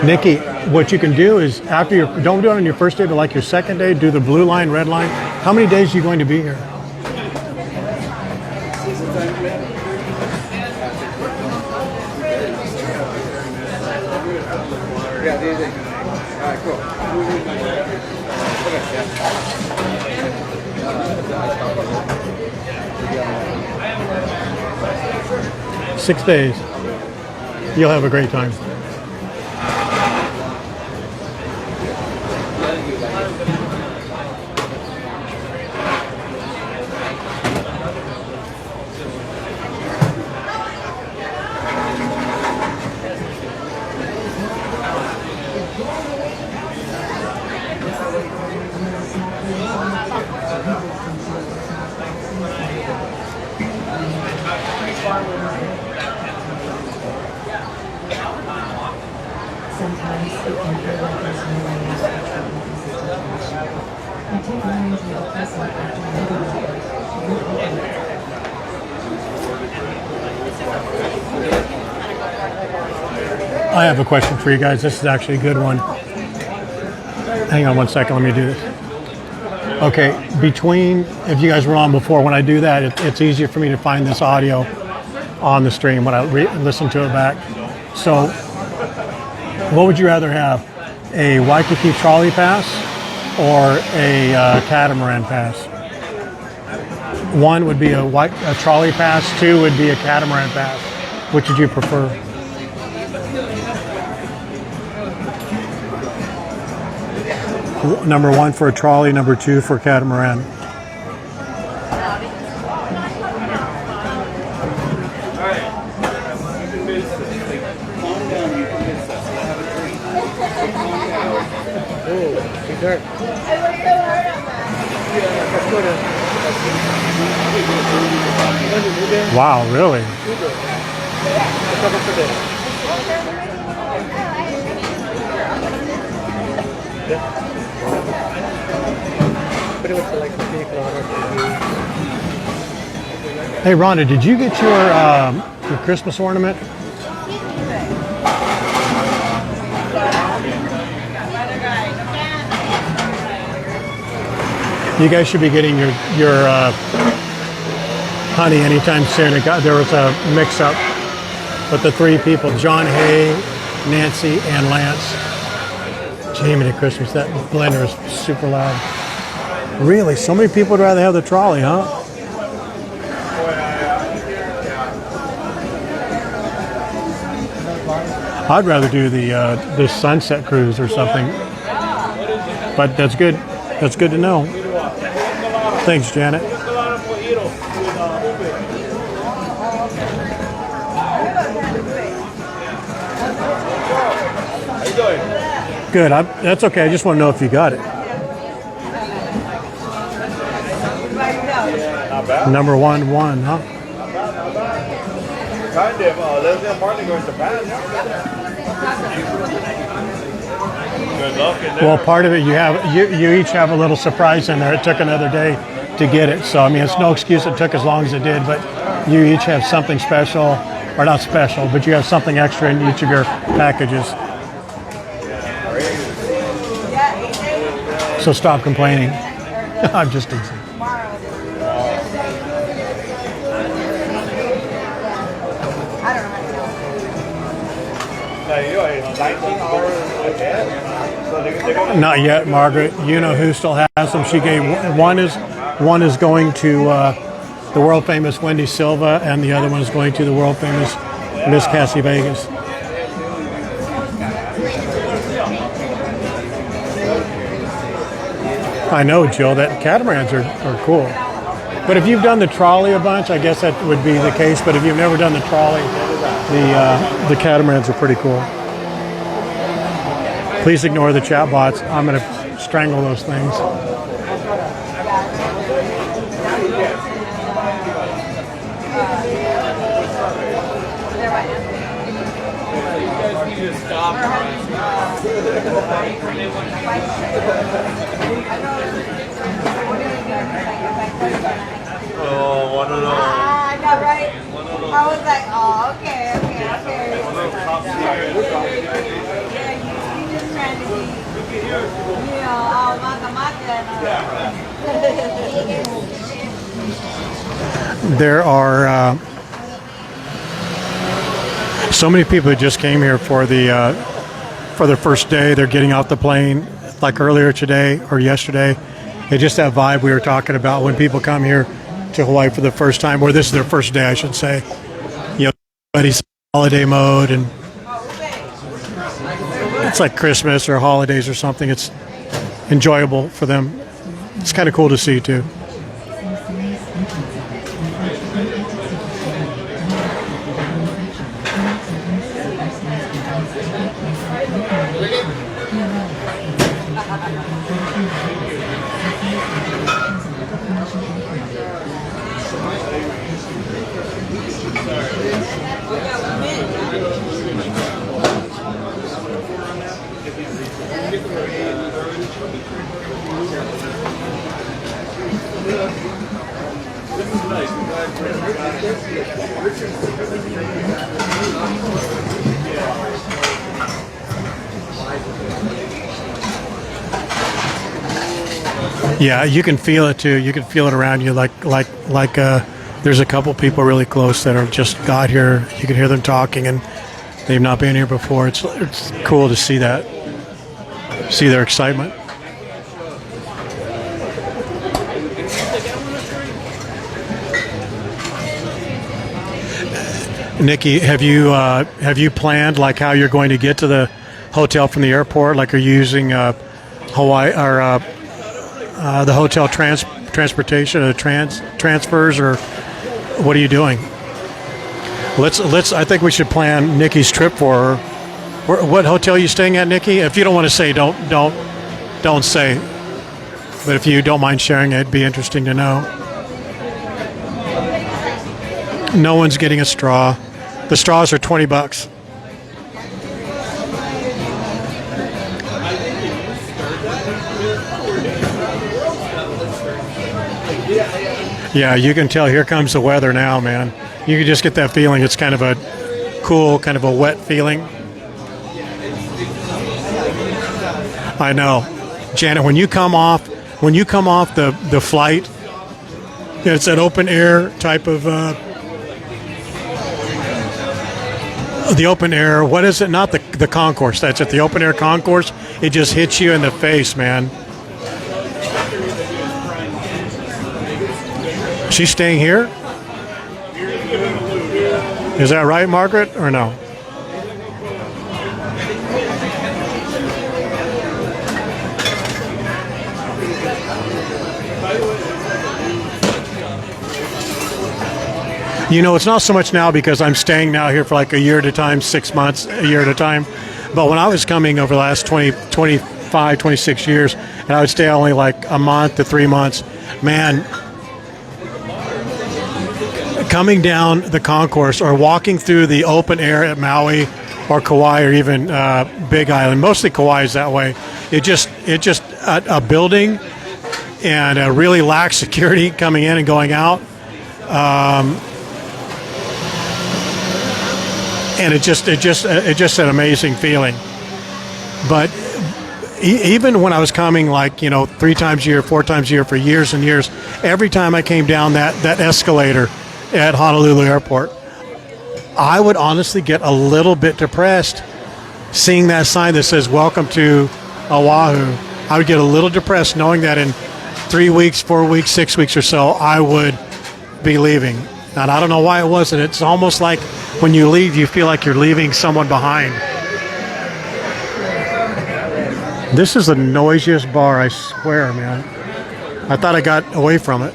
Nikki, what you can do is don't do it on your first day, but like your second day, do the blue line, red line. How many days are you going to be here? Cool. 6 days. You'll have a great time. Sometimes it can feel like there's no way to switch from one system to another. And temporary is a present after I have a question for you guys. This is actually a good one. Hang on one second. Let me do this. Okay, if you guys were on before, when I do that, it's easier for me to find this audio on the stream when I listen to it back. So, what would you rather have? A Waikiki trolley pass or a catamaran pass? One would be a trolley pass, two would be a catamaran pass. Which would you prefer? Number one for a trolley, number two for a catamaran. Wow, really? Hey, Rhonda, did you get your Christmas ornament? You guys should be getting your honey anytime soon. There was a mix-up with the three people, John Hay, Nancy, and Lance. Jamie to Christmas, that blender is super loud. Really, so many people would rather have the trolley, huh? I'd rather do the sunset cruise or something. But that's good. That's good to know. Thanks, Janet. Good. That's okay. I just want to know if you got it. Number one, huh? Well, part of it you each have a little surprise in there. It took another day to get it, so I mean it's no excuse it took as long as it did. But you each have something special, or not special, but you have something extra in each of your packages. So stop complaining. I'm just teasing. Not yet, Margaret. You know who still has them. She gave one is going to the world famous Wendy Silva, and the other one is going to the world famous Miss Cassie Vegas. I know, Jill. That catamarans are cool. But if you've done the trolley a bunch, I guess that would be the case. But if you've never done the trolley, the catamarans are pretty cool. Please ignore the chat bots. I'm going to strangle those things. Oh, one of those. I know, right? I was like, oh, okay. Yeah, you just trying to be, all maka. There are so many people who just came here for their first day. They're getting off the plane like earlier today or yesterday. It's just that vibe we were talking about when people come here to Hawaii for the first time, or this is their first day, I should say. Everybody's holiday mode, and it's like Christmas or holidays or something. It's enjoyable for them. It's kind of cool to see too. Yeah, you can feel it too. You can feel it around you. Like there's a couple people really close that have just got here. You can hear them talking, and they've not been here before. It's cool to see that, see their excitement. Nikki, have you planned like how you're going to get to the hotel from the airport? Like, are you using Hawaii or the hotel transportation or transfers, or what are you doing? Let's. I think we should plan Nikki's trip for her. What hotel are you staying at, Nikki? If you don't want to say, don't say. But if you don't mind sharing, it'd be interesting to know. No one's getting a straw. The straws are $20. Yeah, you can tell here comes the weather now, man. You can just get that feeling. It's kind of a cool, kind of a wet feeling. I know. Janet, when you come off the flight, it's an open air type of the open air. What is it? Not the concourse. That's it. The open air concourse. It just hits you in the face, man. She's staying here? Is that right, Margaret, or no? You know, it's not so much now because I'm staying now here for like a year at a time, 6 months, a year at a time. But when I was coming over the last 25, 26 years, and I would stay only like a month to 3 months, man, coming down the concourse or walking through the open air at Maui or Kauai or even Big Island, mostly Kauai is that way. It just a building and a really lax security coming in and going out. And it's just an amazing feeling. But even when I was coming, like, 3 times a year, 4 times a year for years and years, every time I came down that escalator at Honolulu Airport, I would honestly get a little bit depressed seeing that sign that says "Welcome to Oahu." I would get a little depressed knowing that in 3 weeks, 4 weeks, 6 weeks or so, I would be leaving. And I don't know why it wasn't. It's almost like when you leave, you feel like you're leaving someone behind. This is the noisiest bar, I swear, man. I thought I got away from it.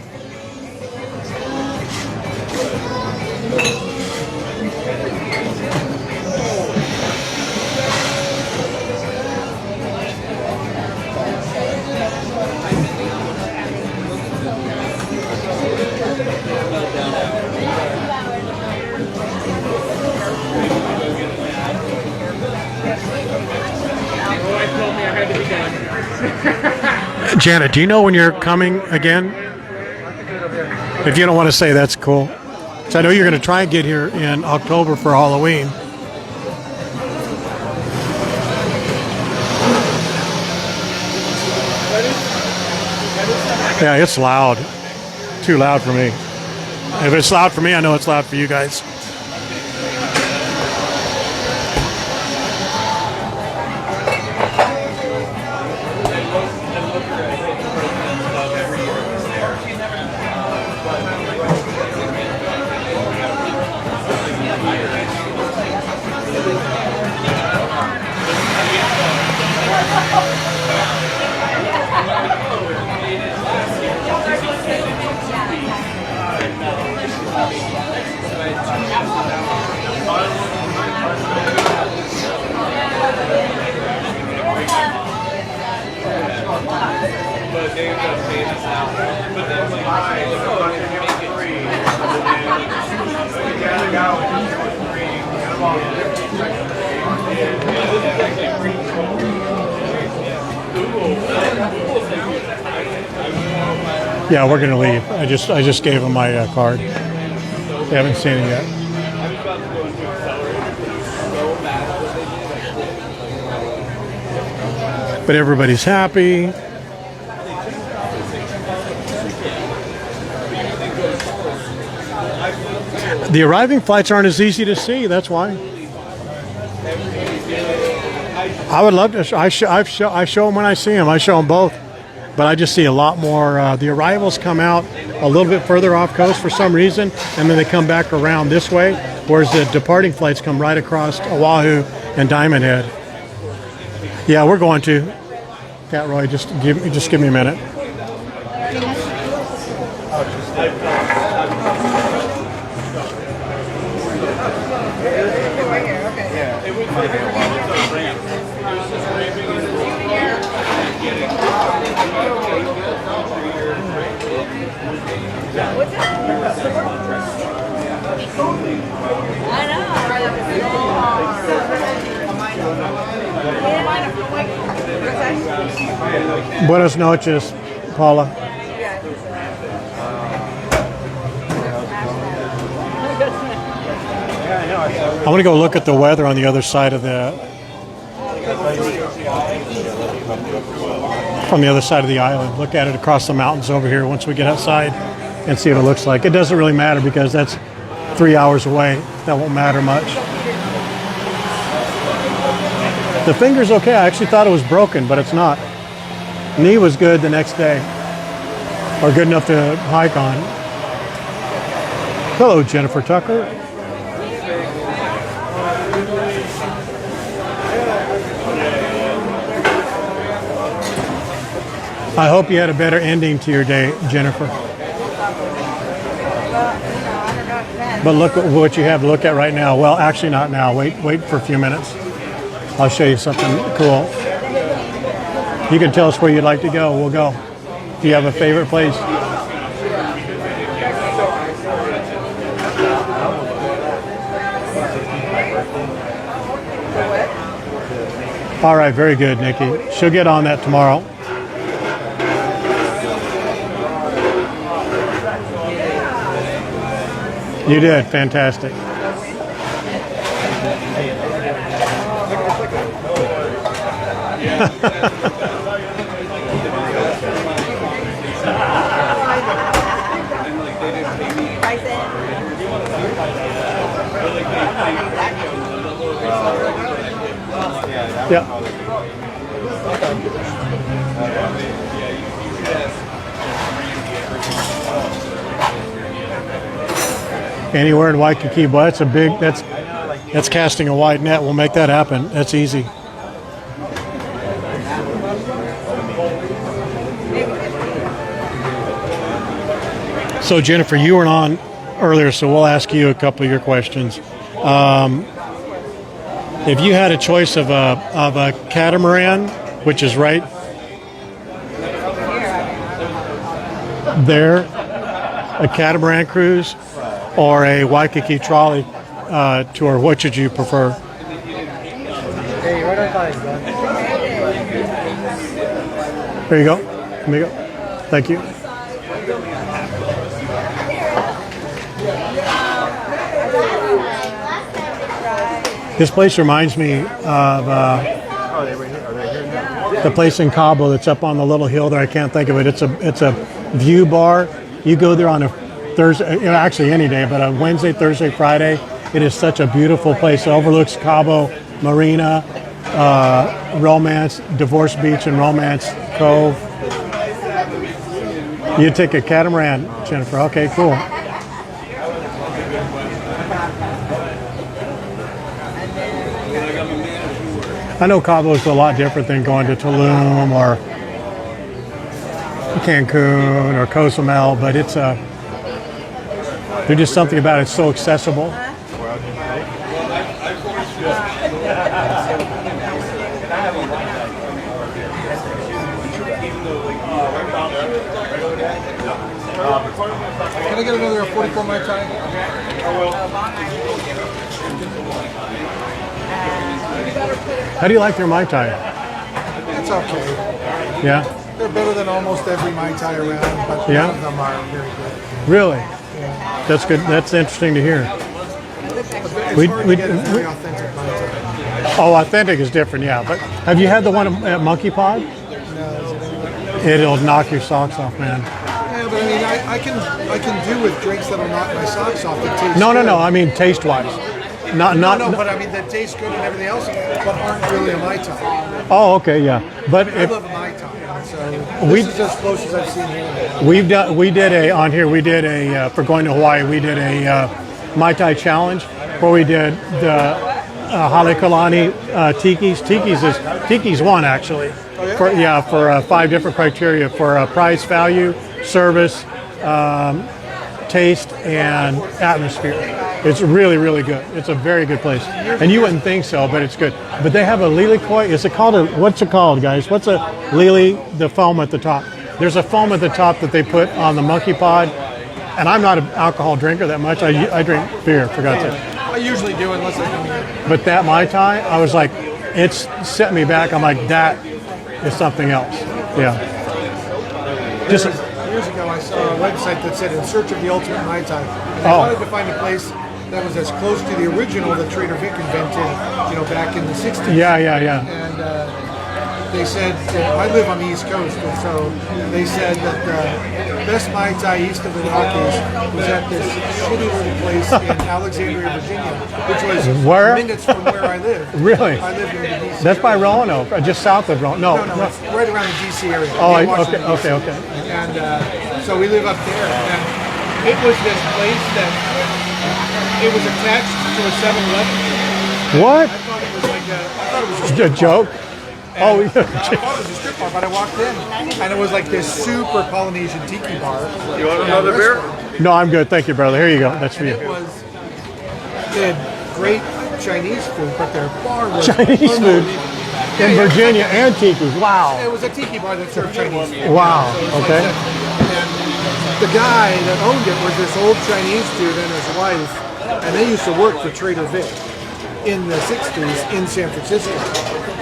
Janet, do you know when you're coming again? If you don't want to say, that's cool. So I know you're going to try and get here in October for Halloween. Yeah, it's loud. Too loud for me. If it's loud for me, I know it's loud for you guys. Yeah, we're gonna leave. I just gave them my card. They haven't seen it yet. But everybody's happy. The arriving flights aren't as easy to see. That's why. I would love to. I show them when I see them. I show them both. But I just see a lot more. The arrivals come out a little bit further off coast for some reason, and then they come back around this way, whereas the departing flights come right across Oahu and Diamond Head. Yeah, we're going to. Cat Roy, just give me a minute. Buenas noches, Paula. I want to go look at the weather on the other side of from the other side of the island. Look at it across the mountains over here once we get outside and see what it looks like. It doesn't really matter because that's 3 hours away. That won't matter much. The finger's okay. I actually thought it was broken, but it's not. Knee was good the next day, or good enough to hike on. Hello, Jennifer Tucker. I hope you had a better ending to your day, Jennifer. But look at what you have to look at right now. Well, actually not now. Wait for a few minutes. I'll show you something cool. You can tell us where you'd like to go. We'll go. Do you have a favorite place? All right, very good, Nikki. She'll get on that tomorrow. You did, fantastic. Yeah. Anywhere in Waikiki, but that's a big. That's casting a wide net. We'll make that happen. That's easy. So Jennifer, you were on earlier, so we'll ask you a couple of your questions. If you had a choice of a catamaran, which is right there, a catamaran cruise, or a Waikiki trolley tour, what should you prefer? There you go. There you go. Thank you. This place reminds me of the place in Cabo that's up on the little hill there. I can't think of it. It's a view bar. You go there on a Thursday, actually any day, but on Wednesday, Thursday, Friday. It is such a beautiful place. It overlooks Cabo Marina, Romance, Divorce Beach, and Romance Cove. You take a catamaran, Jennifer. Okay, cool. I know Cabo is a lot different than going to Tulum or Cancun or Cozumel, but it's there's just something about it. It's so accessible. Can I get another 44 Mai Tai? How do you like their Mai Tai? It's okay. Yeah? They're better than almost every Mai Tai around, but Yeah? none of them are very good. Really? That's good. That's interesting to hear. It's We- hard to we- get a we- very authentic Mai Tai. Oh, authentic is different, yeah. But have you had the one at Monkey Pod? No, is it It'll knock your socks off, man. Yeah, but I mean, I can do with drinks that'll knock my socks off that taste No, good. I mean taste-wise. Not. No, but I mean that taste good and everything else, but aren't really a Mai Tai. Oh, okay, yeah. But I if love a Mai Tai, so We- this is as close as I've seen here. we did a for going to Hawaii. We did a Mai Tai challenge where we did the Halekulani tikis. Tiki's one actually. For 5 different criteria for price, value, service, taste, and atmosphere. It's really, really good. It's a very good place. And you wouldn't think so, but it's good. But they have a lily koi. Is it called what's it called, guys? What's a lily, the foam at the top? There's a foam at the top that they put on the Monkey Pod. And I'm not an alcohol drinker that much. I drink beer, for God's sake. I usually do unless I come here. But that Mai Tai, I was like, it's set me back. I'm like, that is something else. Yeah. Just Years ago, I saw a website that said "In Search of the Ultimate Mai Tai," and I Oh. wanted to find a place that was as close to the original that Trader Vic invented, back in the '60s. yeah. And they said I live on the East Coast, and so they said that the best Mai Tai east of the Rockies was at this shitty little place in Alexandria, Virginia, which was Where? minutes from where I live. Really? I live in the DC. That's by Roanoke, just south of Roanoke. No, it's right around the DC area. Oh, near Washington, okay. DC. And so we live up there, and it was this place that it was attached to a 7-Eleven. What? I thought it was like I thought it was a A strip bar. joke? Oh, I thought it was a strip bar, but I walked in, and it was like this super Polynesian tiki bar. You want another beer? no, I'm good. Thank you, brother. Here you go. That's for And you. it was they had great Chinese food, but their bar was Chinese food in Virginia and Tiki's. Wow. It was a tiki bar that served Chinese food. Wow. So it was Okay. like that. And the guy that owned it was this old Chinese dude and his wife, and they used to work for Trader Vic in the '60s in San Francisco,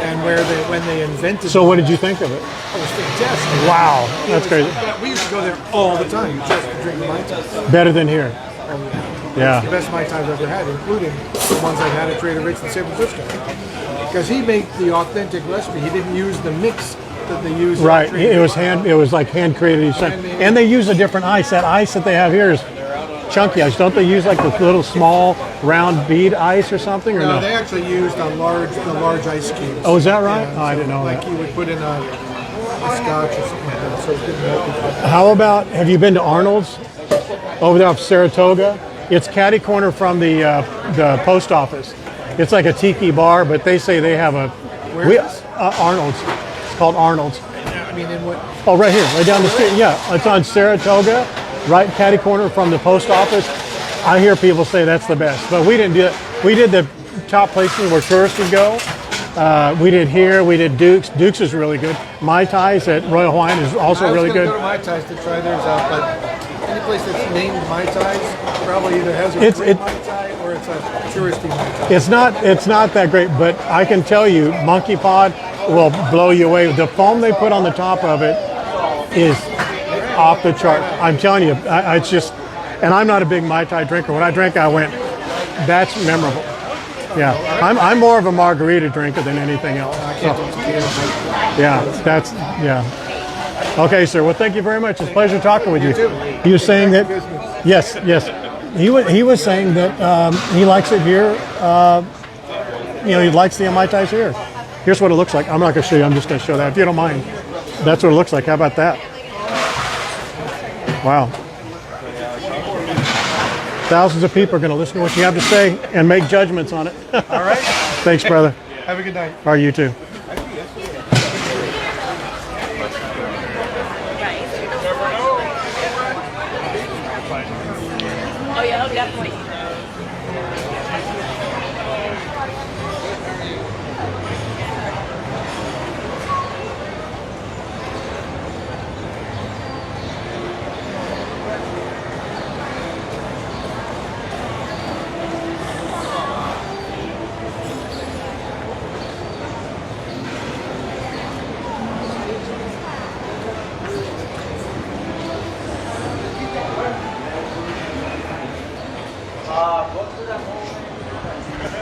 and when they invented. So what did you think of it? It was fantastic. Wow. It That's was- crazy. We used to go there all the time just to drink Mai Tai. Better than here. Yeah. The best Mai Tai I've ever had, including the ones I've had at Trader Vic's in San Francisco. Because he made the authentic recipe. He didn't use the mix that they use. at Right. Trader It was Vic's. it was like hand created. And they use a different ice. That ice that they have here is chunky ice. Don't they use like the little small round bead ice or something, or No, no? they actually used the large ice cubes. Oh, is that right? Yeah, Oh, I so didn't know like that. you would put in a scotch or something like that, so it didn't melt it. How about, have you been to Arnold's over there off Saratoga? It's catty corner from the post office. It's like a tiki bar, but they say they have Arnold's. It's called Arnold's. I mean, in what? Oh, right here, right down the street. Yeah, it's on Saratoga, right catty corner from the post office. I hear people say that's the best, but we didn't do it. We did the top places where tourists would go. We did here. We did Duke's. Duke's is really good. Mai Tais at Royal Hawaiian is also really I was good. going to go to Mai Tais to try theirs out, but any place that's named Mai Tais probably either has a It's- great it- Mai Tai or it's It's a touristy Mai Tai. It's not that great, but I can tell you, Monkey Pod will blow you away. The foam they put on the top of it is off the chart. I'm telling you, it's just, and I'm not a big Mai Tai drinker. When I drank, I went, that's memorable. Yeah, I'm more of a margarita drinker than anything else. So, yeah, that's, yeah. Okay, sir. Well, thank you very much. It's a pleasure talking with you. He was saying that, yes. He was saying that he likes it here. He likes the Mai Tais here. Here's what it looks like. I'm not going to show you. I'm just going to show that. If you don't mind. That's what it looks like. How about that? Wow. Thousands of people are going to listen to what you have to say and make judgments on it. All right. Thanks, brother. Have a good night. Are you too? Oh yeah, definitely.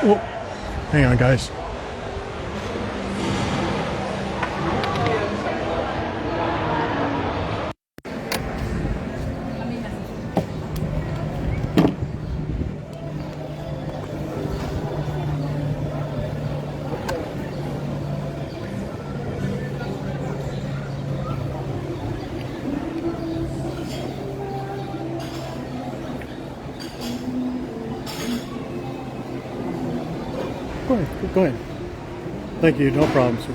Whoa. Hang on, guys. Go ahead. Thank you. No problem, sir.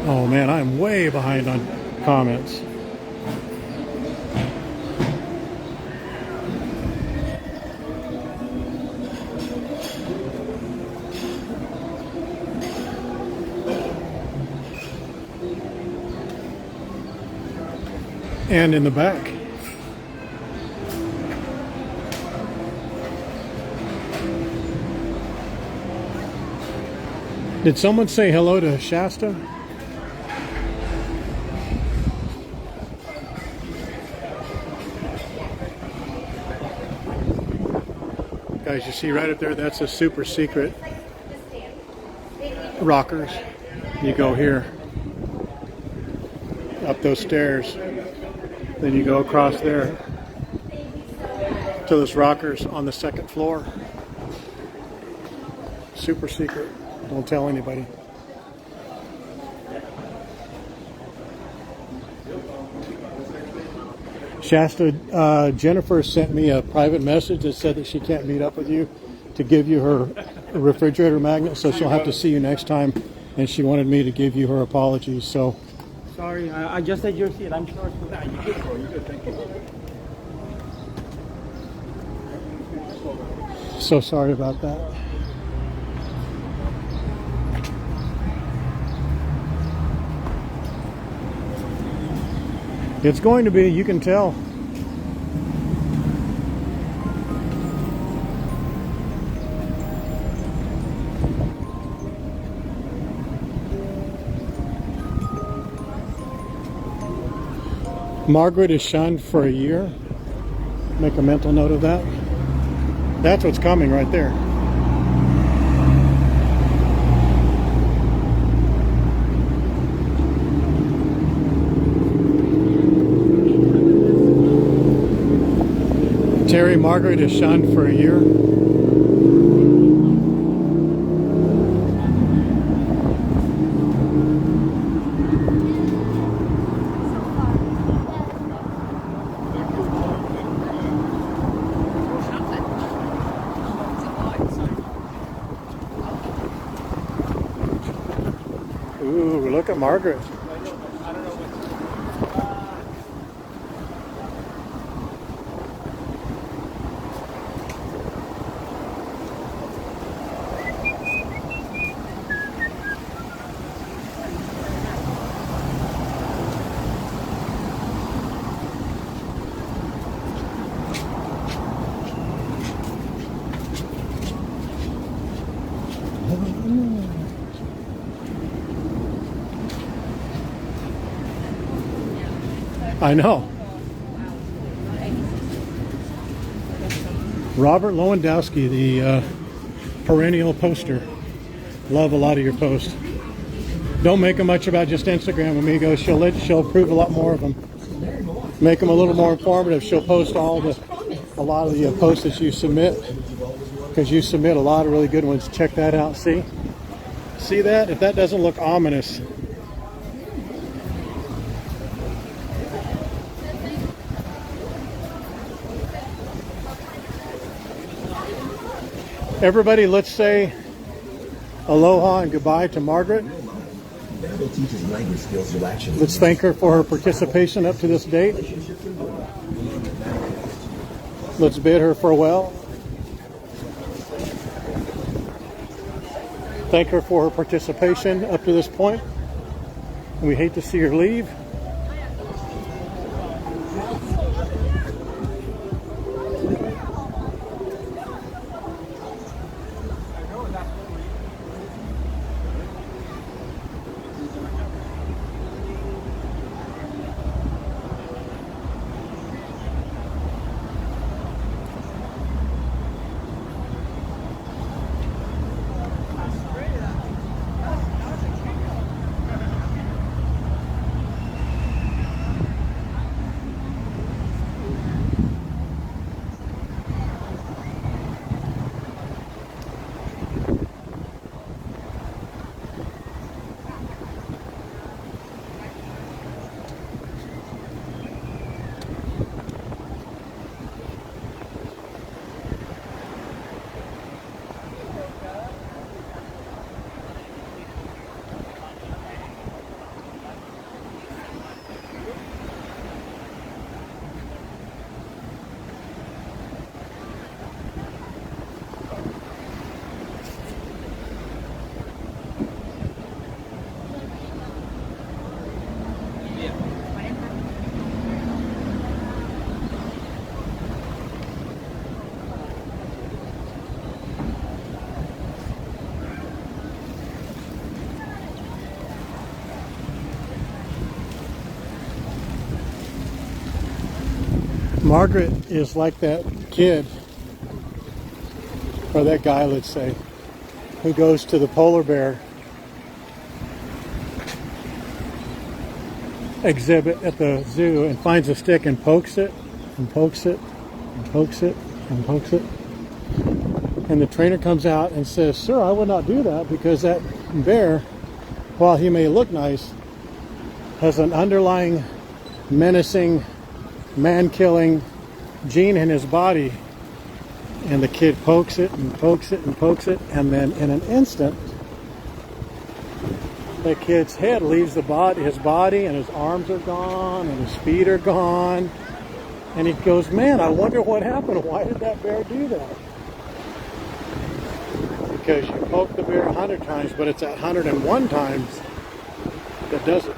Oh man, I'm way behind on comments. And in the back. Did someone say hello to Shasta? Guys, you see right up there, that's a super secret rockers. You go here, up those stairs. Then you go across there to those rockers on the second floor. Super secret. Don't tell anybody. Shasta, Jennifer sent me a private message that said that she can't meet up with you to give you her refrigerator magnet, so she'll have to see you next time. And she wanted me to give you her apologies. So. Sorry, I just said your seat. I'm sure. Nah, you good, bro. You good. Thank you. So sorry about that. It's going to be, you can tell. Margaret is shunned for a year. Make a mental note of that. That's what's coming right there. Terry, Margaret is shunned for a year. Ooh, look at Margaret. I know. Robert Lewandowski, the perennial poster. Love a lot of your posts. Don't make them much about just Instagram, amigos. She'll approve a lot more of them. Make them a little more informative. She'll post a lot of the posts that you submit, because you submit a lot of really good ones. Check that out. See that? If that doesn't look ominous. Everybody, let's say aloha and goodbye to Margaret. Let's thank her for her participation up to this date. Let's bid her farewell. Thank her for her participation up to this point. We hate to see her leave. Margaret is like that kid, or that guy, let's say, who goes to the polar bear exhibit at the zoo and finds a stick and pokes it and pokes it and pokes it and pokes it. And the trainer comes out and says, "Sir, I would not do that, because that bear, while he may look nice, has an underlying menacing, man-killing gene in his body." And the kid pokes it and pokes it and pokes it, and then in an instant, the kid's head leaves his body, and his arms are gone, and his feet are gone. And he goes, "Man, I wonder what happened. Why did that bear do that?" Because you poke the bear 100 times, but it's at 101 times that does it.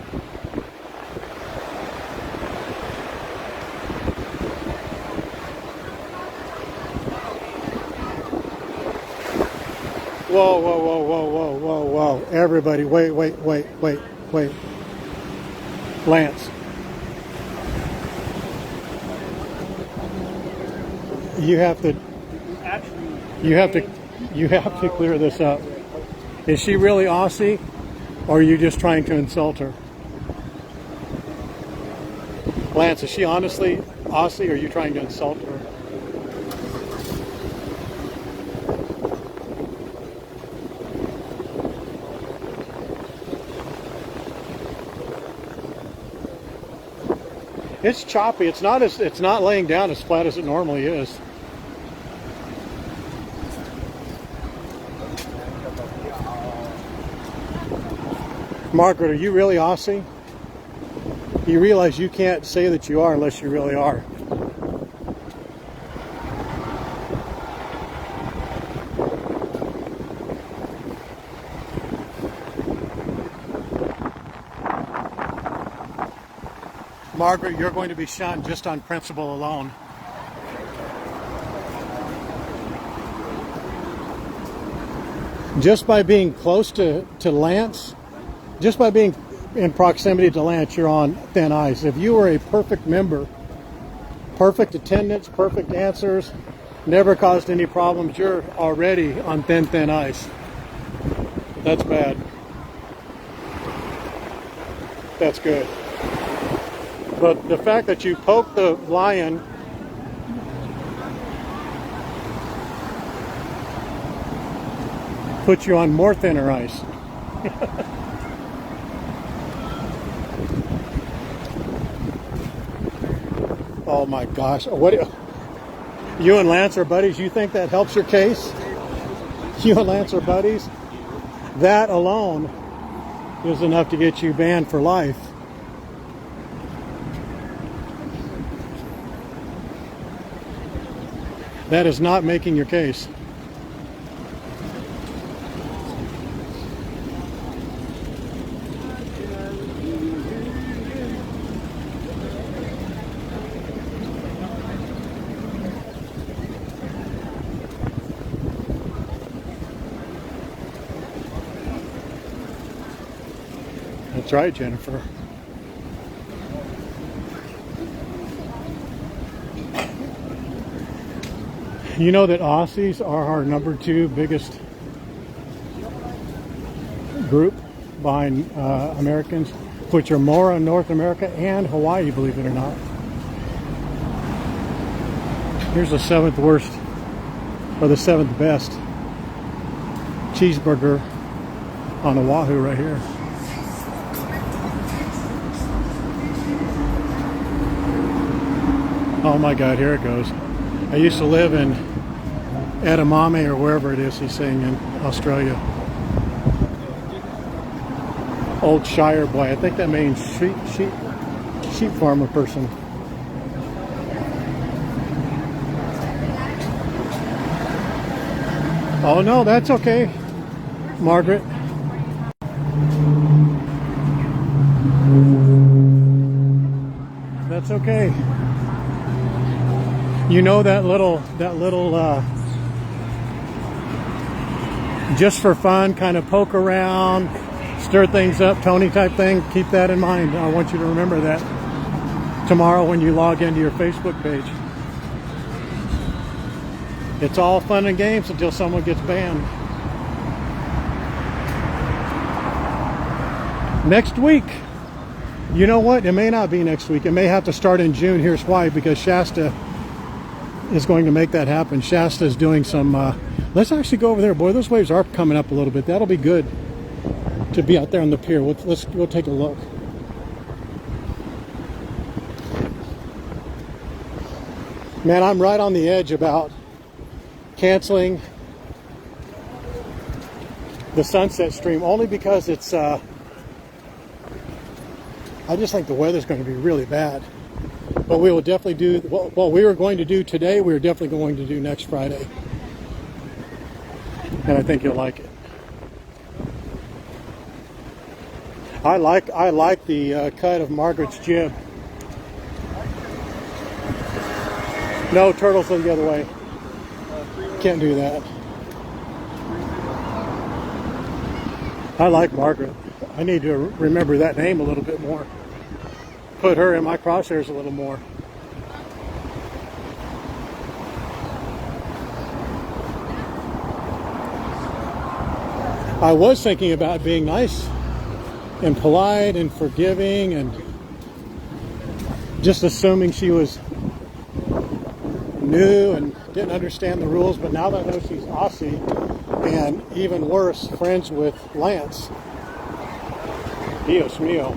Whoa, whoa, whoa, whoa, whoa, whoa, whoa. Everybody, wait. Lance. You have to clear this up. Is she really Aussie, or are you just trying to insult her? Lance, is she honestly Aussie, or are you trying to insult her? It's choppy. It's not laying down as flat as it normally is. Margaret, are you really Aussie? You realize you can't say that you are unless you really are. Margaret, you're going to be shunned just on principle alone. Just by being close to Lance, just by being in proximity to Lance, you're on thin ice. If you were a perfect member, perfect attendance, perfect answers, never caused any problems, you're already on thin ice. That's bad. That's good. But the fact that you poke the lion puts you on more thinner ice. Oh my gosh. What, you and Lance are buddies? You think that helps your case? You and Lance are buddies? That alone is enough to get you banned for life. That is not making your case. That's right, Jennifer. You know that Aussies are our #2 biggest group behind Americans, which are more in North America and Hawaii, believe it or not. Here's the 7th worst, or the 7th best cheeseburger on Oahu right here. Oh my God, here it goes. I used to live in Edamame, or wherever it is he's saying, in Australia. Old Shire boy. I think that means sheep farmer person. Oh no, that's okay, Margaret. That's okay. You know that little just for fun kind of poke around, stir things up, Tony type thing. Keep that in mind. I want you to remember that tomorrow when you log into your Facebook page. It's all fun and games until someone gets banned. Next week, you know what? It may not be next week. It may have to start in June. Here's why: because Shasta is going to make that happen. Shasta is doing some, let's actually go over there. Boy, those waves are coming up a little bit. That'll be good to be out there on the pier. Let's go take a look. Man, I'm right on the edge about canceling the Sunset Stream, only because it's, I just think the weather's going to be really bad. But we will definitely do what we were going to do today. We're definitely going to do next Friday, and I think you'll like it. I like the cut of Margaret's jib. No, turtles look the other way. Can't do that. I like Margaret. I need to remember that name a little bit more. Put her in my crosshairs a little more. I was thinking about being nice and polite and forgiving and just assuming she was new and didn't understand the rules, but now that I know she's Aussie and even worse, friends with Lance, Dios mio.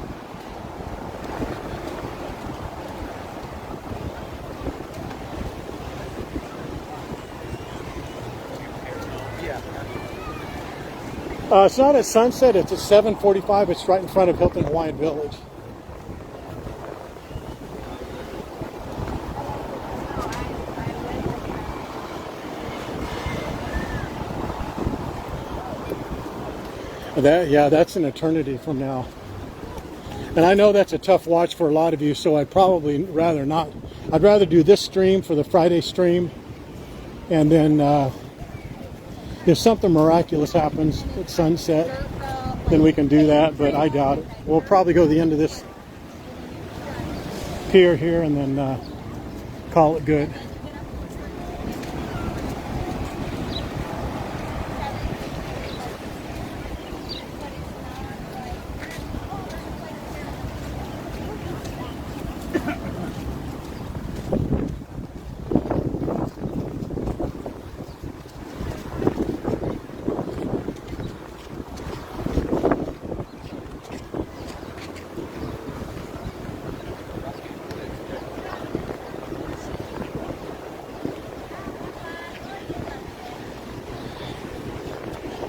It's not at Sunset, it's at 7:45. It's right in front of Hilton Hawaiian Village. That's an eternity from now. And I know that's a tough watch for a lot of you, so I'd probably rather not. I'd rather do this stream for the Friday stream, and then if something miraculous happens at sunset, then we can do that, but I doubt it. We'll probably go to the end of this pier here and then call it good.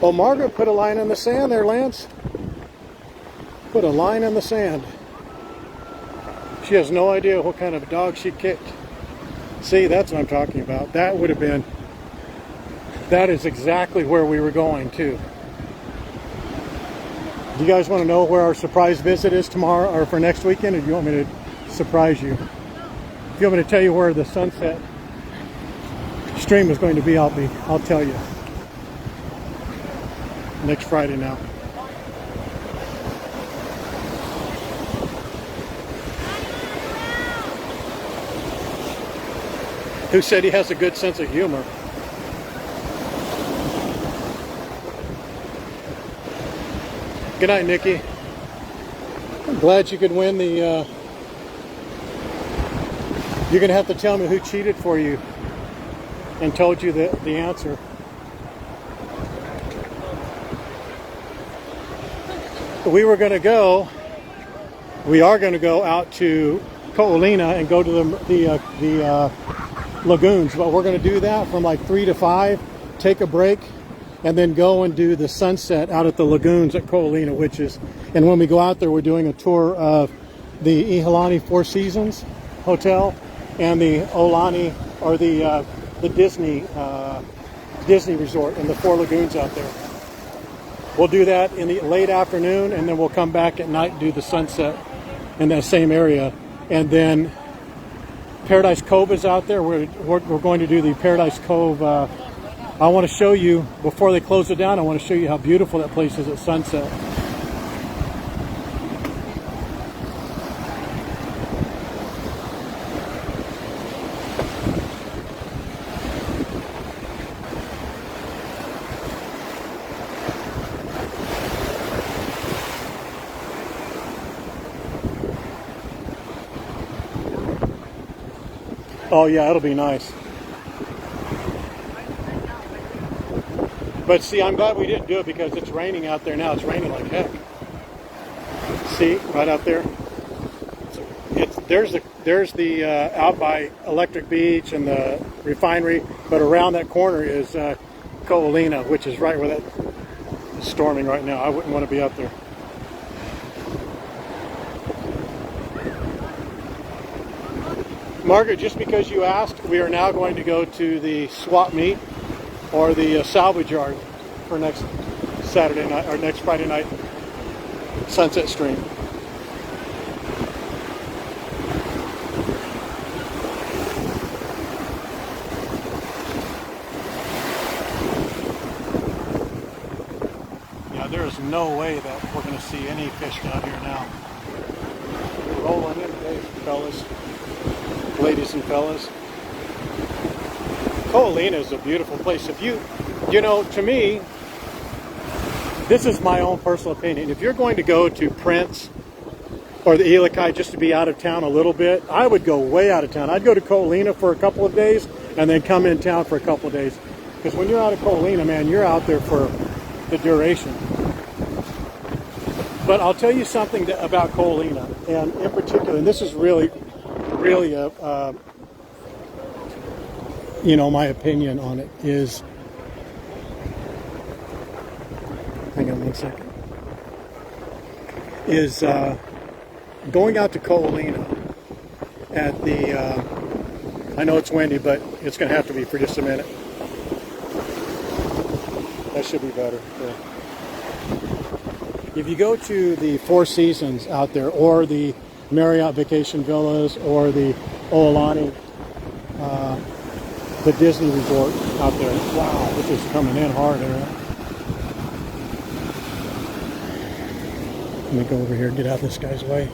Oh, Margaret put a line in the sand there, Lance. Put a line in the sand. She has no idea what kind of dog she kicked. See, that's what I'm talking about. That would have been, that is exactly where we were going too. Do you guys want to know where our surprise visit is tomorrow or for next weekend, or do you want me to surprise you? If you want me to tell you where the sunset stream is going to be, I'll tell you. Next Friday now. Who said he has a good sense of humor? Good night, Nikki. I'm glad you could win the... You're going to have to tell me who cheated for you and told you the answer. We are going to go out to Ko'olina and go to the lagoons, but we're going to do that from like 3 to 5, take a break, and then go and do the sunset out at the lagoons at Ko'olina, which is, and when we go out there, we're doing a tour of the Iolani Four Seasons Hotel and the Aulani, or the Disney Resort, and the 4 lagoons out there. We'll do that in the late afternoon, and then we'll come back at night and do the sunset in that same area. And then Paradise Cove is out there. We're going to do the Paradise Cove. I want to show you, before they close it down, I want to show you how beautiful that place is at sunset. Oh yeah, it'll be nice. But see, I'm glad we didn't do it because it's raining out there now. It's raining like heck. See, right out there. There's the out by Electric Beach and the refinery, but around that corner is Ko'olina, which is right where that is storming right now. I wouldn't want to be out there. Margaret, just because you asked, we are now going to go to the swap meet or the salvage yard for next Saturday night or next Friday night sunset stream. Yeah, there is no way that we're going to see any fish down here now. We're rolling in today, fellas. Ladies and fellas, Ko'olina is a beautiful place. If you know, to me, this is my own personal opinion. If you're going to go to Prince or the Ilokai just to be out of town a little bit, I would go way out of town. I'd go to Ko'olina for a couple of days and then come in town for a couple of days. Because when you're out of Ko'olina, man, you're out there for the duration. But I'll tell you something about Ko'olina, and in particular, and this is really my opinion on it is, hang on one second, is going out to Ko'olina at the, I know it's windy, but it's going to have to be for just a minute. That should be better. Yeah. If you go to the Four Seasons out there, or the Marriott Vacation Villas, or the Aulani, the Disney Resort out there. Wow, this is coming in hard there. Let me go over here and get out of this guy's way.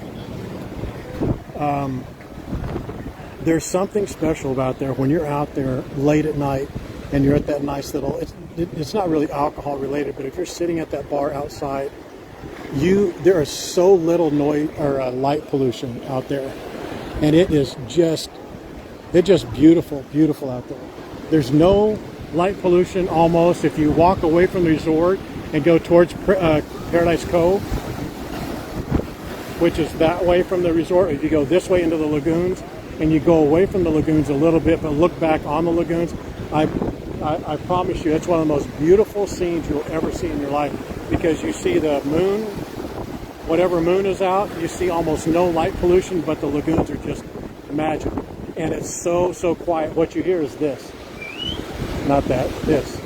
There's something special about there when you're out there late at night and you're at that nice little, it's not really alcohol related, but if you're sitting at that bar outside, there is so little noise or light pollution out there, and it's just beautiful out there. There's no light pollution almost. If you walk away from the resort and go towards Paradise Cove, which is that way from the resort, if you go this way into the lagoons and you go away from the lagoons a little bit but look back on the lagoons, I promise you it's one of the most beautiful scenes you'll ever see in your life, because you see the moon, whatever moon is out, you see almost no light pollution, but the lagoons are just magical. And it's so quiet. What you hear is this. Not that, this.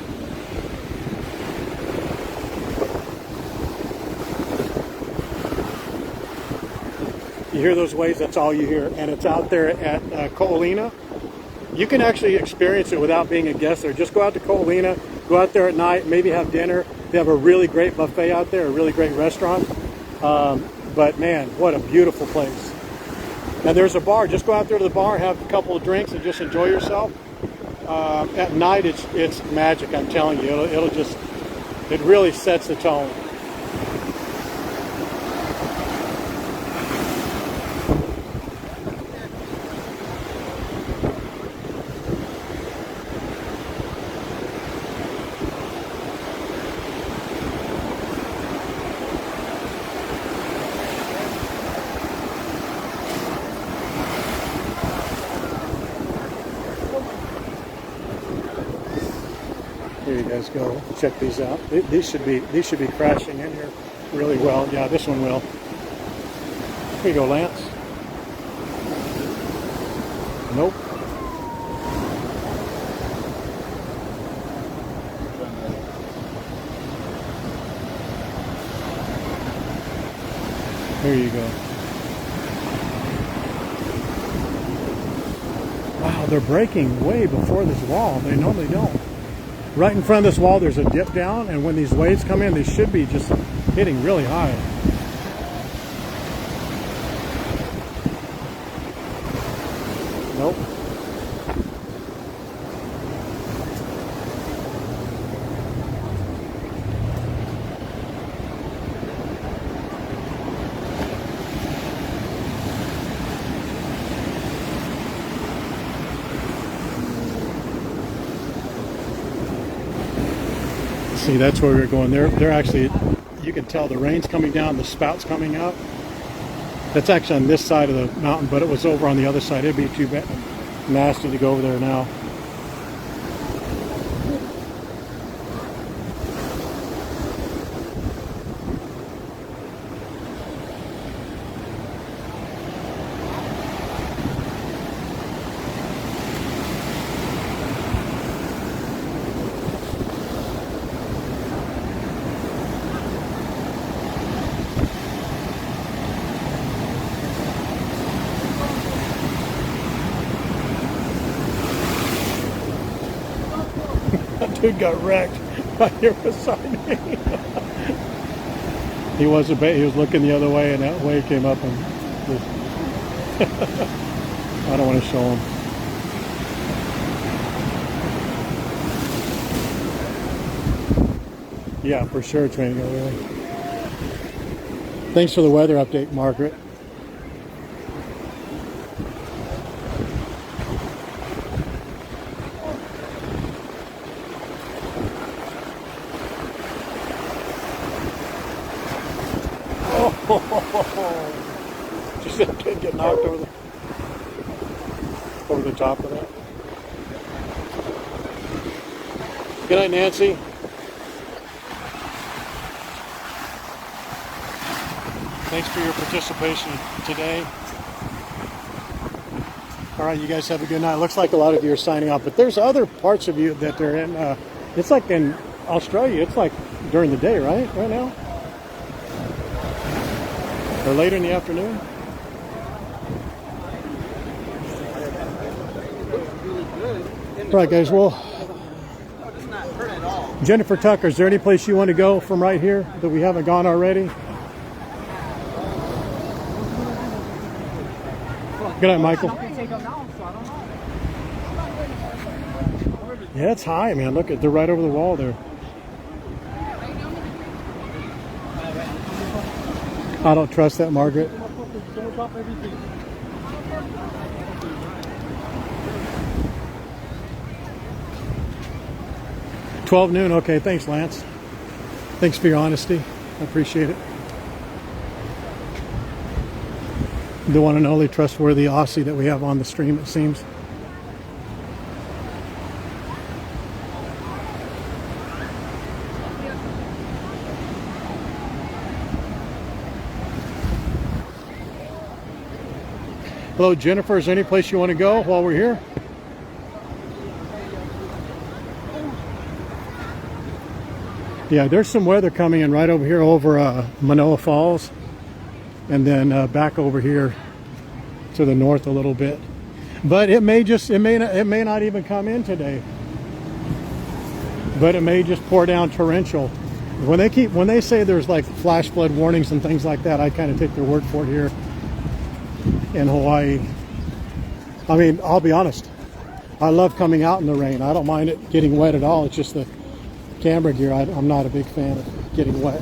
You hear those waves, that's all you hear. And it's out there at Ko'olina. You can actually experience it without being a guest there. Just go out to Ko'olina, go out there at night, maybe have dinner. They have a really great buffet out there, a really great restaurant. But man, what a beautiful place. And there's a bar. Just go out there to the bar, have a couple of drinks, and just enjoy yourself. At night, it's magic. I'm telling you, it really sets the tone. Here you guys go. Check these out. These should be crashing in here really well. Yeah, this one will. Here you go, Lance. Nope. Here you go. Wow, they're breaking way before this wall. They normally don't. Right in front of this wall, there's a dip down, and when these waves come in, they should be just hitting really high. Nope. See, that's where we're going. They're actually, you can tell the rain's coming down, the spout's coming out. That's actually on this side of the mountain, but it was over on the other side. It'd be too bad, nasty to go over there now. Dude got wrecked right here beside me. He was looking the other way, and that wave came up, and I don't want to show him. Yeah, for sure it's raining over there. Thanks for the weather update, Margaret. Just that kid get knocked over the top of that. Good night, Nancy. Thanks for your participation today. All right, you guys have a good night. Looks like a lot of you are signing off, but there's other parts of you that they're in. It's like in Australia, it's like during the day, right? Right now? Or later in the afternoon? All right, guys, well, Jennifer Tucker, is there any place you want to go from right here that we haven't gone already? Good night, Michael. Yeah, it's high, man. Look at, they're right over the wall there. I don't trust that, Margaret. 12 noon. Okay, thanks, Lance. Thanks for your honesty. I appreciate it. The one and only trustworthy Aussie that we have on the stream, it seems. Hello, Jennifer. Is there any place you want to go while we're here? Yeah, there's some weather coming in right over here over Manoa Falls, and then back over here to the north a little bit. But it may not even come in today. But it may just pour down torrential. When they say there's like flash flood warnings and things like that, I kind of take their word for it here in Hawaii. I mean, I'll be honest, I love coming out in the rain. I don't mind it getting wet at all. It's just the camera gear, I'm not a big fan of getting wet.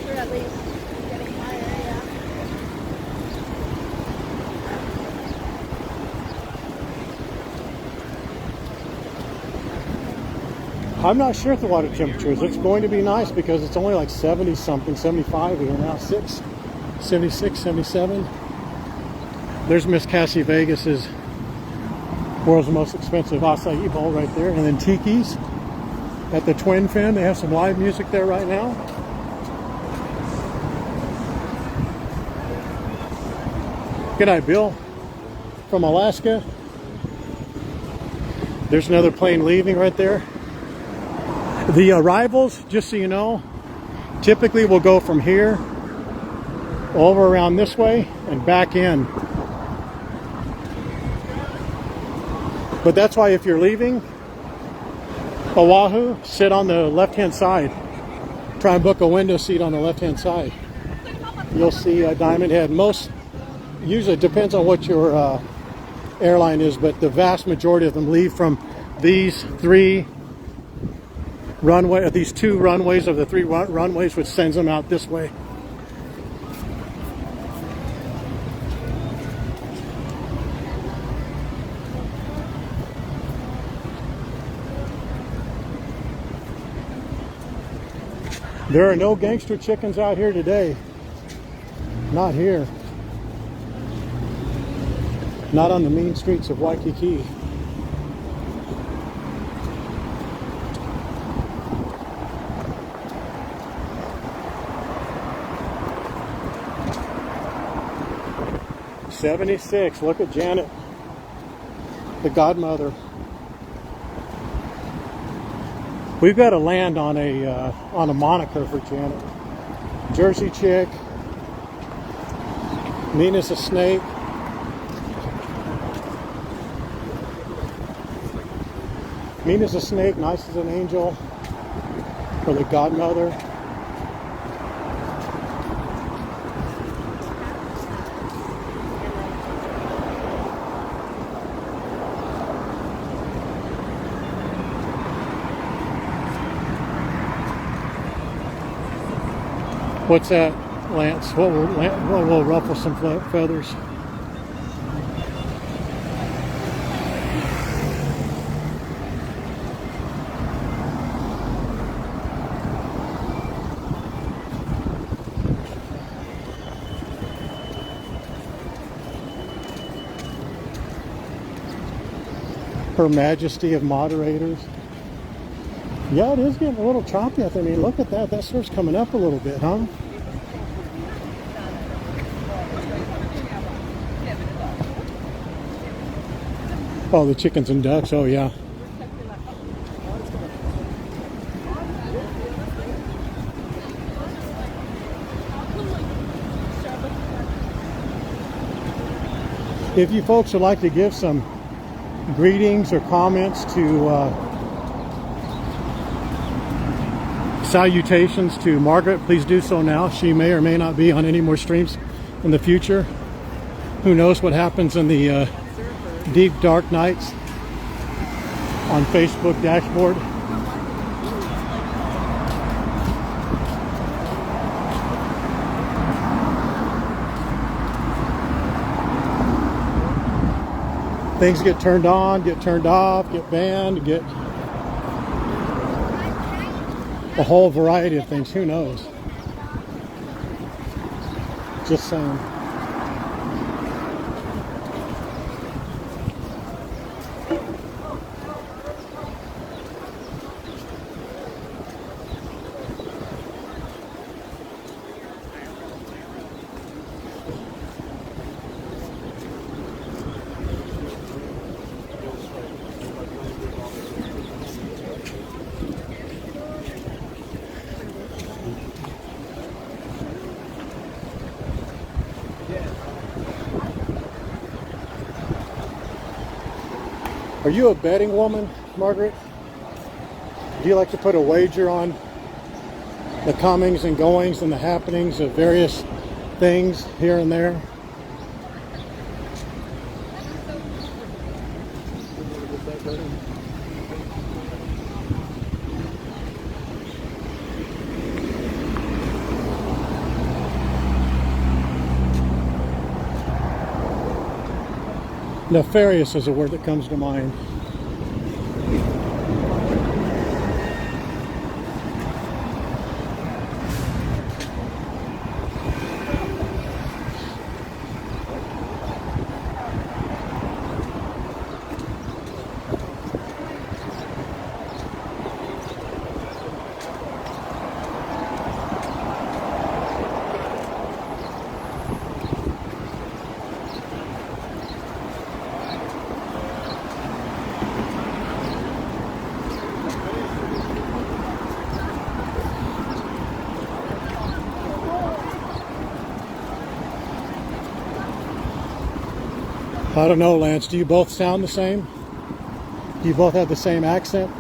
Sure, at least getting higher, yeah. I'm not sure at the water temperatures. It's going to be nice because it's only like 70 something, 75 here now, 76, 77. There's Miss Cassie Vegas's world's most expensive acai bowl right there. And then Tiki's at the Twin Fin. They have some live music there right now. Good night, Bill from Alaska. There's another plane leaving right there. The arrivals, just so you know, typically will go from here over around this way and back in. But that's why if you're leaving Oahu, sit on the left-hand side. Try and book a window seat on the left-hand side. You'll see Diamond Head. Usually it depends on what your airline is, but the vast majority of them leave from these two runways of the three runways, which sends them out this way. There are no gangster chickens out here today. Not here. Not on the mean streets of Waikiki. '76. Look at Janet, the godmother. We've got to land on a moniker for Janet. Jersey chick, mean as a snake. Mean as a snake, nice as an angel, for the godmother. What's that, Lance? What will ruffle some feathers? Her Majesty of Moderators. Yeah, it is getting a little choppy out there. I mean, look at that. That surf's coming up a little bit, huh? Oh, the chickens and ducks. Oh, yeah. If you folks would like to give some greetings or comments to salutations to Margaret. Please do so now. She may or may not be on any more streams in the future. Who knows what happens in the deep dark nights on Facebook dashboard. Things get turned on, get turned off, get banned, get a whole variety of things. Who knows? Just saying. Are you a betting woman, Margaret? Do you like to put a wager on the comings and goings and the happenings of various things here and there? Nefarious is a word that comes to mind. I don't know, Lance. Do you both sound the same? Do you both have the same accent?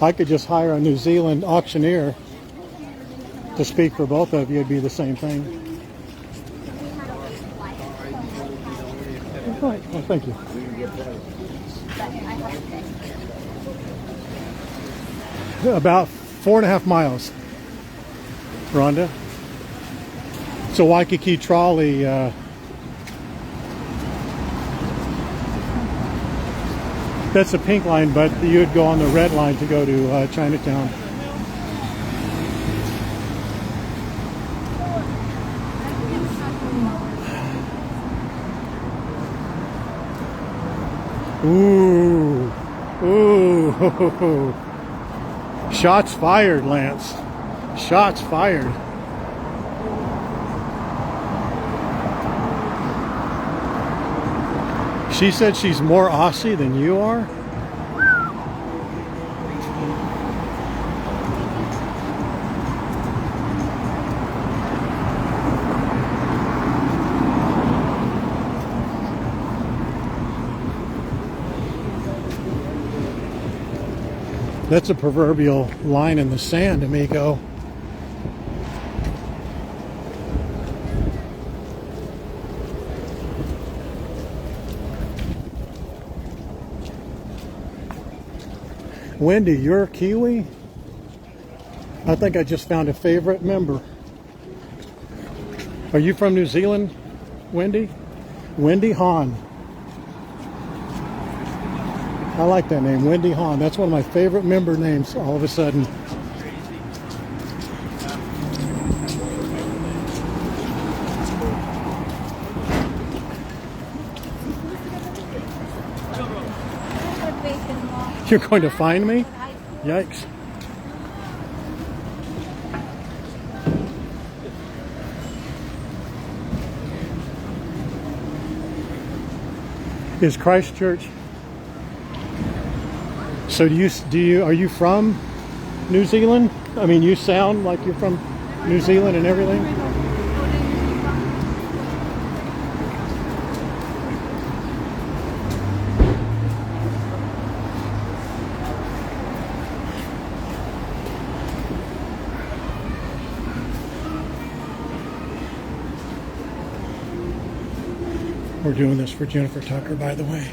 I could just hire a New Zealand auctioneer to speak for both of you. It'd be the same thing. Oh, thank you. About 4.5 miles, Rhonda. It's a Waikiki trolley. That's the pink line, but you would go on the red line to go to Chinatown. Ooh, ooh, shots fired, Lance. Shots fired. She said she's more Aussie than you are? That's a proverbial line in the sand, amigo. Wendy, you're Kiwi? I think I just found a favorite member. Are you from New Zealand, Wendy? Wendy Hahn. I like that name, Wendy Hahn. That's one of my favorite member names all of a sudden. You're going to find me? Yikes. is Christchurch. So are you from New Zealand? I mean, you sound like you're from New Zealand and everything. We're doing this for Jennifer Tucker, by the way.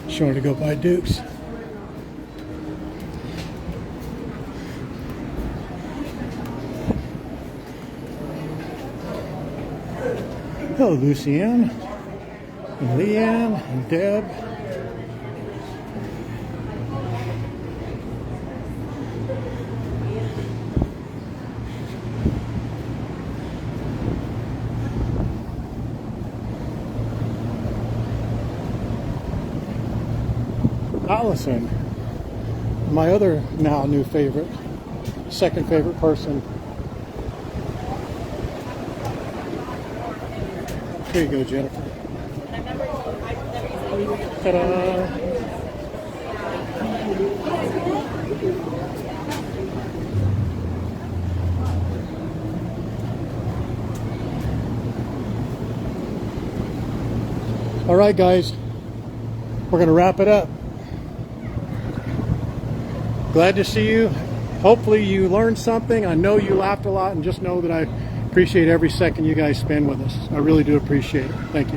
She wanted to go buy Dukes. Hello, Lucianne, and Leanne, and Deb. Allison, my other now new favorite, second favorite person. Here you go, Jennifer. Ta-da! All right, guys, we're going to wrap it up. Glad to see you. Hopefully you learned something. I know you laughed a lot, and just know that I appreciate every second you guys spend with us. I really do appreciate it. Thank you.